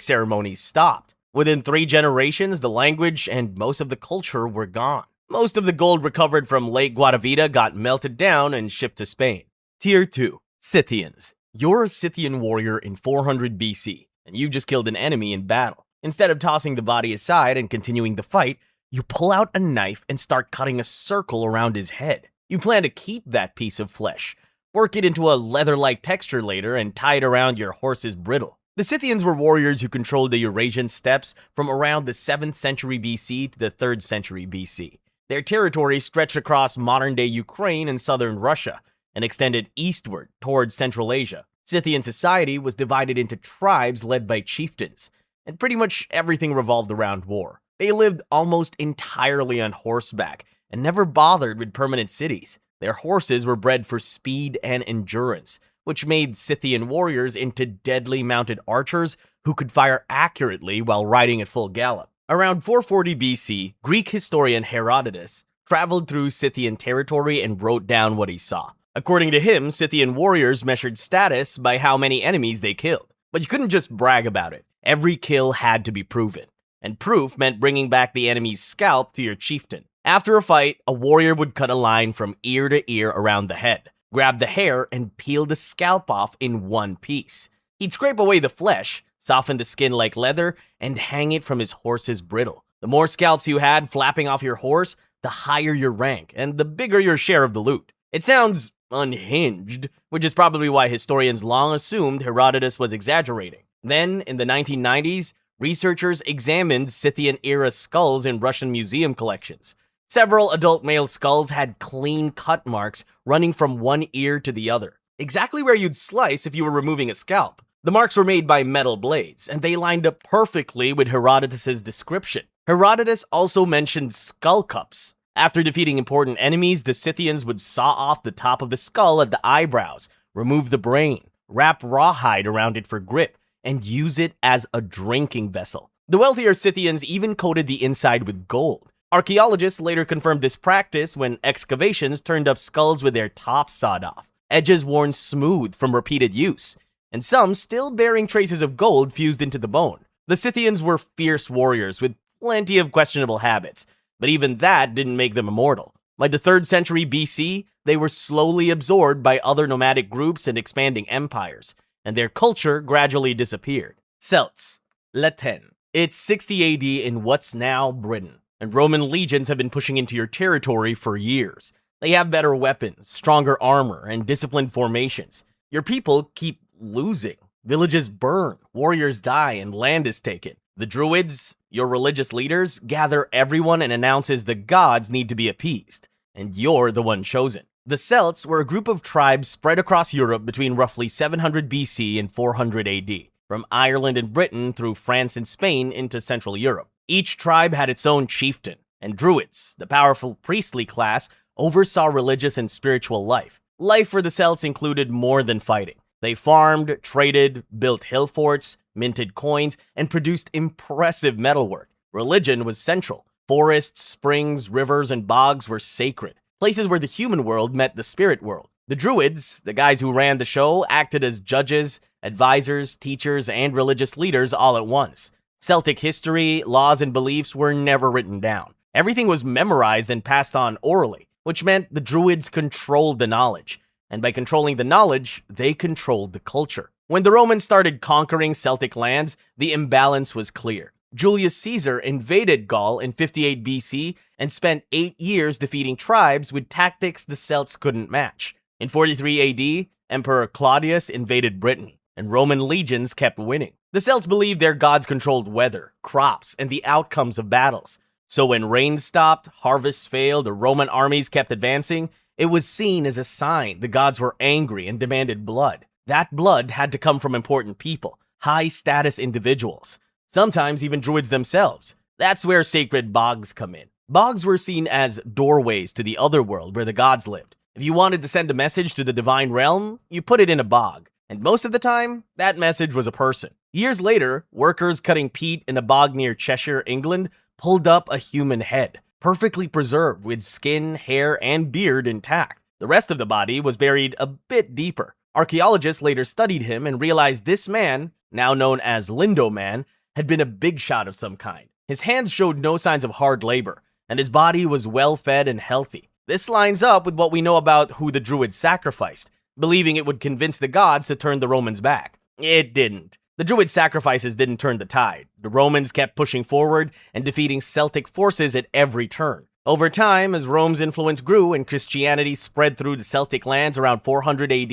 Speaker 2: ceremonies stopped. Within 3 generations, the language and most of the culture were gone. Most of the gold recovered from Lake Guatavita got melted down and shipped to Spain. Tier 2. Scythians. You're a Scythian warrior in 400 BC, and you just killed an enemy in battle. Instead of tossing the body aside and continuing the fight, you pull out a knife and start cutting a circle around his head. You plan to keep that piece of flesh, work it into a leather-like texture later, and tie it around your horse's bridle. The Scythians were warriors who controlled the Eurasian steppes from around the 7th century BC to the 3rd century BC. Their territory stretched across modern-day Ukraine and southern Russia, and extended eastward towards Central Asia. Scythian society was divided into tribes led by chieftains, and pretty much everything revolved around war. They lived almost entirely on horseback and never bothered with permanent cities. Their horses were bred for speed and endurance, which made Scythian warriors into deadly mounted archers who could fire accurately while riding at full gallop. Around 440 BC, Greek historian Herodotus traveled through Scythian territory and wrote down what he saw. According to him, Scythian warriors measured status by how many enemies they killed. But you couldn't just brag about it. Every kill had to be proven. And proof meant bringing back the enemy's scalp to your chieftain. After a fight, a warrior would cut a line from ear to ear around the head, grab the hair, and peel the scalp off in one piece. He'd scrape away the flesh, soften the skin like leather, and hang it from his horse's bridle. The more scalps you had flapping off your horse, the higher your rank, and the bigger your share of the loot. It sounds unhinged, which is probably why historians long assumed Herodotus was exaggerating. Then, in the 1990s, researchers examined Scythian-era skulls in Russian museum collections. Several adult male skulls had clean cut marks running from one ear to the other, exactly where you'd slice if you were removing a scalp. The marks were made by metal blades, and they lined up perfectly with Herodotus' description. Herodotus also mentioned skull cups. After defeating important enemies, the Scythians would saw off the top of the skull at the eyebrows, remove the brain, wrap rawhide around it for grip, and use it as a drinking vessel. The wealthier Scythians even coated the inside with gold. Archaeologists later confirmed this practice when excavations turned up skulls with their tops sawed off, edges worn smooth from repeated use, and some still bearing traces of gold fused into the bone. The Scythians were fierce warriors with plenty of questionable habits, but even that didn't make them immortal. By the 3rd century BC, they were slowly absorbed by other nomadic groups and expanding empires, and their culture gradually disappeared. Celts, Latin. It's 60 AD in what's now Britain, and Roman legions have been pushing into your territory for years. They have better weapons, stronger armor, and disciplined formations. Your people keep losing. Villages burn, warriors die, and land is taken. The Druids, your religious leaders, gather everyone and announces the gods need to be appeased, and you're the one chosen. The Celts were a group of tribes spread across Europe between roughly 700 BC and 400 AD, from Ireland and Britain through France and Spain into Central Europe. Each tribe had its own chieftain, and Druids, the powerful priestly class, oversaw religious and spiritual life. Life for the Celts included more than fighting. They farmed, traded, built hill forts, minted coins, and produced impressive metalwork. Religion was central. Forests, springs, rivers, and bogs were sacred, places where the human world met the spirit world. The Druids, the guys who ran the show, acted as judges, advisors, teachers, and religious leaders all at once. Celtic history, laws, and beliefs were never written down. Everything was memorized and passed on orally, which meant the Druids controlled the knowledge. And by controlling the knowledge, they controlled the culture. When the Romans started conquering Celtic lands, the imbalance was clear. Julius Caesar invaded Gaul in 58 BC and spent 8 years defeating tribes with tactics the Celts couldn't match. In 43 AD, Emperor Claudius invaded Britain, and Roman legions kept winning. The Celts believed their gods controlled weather, crops, and the outcomes of battles. So when rain stopped, harvests failed, or Roman armies kept advancing, it was seen as a sign the gods were angry and demanded blood. That blood had to come from important people, high-status individuals, sometimes even druids themselves. That's where sacred bogs come in. Bogs were seen as doorways to the other world where the gods lived. If you wanted to send a message to the divine realm, you put it in a bog. And most of the time, that message was a person. Years later, workers cutting peat in a bog near Cheshire, England, pulled up a human head, perfectly preserved with skin, hair, and beard intact. The rest of the body was buried a bit deeper. Archaeologists later studied him and realized this man, now known as Lindo Man, had been a big shot of some kind. His hands showed no signs of hard labor, and his body was well-fed and healthy. This lines up with what we know about who the Druids sacrificed, believing it would convince the gods to turn the Romans back. It didn't. The Druid sacrifices didn't turn the tide. The Romans kept pushing forward and defeating Celtic forces at every turn. Over time, as Rome's influence grew and Christianity spread through the Celtic lands around 400 AD,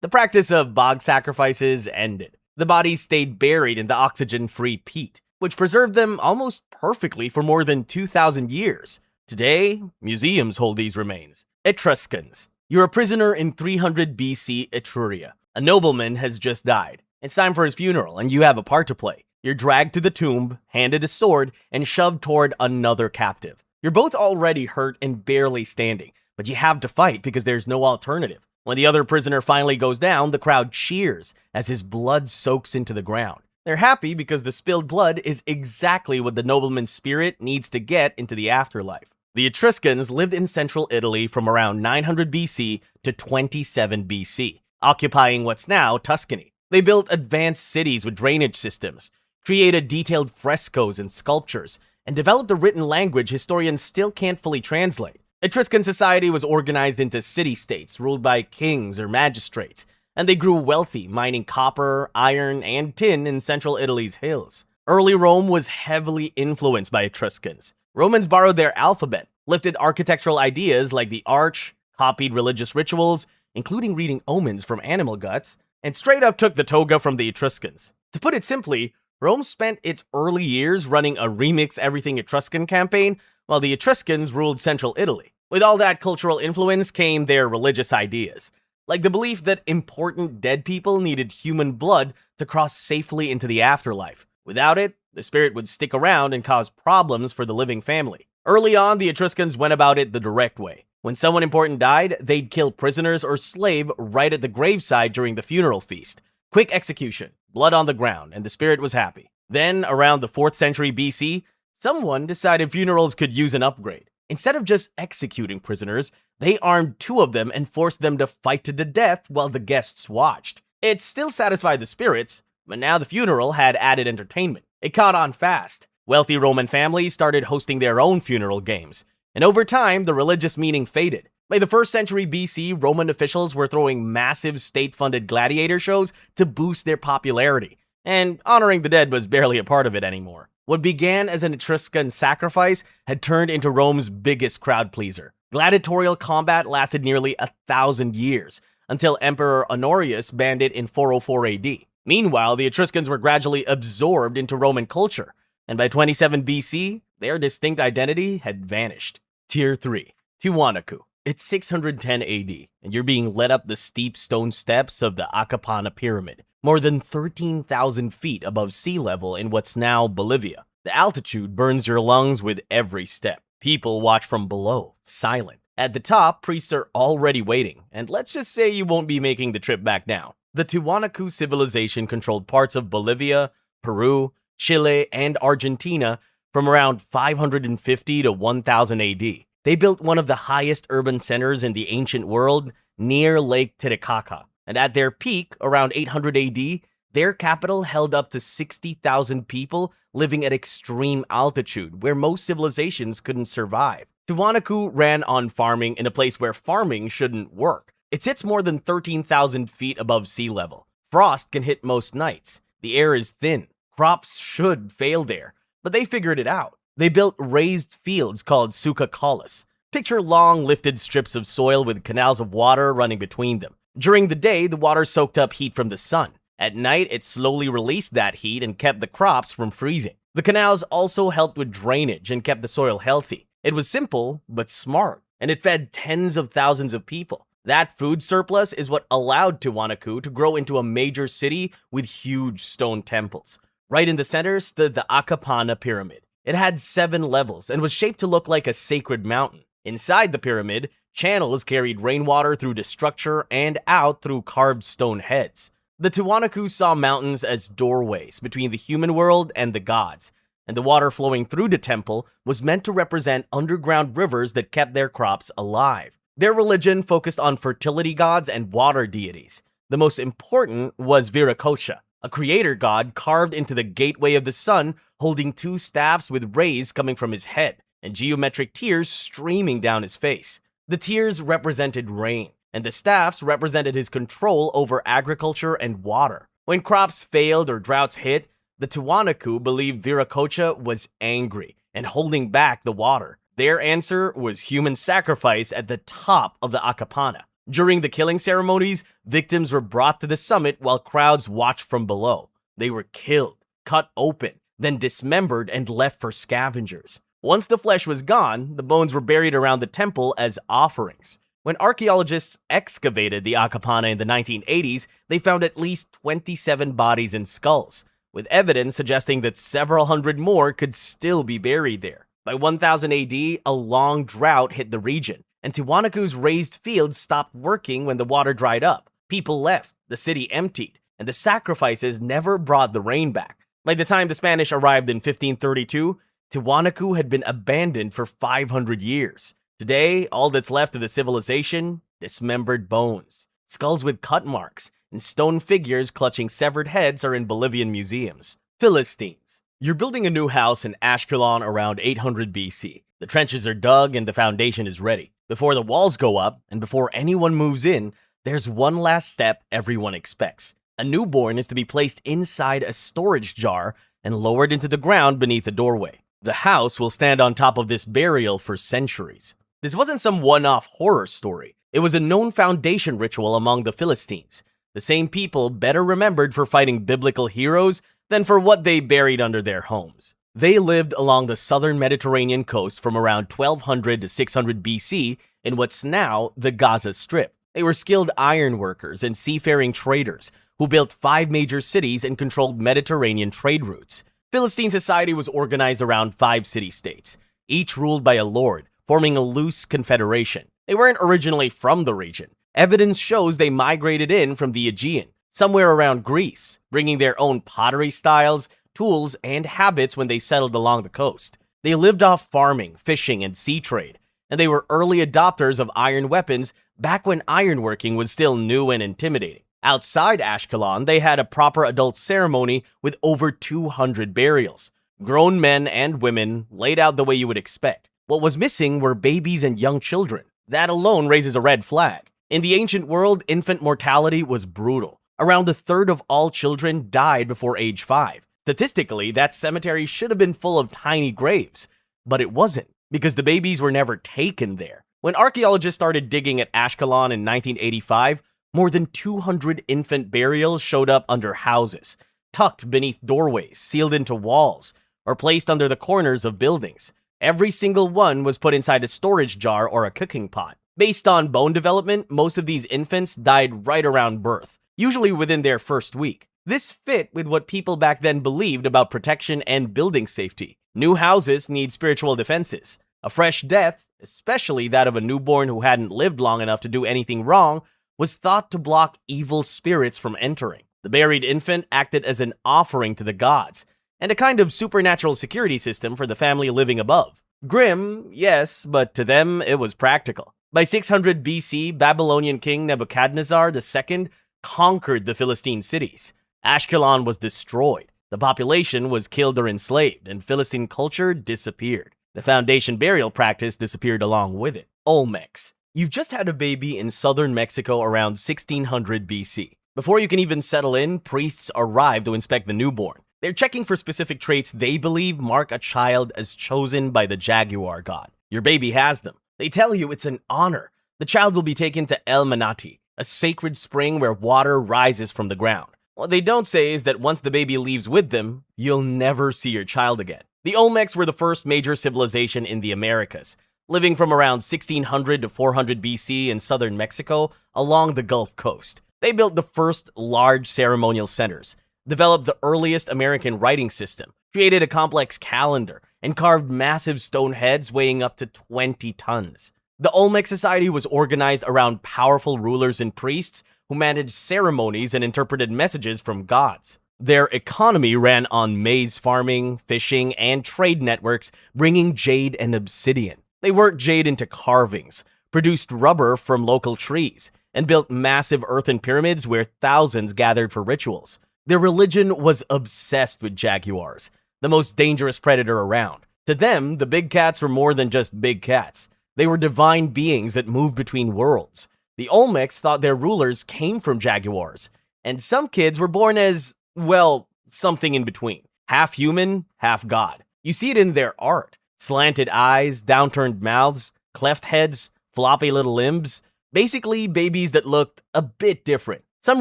Speaker 2: the practice of bog sacrifices ended. The bodies stayed buried in the oxygen-free peat, which preserved them almost perfectly for more than 2,000 years. Today, museums hold these remains. Etruscans. You're a prisoner in 300 BC Etruria. A nobleman has just died. It's time for his funeral, and you have a part to play. You're dragged to the tomb, handed a sword, and shoved toward another captive. You're both already hurt and barely standing, but you have to fight because there's no alternative. When the other prisoner finally goes down, the crowd cheers as his blood soaks into the ground. They're happy because the spilled blood is exactly what the nobleman's spirit needs to get into the afterlife. The Etruscans lived in central Italy from around 900 BC to 27 BC, occupying what's now Tuscany. They built advanced cities with drainage systems, created detailed frescoes and sculptures, and developed a written language historians still can't fully translate. Etruscan society was organized into city-states ruled by kings or magistrates, and they grew wealthy, mining copper, iron, and tin in central Italy's hills. Early Rome was heavily influenced by Etruscans. Romans borrowed their alphabet, lifted architectural ideas like the arch, copied religious rituals, including reading omens from animal guts, and straight up took the toga from the Etruscans. To put it simply, Rome spent its early years running a Remix Everything Etruscan campaign, while the Etruscans ruled central Italy. With all that cultural influence came their religious ideas, like the belief that important dead people needed human blood to cross safely into the afterlife. Without it, the spirit would stick around and cause problems for the living family. Early on, the Etruscans went about it the direct way. When someone important died, they'd kill prisoners or slave right at the graveside during the funeral feast. Quick execution, blood on the ground, and the spirit was happy. Then, around the 4th century BC, someone decided funerals could use an upgrade. Instead of just executing prisoners, they armed 2 of them and forced them to fight to the death while the guests watched. It still satisfied the spirits, but now the funeral had added entertainment. It caught on fast. Wealthy Roman families started hosting their own funeral games, and over time, the religious meaning faded. By the 1st century BC, Roman officials were throwing massive state-funded gladiator shows to boost their popularity, and honoring the dead was barely a part of it anymore. What began as an Etruscan sacrifice had turned into Rome's biggest crowd pleaser. Gladiatorial combat lasted nearly 1,000 years, until Emperor Honorius banned it in 404 AD. Meanwhile, the Etruscans were gradually absorbed into Roman culture, and by 27 BC, their distinct identity had vanished. Tier 3. Tiwanaku. It's 610 AD, and you're being led up the steep stone steps of the Akapana Pyramid, more than 13,000 feet above sea level in what's now Bolivia. The altitude burns your lungs with every step. People watch from below, silent. At the top, priests are already waiting, and let's just say you won't be making the trip back down. The Tiwanaku civilization controlled parts of Bolivia, Peru, Chile, and Argentina from around 550 to 1000 AD. They built one of the highest urban centers in the ancient world near Lake Titicaca, and at their peak, around 800 AD, their capital held up to 60,000 people living at extreme altitude, where most civilizations couldn't survive. Tiwanaku ran on farming in a place where farming shouldn't work. It sits more than 13,000 feet above sea level. Frost can hit most nights. The air is thin. Crops should fail there, but they figured it out. They built raised fields called sucakalas. Picture long lifted strips of soil with canals of water running between them. During the day, the water soaked up heat from the sun. At night, it slowly released that heat and kept the crops from freezing. The canals also helped with drainage and kept the soil healthy. It was simple, but smart, and it fed tens of thousands of people. That food surplus is what allowed Tiwanaku to grow into a major city with huge stone temples. Right in the center stood the Akapana Pyramid. It had 7 levels and was shaped to look like a sacred mountain. Inside the pyramid, channels carried rainwater through the structure and out through carved stone heads. The Tiwanaku saw mountains as doorways between the human world and the gods, and the water flowing through the temple was meant to represent underground rivers that kept their crops alive. Their religion focused on fertility gods and water deities. The most important was Viracocha, a creator god carved into the gateway of the sun, holding 2 staffs with rays coming from his head and geometric tears streaming down his face. The tears represented rain, and the staffs represented his control over agriculture and water. When crops failed or droughts hit, the Tiwanaku believed Viracocha was angry and holding back the water. Their answer was human sacrifice at the top of the Akapana. During the killing ceremonies, victims were brought to the summit while crowds watched from below. They were killed, cut open, then dismembered and left for scavengers. Once the flesh was gone, the bones were buried around the temple as offerings. When archaeologists excavated the Akapana in the 1980s, they found at least 27 bodies and skulls, with evidence suggesting that several hundred more could still be buried there. By 1000 AD, a long drought hit the region, and Tiwanaku's raised fields stopped working when the water dried up. People left, the city emptied, and the sacrifices never brought the rain back. By the time the Spanish arrived in 1532, Tiwanaku had been abandoned for 500 years. Today, all that's left of the civilization, dismembered bones, skulls with cut marks, and stone figures clutching severed heads are in Bolivian museums. Philistines. You're building a new house in Ashkelon around 800 BC. The trenches are dug and the foundation is ready. Before the walls go up, and before anyone moves in, there's one last step everyone expects. A newborn is to be placed inside a storage jar and lowered into the ground beneath a doorway. The house will stand on top of this burial for centuries. This wasn't some one-off horror story. It was a known foundation ritual among the Philistines, the same people better remembered for fighting biblical heroes than for what they buried under their homes. They lived along the southern Mediterranean coast from around 1200 to 600 BC in what's now the Gaza Strip. They were skilled iron workers and seafaring traders who built 5 major cities and controlled Mediterranean trade routes. Philistine society was organized around 5 city-states, each ruled by a lord, forming a loose confederation. They weren't originally from the region. Evidence shows they migrated in from the Aegean, somewhere around Greece, bringing their own pottery styles, tools, and habits when they settled along the coast. They lived off farming, fishing, and sea trade, and they were early adopters of iron weapons back when ironworking was still new and intimidating. Outside Ashkelon, they had a proper adult ceremony with over 200 burials. Grown men and women laid out the way you would expect. What was missing were babies and young children. That alone raises a red flag. In the ancient world, infant mortality was brutal. Around a third of all children died before age 5. Statistically, that cemetery should have been full of tiny graves, but it wasn't, because the babies were never taken there. When archaeologists started digging at Ashkelon in 1985, more than 200 infant burials showed up under houses, tucked beneath doorways, sealed into walls, or placed under the corners of buildings. Every single one was put inside a storage jar or a cooking pot. Based on bone development, most of these infants died right around birth, usually within their first week. This fit with what people back then believed about protection and building safety. New houses need spiritual defenses. A fresh death, especially that of a newborn who hadn't lived long enough to do anything wrong, was thought to block evil spirits from entering. The buried infant acted as an offering to the gods, and a kind of supernatural security system for the family living above. Grim, yes, but to them it was practical. By 600 BC, Babylonian king Nebuchadnezzar II conquered the Philistine cities. Ashkelon was destroyed. The population was killed or enslaved, and Philistine culture disappeared. The foundation burial practice disappeared along with it. Olmecs. You've just had a baby in southern Mexico around 1600 BC. Before you can even settle in, priests arrive to inspect the newborn. They're checking for specific traits they believe mark a child as chosen by the jaguar god. Your baby has them. They tell you it's an honor. The child will be taken to El Manati, a sacred spring where water rises from the ground. What they don't say is that once the baby leaves with them, you'll never see your child again. The Olmecs were the first major civilization in the Americas, living from around 1600 to 400 BC in southern Mexico along the Gulf Coast. They built the first large ceremonial centers, developed the earliest American writing system, created a complex calendar, and carved massive stone heads weighing up to 20 tons. The Olmec society was organized around powerful rulers and priests who managed ceremonies and interpreted messages from gods. Their economy ran on maize farming, fishing, and trade networks, bringing jade and obsidian. They worked jade into carvings, produced rubber from local trees, and built massive earthen pyramids where thousands gathered for rituals. Their religion was obsessed with jaguars, the most dangerous predator around. To them, the big cats were more than just big cats. They were divine beings that moved between worlds. The Olmecs thought their rulers came from jaguars, and some kids were born as, well, something in between. Half human, half god. You see it in their art. Slanted eyes, downturned mouths, cleft heads, floppy little limbs. Basically, babies that looked a bit different. Some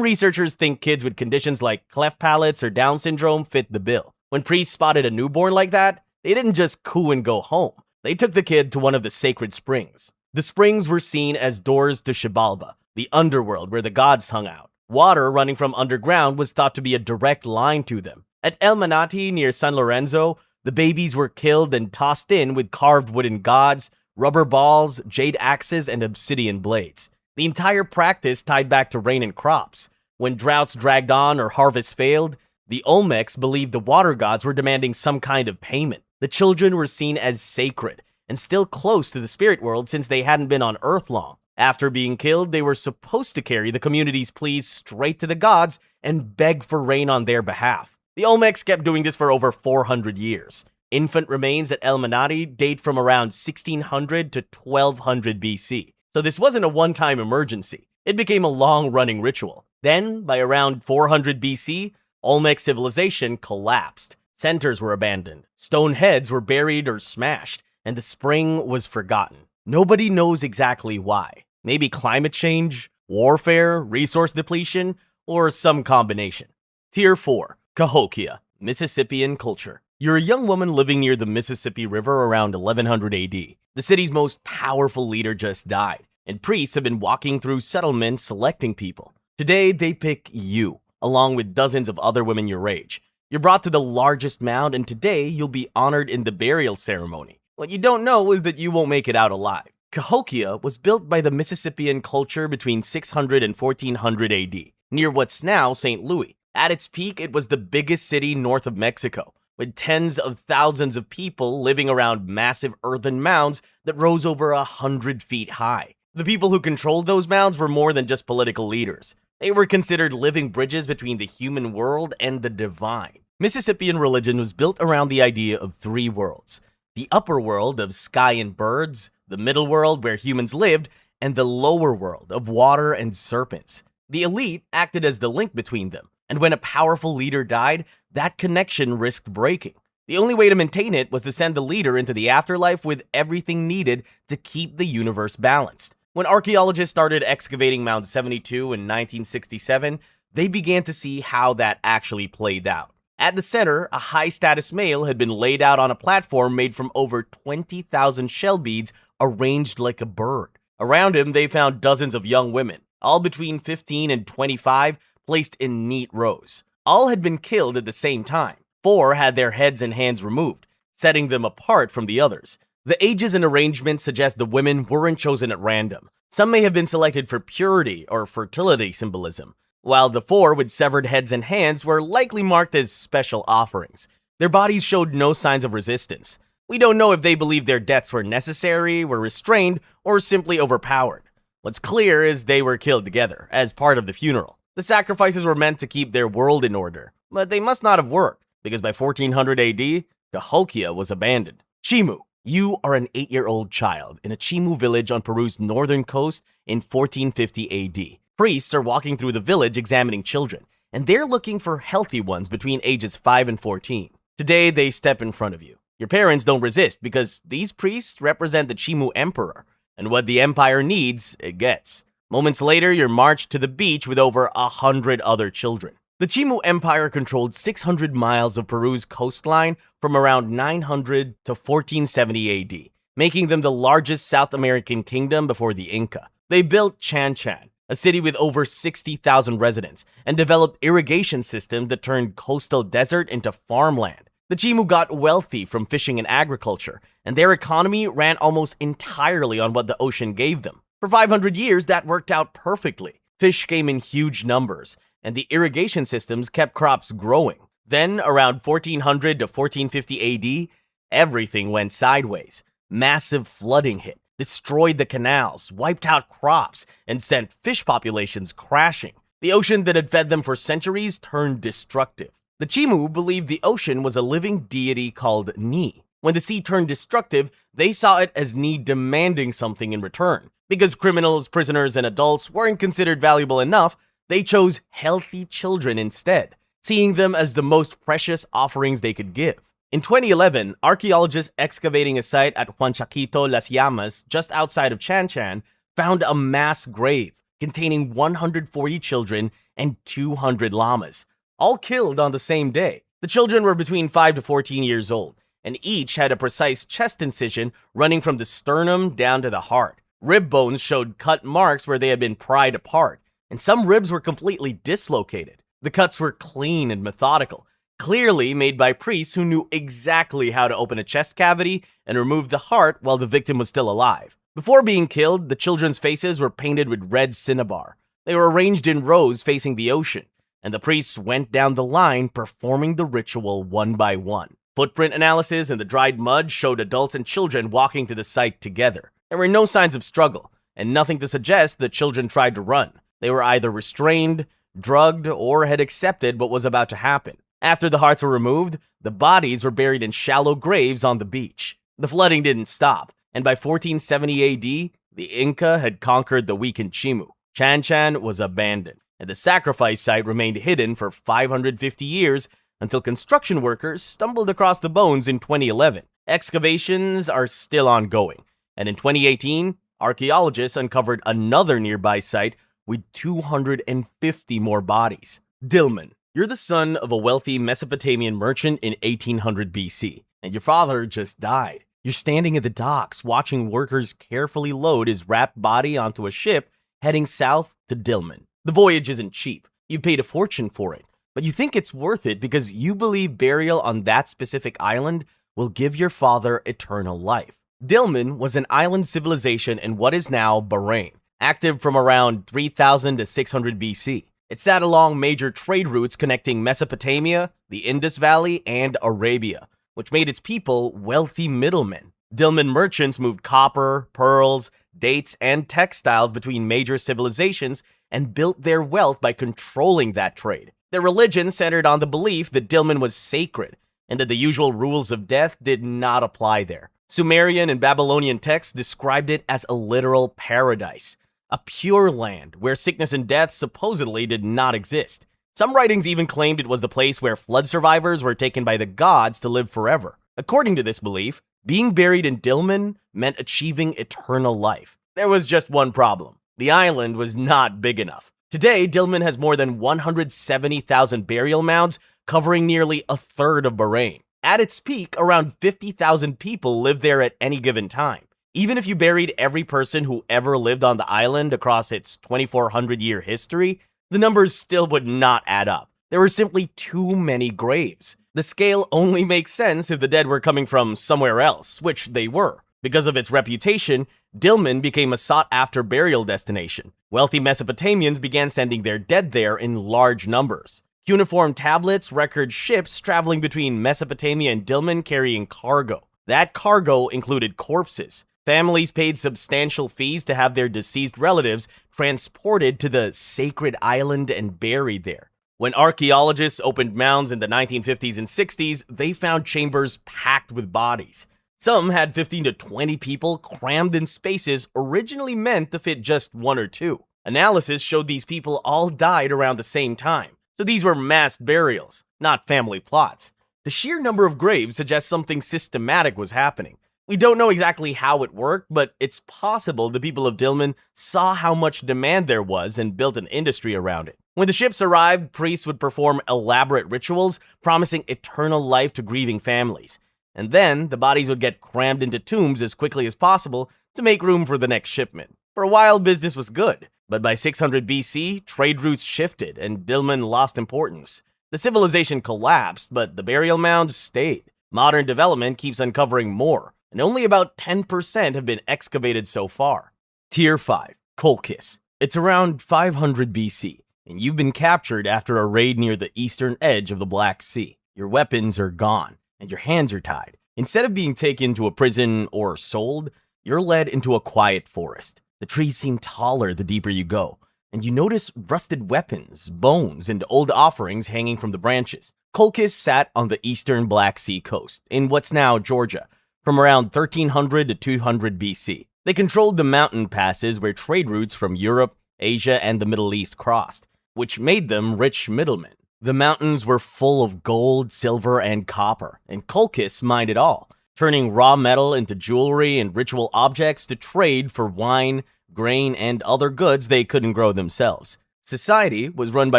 Speaker 2: researchers think kids with conditions like cleft palates or Down syndrome fit the bill. When priests spotted a newborn like that, they didn't just coo and go home. They took the kid to one of the sacred springs. The springs were seen as doors to Xibalba, the underworld where the gods hung out. Water running from underground was thought to be a direct line to them. At El Manati near San Lorenzo, the babies were killed and tossed in with carved wooden gods, rubber balls, jade axes, and obsidian blades. The entire practice tied back to rain and crops. When droughts dragged on or harvests failed, the Olmecs believed the water gods were demanding some kind of payment. The children were seen as sacred and still close to the spirit world since they hadn't been on Earth long. After being killed, they were supposed to carry the community's pleas straight to the gods and beg for rain on their behalf. The Olmecs kept doing this for over 400 years. Infant remains at El Manati date from around 1600 to 1200 BC. So this wasn't a one-time emergency. It became a long-running ritual. Then, by around 400 BC, Olmec civilization collapsed. Centers were abandoned, stone heads were buried or smashed, and the spring was forgotten. Nobody knows exactly why. Maybe climate change, warfare, resource depletion, or some combination. Tier 4. Cahokia, Mississippian culture. You're a young woman living near the Mississippi River around 1100 AD. The city's most powerful leader just died, and priests have been walking through settlements selecting people. Today, they pick you, along with dozens of other women your age. You're brought to the largest mound, and today you'll be honored in the burial ceremony. What you don't know is that you won't make it out alive. Cahokia was built by the Mississippian culture between 600 and 1400 AD, near what's now St. Louis. At its peak, it was the biggest city north of Mexico, with tens of thousands of people living around massive earthen mounds that rose over 100 feet high. The people who controlled those mounds were more than just political leaders. They were considered living bridges between the human world and the divine. Mississippian religion was built around the idea of three worlds: the upper world of sky and birds, the middle world where humans lived, and the lower world of water and serpents. The elite acted as the link between them, and when a powerful leader died, that connection risked breaking. The only way to maintain it was to send the leader into the afterlife with everything needed to keep the universe balanced. When archaeologists started excavating Mount 72 in 1967, they began to see how that actually played out. At the center, a high-status male had been laid out on a platform made from over 20,000 shell beads arranged like a bird. Around him, they found dozens of young women, all between 15 and 25, placed in neat rows. All had been killed at the same time. 4 had their heads and hands removed, setting them apart from the others. The ages and arrangements suggest the women weren't chosen at random. Some may have been selected for purity or fertility symbolism, while the 4 with severed heads and hands were likely marked as special offerings. Their bodies showed no signs of resistance. We don't know if they believed their deaths were necessary, were restrained, or simply overpowered. What's clear is they were killed together, as part of the funeral. The sacrifices were meant to keep their world in order, but they must not have worked, because by 1400 AD, Cahokia was abandoned. Chimu. You are an 8-year-old child in a Chimu village on Peru's northern coast in 1450 AD. Priests are walking through the village examining children, and they're looking for healthy ones between ages 5 and 14. Today, they step in front of you. Your parents don't resist because these priests represent the Chimu Emperor, and what the Empire needs, it gets. Moments later, you're marched to the beach with over 100 other children. The Chimu Empire controlled 600 miles of Peru's coastline from around 900 to 1470 AD, making them the largest South American kingdom before the Inca. They built Chan Chan, a city with over 60,000 residents, and developed irrigation systems that turned coastal desert into farmland. The Chimu got wealthy from fishing and agriculture, and their economy ran almost entirely on what the ocean gave them. For 500 years, that worked out perfectly. Fish came in huge numbers, and the irrigation systems kept crops growing. Then, around 1400 to 1450 AD, everything went sideways. Massive flooding hit, destroyed the canals, wiped out crops, and sent fish populations crashing. The ocean that had fed them for centuries turned destructive. The Chimu believed the ocean was a living deity called Ni. When the sea turned destructive, they saw it as Ni demanding something in return. Because criminals, prisoners, and adults weren't considered valuable enough, they chose healthy children instead, seeing them as the most precious offerings they could give. In 2011, archaeologists excavating a site at Huanchaquito Las Llamas, just outside of Chan Chan, found a mass grave containing 140 children and 200 llamas, all killed on the same day. The children were between 5 to 14 years old, and each had a precise chest incision running from the sternum down to the heart. Rib bones showed cut marks where they had been pried apart, and some ribs were completely dislocated. The cuts were clean and methodical, clearly made by priests who knew exactly how to open a chest cavity and remove the heart while the victim was still alive. Before being killed, the children's faces were painted with red cinnabar. They were arranged in rows facing the ocean, and the priests went down the line performing the ritual one by one. Footprint analysis in the dried mud showed adults and children walking to the site together. There were no signs of struggle, and nothing to suggest the children tried to run. They were either restrained, drugged, or had accepted what was about to happen. After the hearts were removed, the bodies were buried in shallow graves on the beach. The flooding didn't stop, and by 1470 AD, the Inca had conquered the weakened Chimu. Chan Chan was abandoned, and the sacrifice site remained hidden for 550 years until construction workers stumbled across the bones in 2011. Excavations are still ongoing, And in 2018, archaeologists uncovered another nearby site with 250 more bodies. Dilmun, you're the son of a wealthy Mesopotamian merchant in 1800 BC, and your father just died. You're standing at the docks watching workers carefully load his wrapped body onto a ship heading south to Dilmun. The voyage isn't cheap. You've paid a fortune for it, but you think it's worth it because you believe burial on that specific island will give your father eternal life. Dilmun was an island civilization in what is now Bahrain, active from around 3000 to 600 BC. It sat along major trade routes connecting Mesopotamia, the Indus Valley, and Arabia, which made its people wealthy middlemen. Dilmun merchants moved copper, pearls, dates, and textiles between major civilizations and built their wealth by controlling that trade. Their religion centered on the belief that Dilmun was sacred and that the usual rules of death did not apply there. Sumerian and Babylonian texts described it as a literal paradise, a pure land where sickness and death supposedly did not exist. Some writings even claimed it was the place where flood survivors were taken by the gods to live forever. According to this belief, being buried in Dilmun meant achieving eternal life. There was just one problem. The island was not big enough. Today, Dilmun has more than 170,000 burial mounds, covering nearly a third of Bahrain. At its peak, around 50,000 people lived there at any given time. Even if you buried every person who ever lived on the island across its 2,400-year history, the numbers still would not add up. There were simply too many graves. The scale only makes sense if the dead were coming from somewhere else, which they were. Because of its reputation, Dilmun became a sought-after burial destination. Wealthy Mesopotamians began sending their dead there in large numbers. Cuneiform tablets record ships traveling between Mesopotamia and Dilmun carrying cargo. That cargo included corpses. Families paid substantial fees to have their deceased relatives transported to the sacred island and buried there. When archaeologists opened mounds in the 1950s and 60s, they found chambers packed with bodies. Some had 15 to 20 people crammed in spaces originally meant to fit just one or two. Analysis showed these people all died around the same time, so these were mass burials, not family plots. The sheer number of graves suggests something systematic was happening. We don't know exactly how it worked, but it's possible the people of Dilmun saw how much demand there was and built an industry around it. When the ships arrived, priests would perform elaborate rituals, promising eternal life to grieving families. And then, the bodies would get crammed into tombs as quickly as possible to make room for the next shipment. For a while, business was good, but by 600 BC, trade routes shifted and Dilmun lost importance. The civilization collapsed, but the burial mounds stayed. Modern development keeps uncovering more, and only about 10% have been excavated so far. Tier 5, Colchis. It's around 500 BC, and you've been captured after a raid near the eastern edge of the Black Sea. Your weapons are gone, and your hands are tied. Instead of being taken to a prison or sold, you're led into a quiet forest. The trees seem taller the deeper you go, and you notice rusted weapons, bones, and old offerings hanging from the branches. Colchis sat on the eastern Black Sea coast, in what's now Georgia, from around 1300 to 200 BC. They controlled the mountain passes where trade routes from Europe, Asia, and the Middle East crossed, which made them rich middlemen. The mountains were full of gold, silver, and copper, and Colchis mined it all, turning raw metal into jewelry and ritual objects to trade for wine, grain, and other goods they couldn't grow themselves. Society was run by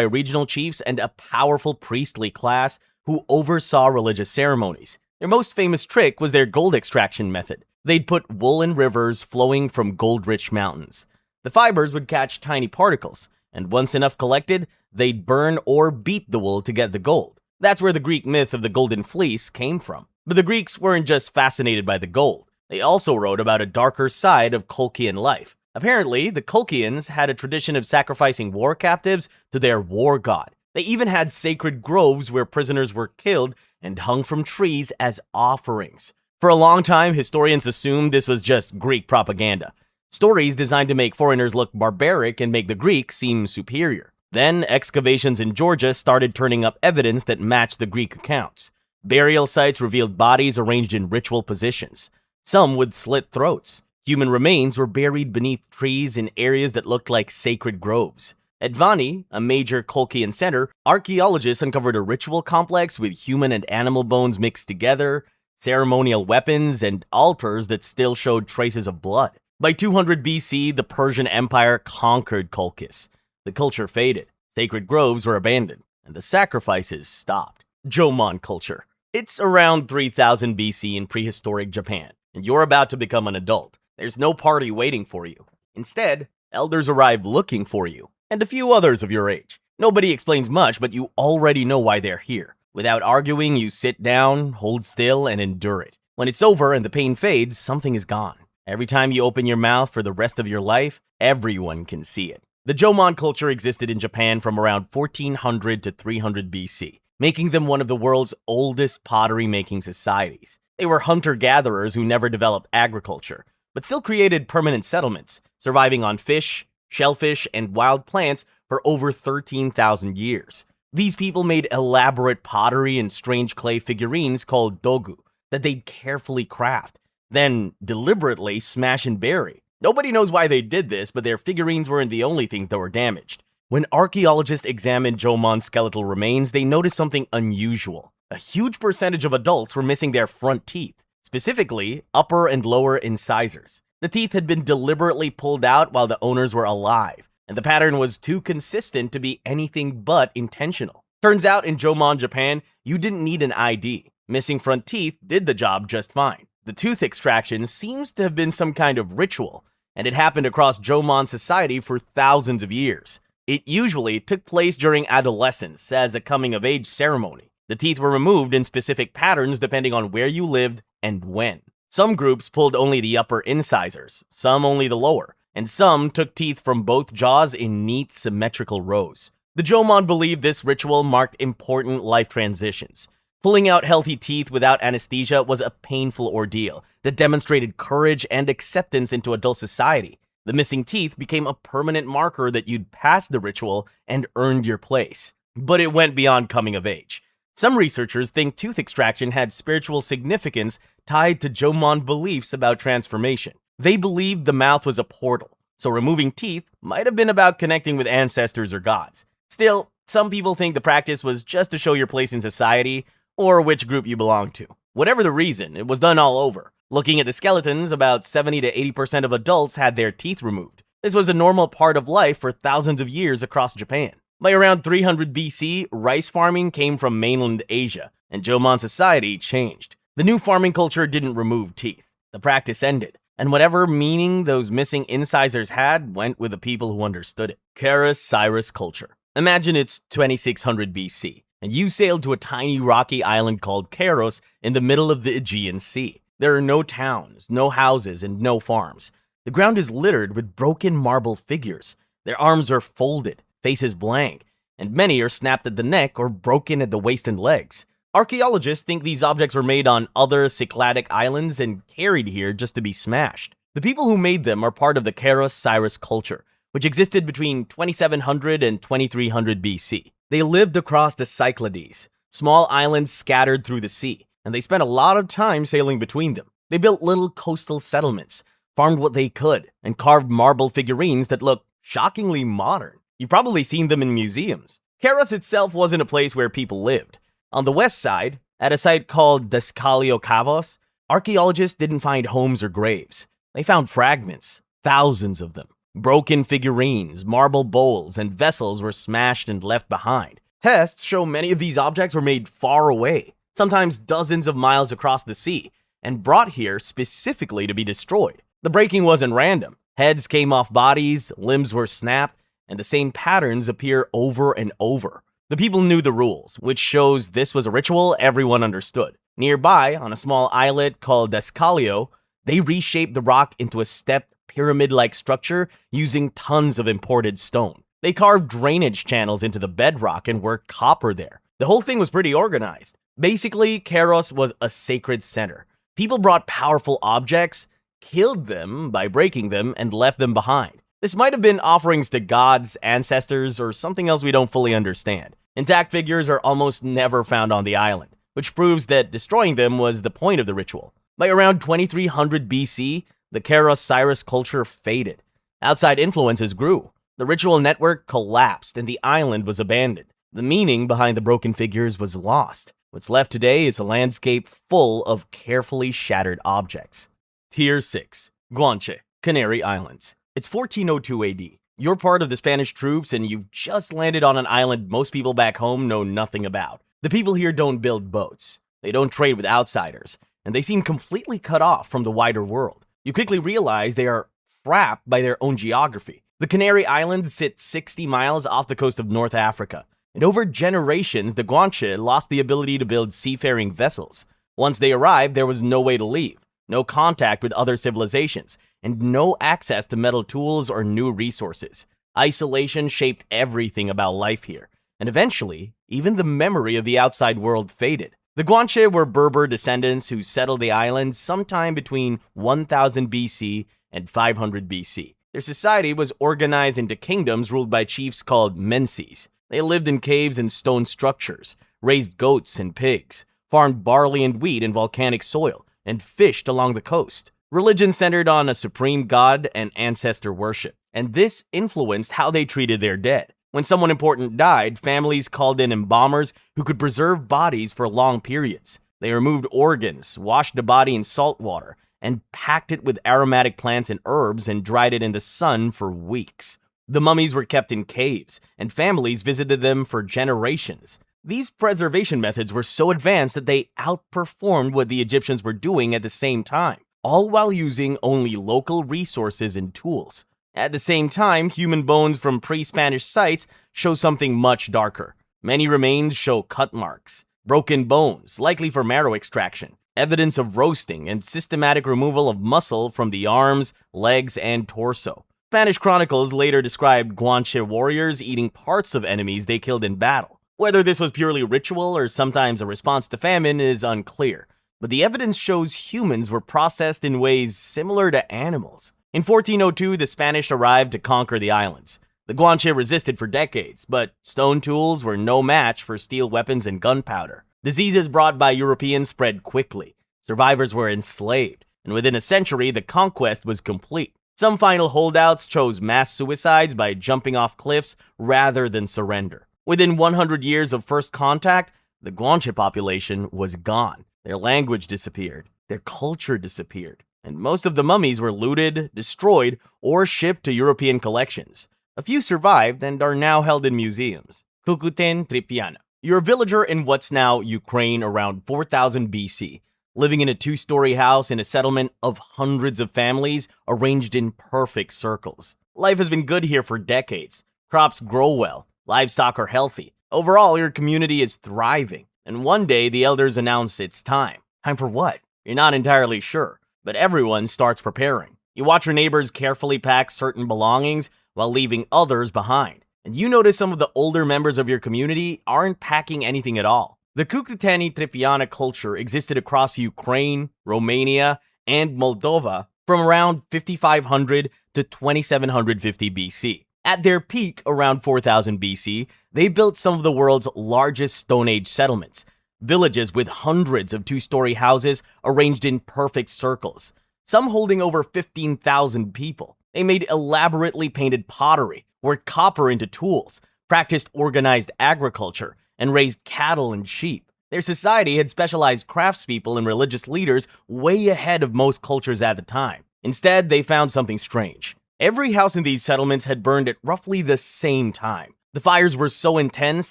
Speaker 2: regional chiefs and a powerful priestly class who oversaw religious ceremonies. Their most famous trick was their gold extraction method. They'd put wool in rivers flowing from gold-rich mountains. The fibers would catch tiny particles, and once enough collected, they'd burn or beat the wool to get the gold. That's where the Greek myth of the golden fleece came from. But the Greeks weren't just fascinated by the gold. They also wrote about a darker side of Colchian life. Apparently, the Colchians had a tradition of sacrificing war captives to their war god. They even had sacred groves where prisoners were killed and hung from trees as offerings. For a long time, historians assumed this was just Greek propaganda. Stories designed to make foreigners look barbaric and make the Greeks seem superior. Then, excavations in Georgia started turning up evidence that matched the Greek accounts. Burial sites revealed bodies arranged in ritual positions, some with slit throats. Human remains were buried beneath trees in areas that looked like sacred groves. At Vani, a major Colchian center, archaeologists uncovered a ritual complex with human and animal bones mixed together, ceremonial weapons, and altars that still showed traces of blood. By 200 BC, the Persian Empire conquered Colchis. The culture faded, sacred groves were abandoned, and the sacrifices stopped. Jomon culture. It's around 3000 BC in prehistoric Japan, and you're about to become an adult. There's no party waiting for you. Instead, elders arrive looking for you, and a few others of your age. Nobody explains much, but you already know why they're here. Without arguing, you sit down, hold still, and endure it. When it's over and the pain fades, something is gone. Every time you open your mouth for the rest of your life, everyone can see it. The Jomon culture existed in Japan from around 1400 to 300 BC, making them one of the world's oldest pottery-making societies. They were hunter-gatherers who never developed agriculture, but still created permanent settlements, surviving on fish, shellfish, and wild plants for over 13,000 years. These people made elaborate pottery and strange clay figurines called dogu that they'd carefully craft, then deliberately smash and bury. Nobody knows why they did this, but their figurines weren't the only things that were damaged. When archaeologists examined Jomon skeletal remains, they noticed something unusual. A huge percentage of adults were missing their front teeth, specifically upper and lower incisors. The teeth had been deliberately pulled out while the owners were alive, and the pattern was too consistent to be anything but intentional. Turns out in Jomon, Japan, you didn't need an ID. Missing front teeth did the job just fine. The tooth extraction seems to have been some kind of ritual, and it happened across Jomon society for thousands of years. It usually took place during adolescence as a coming-of-age ceremony. The teeth were removed in specific patterns depending on where you lived and when. Some groups pulled only the upper incisors, some only the lower, and some took teeth from both jaws in neat, symmetrical rows. The Jomon believed this ritual marked important life transitions. Pulling out healthy teeth without anesthesia was a painful ordeal that demonstrated courage and acceptance into adult society. The missing teeth became a permanent marker that you'd passed the ritual and earned your place. But it went beyond coming of age. Some researchers think tooth extraction had spiritual significance tied to Jomon beliefs about transformation. They believed the mouth was a portal, so removing teeth might have been about connecting with ancestors or gods. Still, some people think the practice was just to show your place in society or which group you belong to. Whatever the reason, it was done all over. Looking at the skeletons, about 70 to 80% of adults had their teeth removed. This was a normal part of life for thousands of years across Japan. By around 300 BC, rice farming came from mainland Asia, and Jomon society changed. The new farming culture didn't remove teeth. The practice ended, and whatever meaning those missing incisors had went with the people who understood it. Keros Cyrus culture. Imagine it's 2600 BC, and you sailed to a tiny rocky island called Keros in the middle of the Aegean Sea. There are no towns, no houses, and no farms. The ground is littered with broken marble figures. Their arms are folded, faces blank, and many are snapped at the neck or broken at the waist and legs. Archaeologists think these objects were made on other Cycladic islands and carried here just to be smashed. The people who made them are part of the Keros Cyrus culture, which existed between 2700 and 2300 BC. They lived across the Cyclades, small islands scattered through the sea, and they spent a lot of time sailing between them. They built little coastal settlements, farmed what they could, and carved marble figurines that look shockingly modern. You've probably seen them in museums. Keros itself wasn't a place where people lived. On the west side, at a site called Deskalios Kavos, archaeologists didn't find homes or graves. They found fragments, thousands of them. Broken figurines, marble bowls, and vessels were smashed and left behind. Tests show many of these objects were made far away, sometimes dozens of miles across the sea, and brought here specifically to be destroyed. The breaking wasn't random. Heads came off bodies, limbs were snapped, and the same patterns appear over and over. The people knew the rules, which shows this was a ritual everyone understood. Nearby, on a small islet called Deskalios, they reshaped the rock into a stepped, pyramid-like structure using tons of imported stone. They carved drainage channels into the bedrock and worked copper there. The whole thing was pretty organized. Basically, Keros was a sacred center. People brought powerful objects, killed them by breaking them, and left them behind. This might have been offerings to gods, ancestors, or something else we don't fully understand. Intact figures are almost never found on the island, which proves that destroying them was the point of the ritual. By around 2300 BC, the Keros Cyrus culture faded. Outside influences grew. The ritual network collapsed and the island was abandoned. The meaning behind the broken figures was lost. What's left today is a landscape full of carefully shattered objects. Tier 6. Guanche, Canary Islands. It's 1402 AD. You're part of the Spanish troops and you've just landed on an island most people back home know nothing about. The people here don't build boats. They don't trade with outsiders. And they seem completely cut off from the wider world. You quickly realize they are trapped by their own geography. The Canary Islands sit 60 miles off the coast of North Africa. And over generations, the Guanche lost the ability to build seafaring vessels. Once they arrived, there was no way to leave, no contact with other civilizations, and no access to metal tools or new resources. Isolation shaped everything about life here, and eventually, even the memory of the outside world faded. The Guanche were Berber descendants who settled the island sometime between 1000 BC and 500 BC. Their society was organized into kingdoms ruled by chiefs called menses. They lived in caves and stone structures, raised goats and pigs, farmed barley and wheat in volcanic soil, and fished along the coast. Religion centered on a supreme god and ancestor worship, and this influenced how they treated their dead. When someone important died, families called in embalmers who could preserve bodies for long periods. They removed organs, washed the body in salt water, and packed it with aromatic plants and herbs and dried it in the sun for weeks. The mummies were kept in caves, and families visited them for generations. These preservation methods were so advanced that they outperformed what the Egyptians were doing at the same time, all while using only local resources and tools. At the same time, human bones from pre-Spanish sites show something much darker. Many remains show cut marks, broken bones, likely for marrow extraction, evidence of roasting, and systematic removal of muscle from the arms, legs, and torso. Spanish chronicles later described Guanche warriors eating parts of enemies they killed in battle. Whether this was purely ritual or sometimes a response to famine is unclear, but the evidence shows humans were processed in ways similar to animals. In 1402, the Spanish arrived to conquer the islands. The Guanche resisted for decades, but stone tools were no match for steel weapons and gunpowder. Diseases brought by Europeans spread quickly. Survivors were enslaved, and within a century, the conquest was complete. Some final holdouts chose mass suicides by jumping off cliffs rather than surrender. Within 100 years of first contact, the Guanche population was gone. Their language disappeared. Their culture disappeared. And most of the mummies were looted, destroyed, or shipped to European collections. A few survived and are now held in museums. Kukuten Tripiana. You're a villager in what's now Ukraine around 4000 BC, living in a 2-story house in a settlement of hundreds of families arranged in perfect circles. Life has been good here for decades. Crops grow well, livestock are healthy. Overall, your community is thriving. And one day, the elders announce it's time. Time for what? You're not entirely sure. But everyone starts preparing. You watch your neighbors carefully pack certain belongings while leaving others behind. And you notice some of the older members of your community aren't packing anything at all. The Cucuteni Tripiana culture existed across Ukraine, Romania, and Moldova from around 5500 to 2750 BC. At their peak, around 4000 BC, they built some of the world's largest Stone Age settlements. Villages with hundreds of 2-story houses arranged in perfect circles, some holding over 15,000 people. They made elaborately painted pottery, worked copper into tools, practiced organized agriculture, and raised cattle and sheep. Their society had specialized craftspeople and religious leaders way ahead of most cultures at the time. Instead, they found something strange. Every house in these settlements had burned at roughly the same time. The fires were so intense,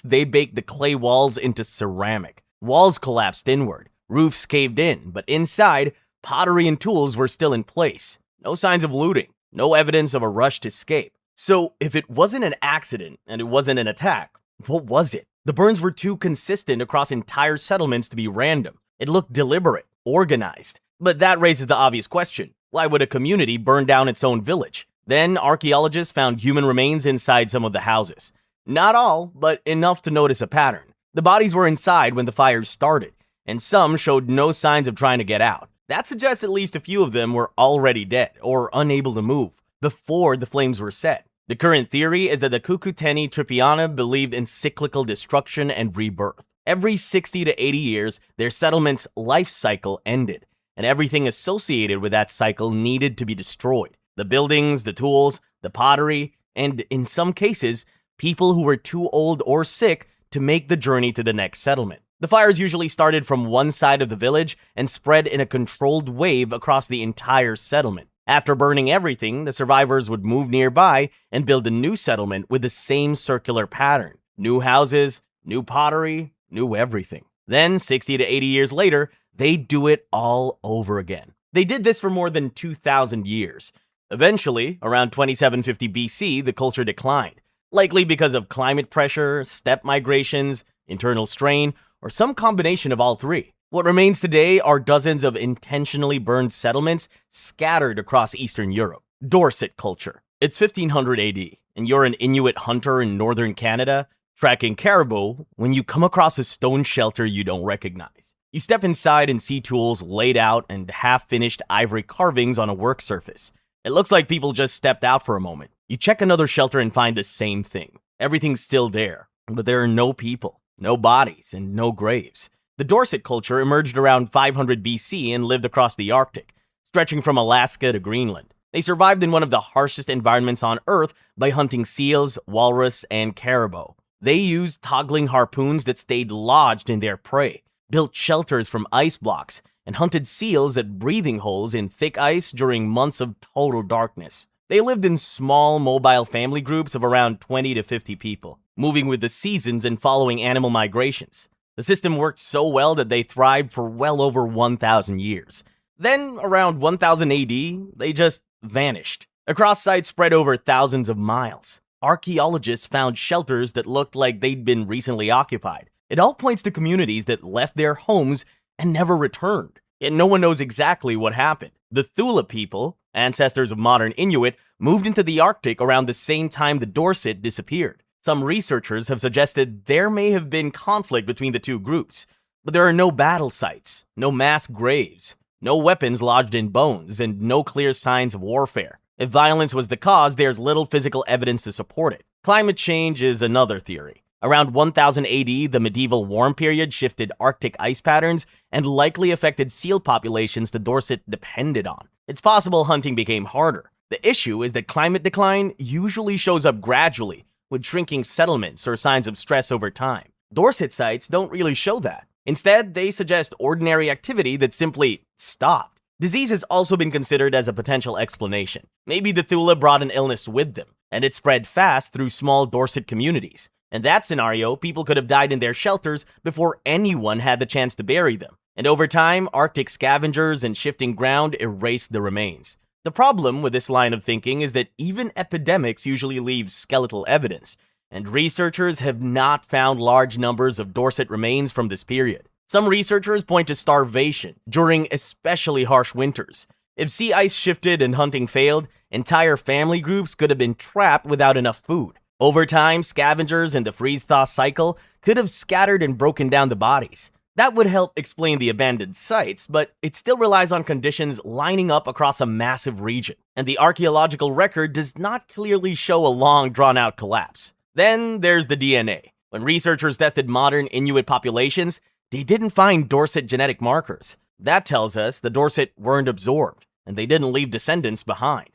Speaker 2: they baked the clay walls into ceramic. Walls collapsed inward, roofs caved in, but inside, pottery and tools were still in place. No signs of looting, no evidence of a rushed escape. So, if it wasn't an accident and it wasn't an attack, what was it? The burns were too consistent across entire settlements to be random. It looked deliberate, organized. But that raises the obvious question. Why would a community burn down its own village? Then, archaeologists found human remains inside some of the houses. Not all, but enough to notice a pattern. The bodies were inside when the fires started, and some showed no signs of trying to get out. That suggests at least a few of them were already dead or unable to move before the flames were set. The current theory is that the Cucuteni Tripiana believed in cyclical destruction and rebirth. Every 60 to 80 years, their settlement's life cycle ended, and everything associated with that cycle needed to be destroyed. The buildings, the tools, the pottery, and in some cases, people who were too old or sick to make the journey to the next settlement. The fires usually started from one side of the village and spread in a controlled wave across the entire settlement. After burning everything, the survivors would move nearby and build a new settlement with the same circular pattern. New houses, new pottery, new everything. Then, 60 to 80 years later, they'd do it all over again. They did this for more than 2,000 years. Eventually, around 2750 BC, the culture declined, likely because of climate pressure, steppe migrations, internal strain, or some combination of all three. What remains today are dozens of intentionally burned settlements scattered across Eastern Europe. Dorset culture. It's 1500 AD, and you're an Inuit hunter in northern Canada, tracking caribou when you come across a stone shelter you don't recognize. You step inside and see tools laid out and half-finished ivory carvings on a work surface. It looks like people just stepped out for a moment. You check another shelter and find the same thing. Everything's still there, but there are no people, no bodies, and no graves. The Dorset culture emerged around 500 BC and lived across the Arctic, stretching from Alaska to Greenland. They survived in one of the harshest environments on Earth by hunting seals, walrus, and caribou. They used toggling harpoons that stayed lodged in their prey, built shelters from ice blocks, and hunted seals at breathing holes in thick ice during months of total darkness. They lived in small, mobile family groups of around 20 to 50 people, moving with the seasons and following animal migrations. The system worked so well that they thrived for well over 1,000 years. Then, around 1000 AD, they just vanished. Across sites spread over thousands of miles, archaeologists found shelters that looked like they'd been recently occupied. It all points to communities that left their homes and never returned. Yet no one knows exactly what happened. The Thule people, ancestors of modern Inuit, moved into the Arctic around the same time the Dorset disappeared. Some researchers have suggested there may have been conflict between the two groups, but there are no battle sites, no mass graves, no weapons lodged in bones, and no clear signs of warfare. If violence was the cause, there's little physical evidence to support it. Climate change is another theory. Around 1000 AD, the medieval warm period shifted Arctic ice patterns and likely affected seal populations the Dorset depended on. It's possible hunting became harder. The issue is that climate decline usually shows up gradually, with shrinking settlements or signs of stress over time. Dorset sites don't really show that. Instead, they suggest ordinary activity that simply stopped. Disease has also been considered as a potential explanation. Maybe the Thule brought an illness with them, and it spread fast through small Dorset communities. In that scenario, people could have died in their shelters before anyone had the chance to bury them. And over time, Arctic scavengers and shifting ground erased the remains. The problem with this line of thinking is that even epidemics usually leave skeletal evidence, and researchers have not found large numbers of Dorset remains from this period. Some researchers point to starvation during especially harsh winters. If sea ice shifted and hunting failed, entire family groups could have been trapped without enough food. Over time, scavengers in the freeze-thaw cycle could have scattered and broken down the bodies. That would help explain the abandoned sites, but it still relies on conditions lining up across a massive region, and the archaeological record does not clearly show a long, drawn-out collapse. Then there's the DNA. When researchers tested modern Inuit populations, they didn't find Dorset genetic markers. That tells us the Dorset weren't absorbed, and they didn't leave descendants behind.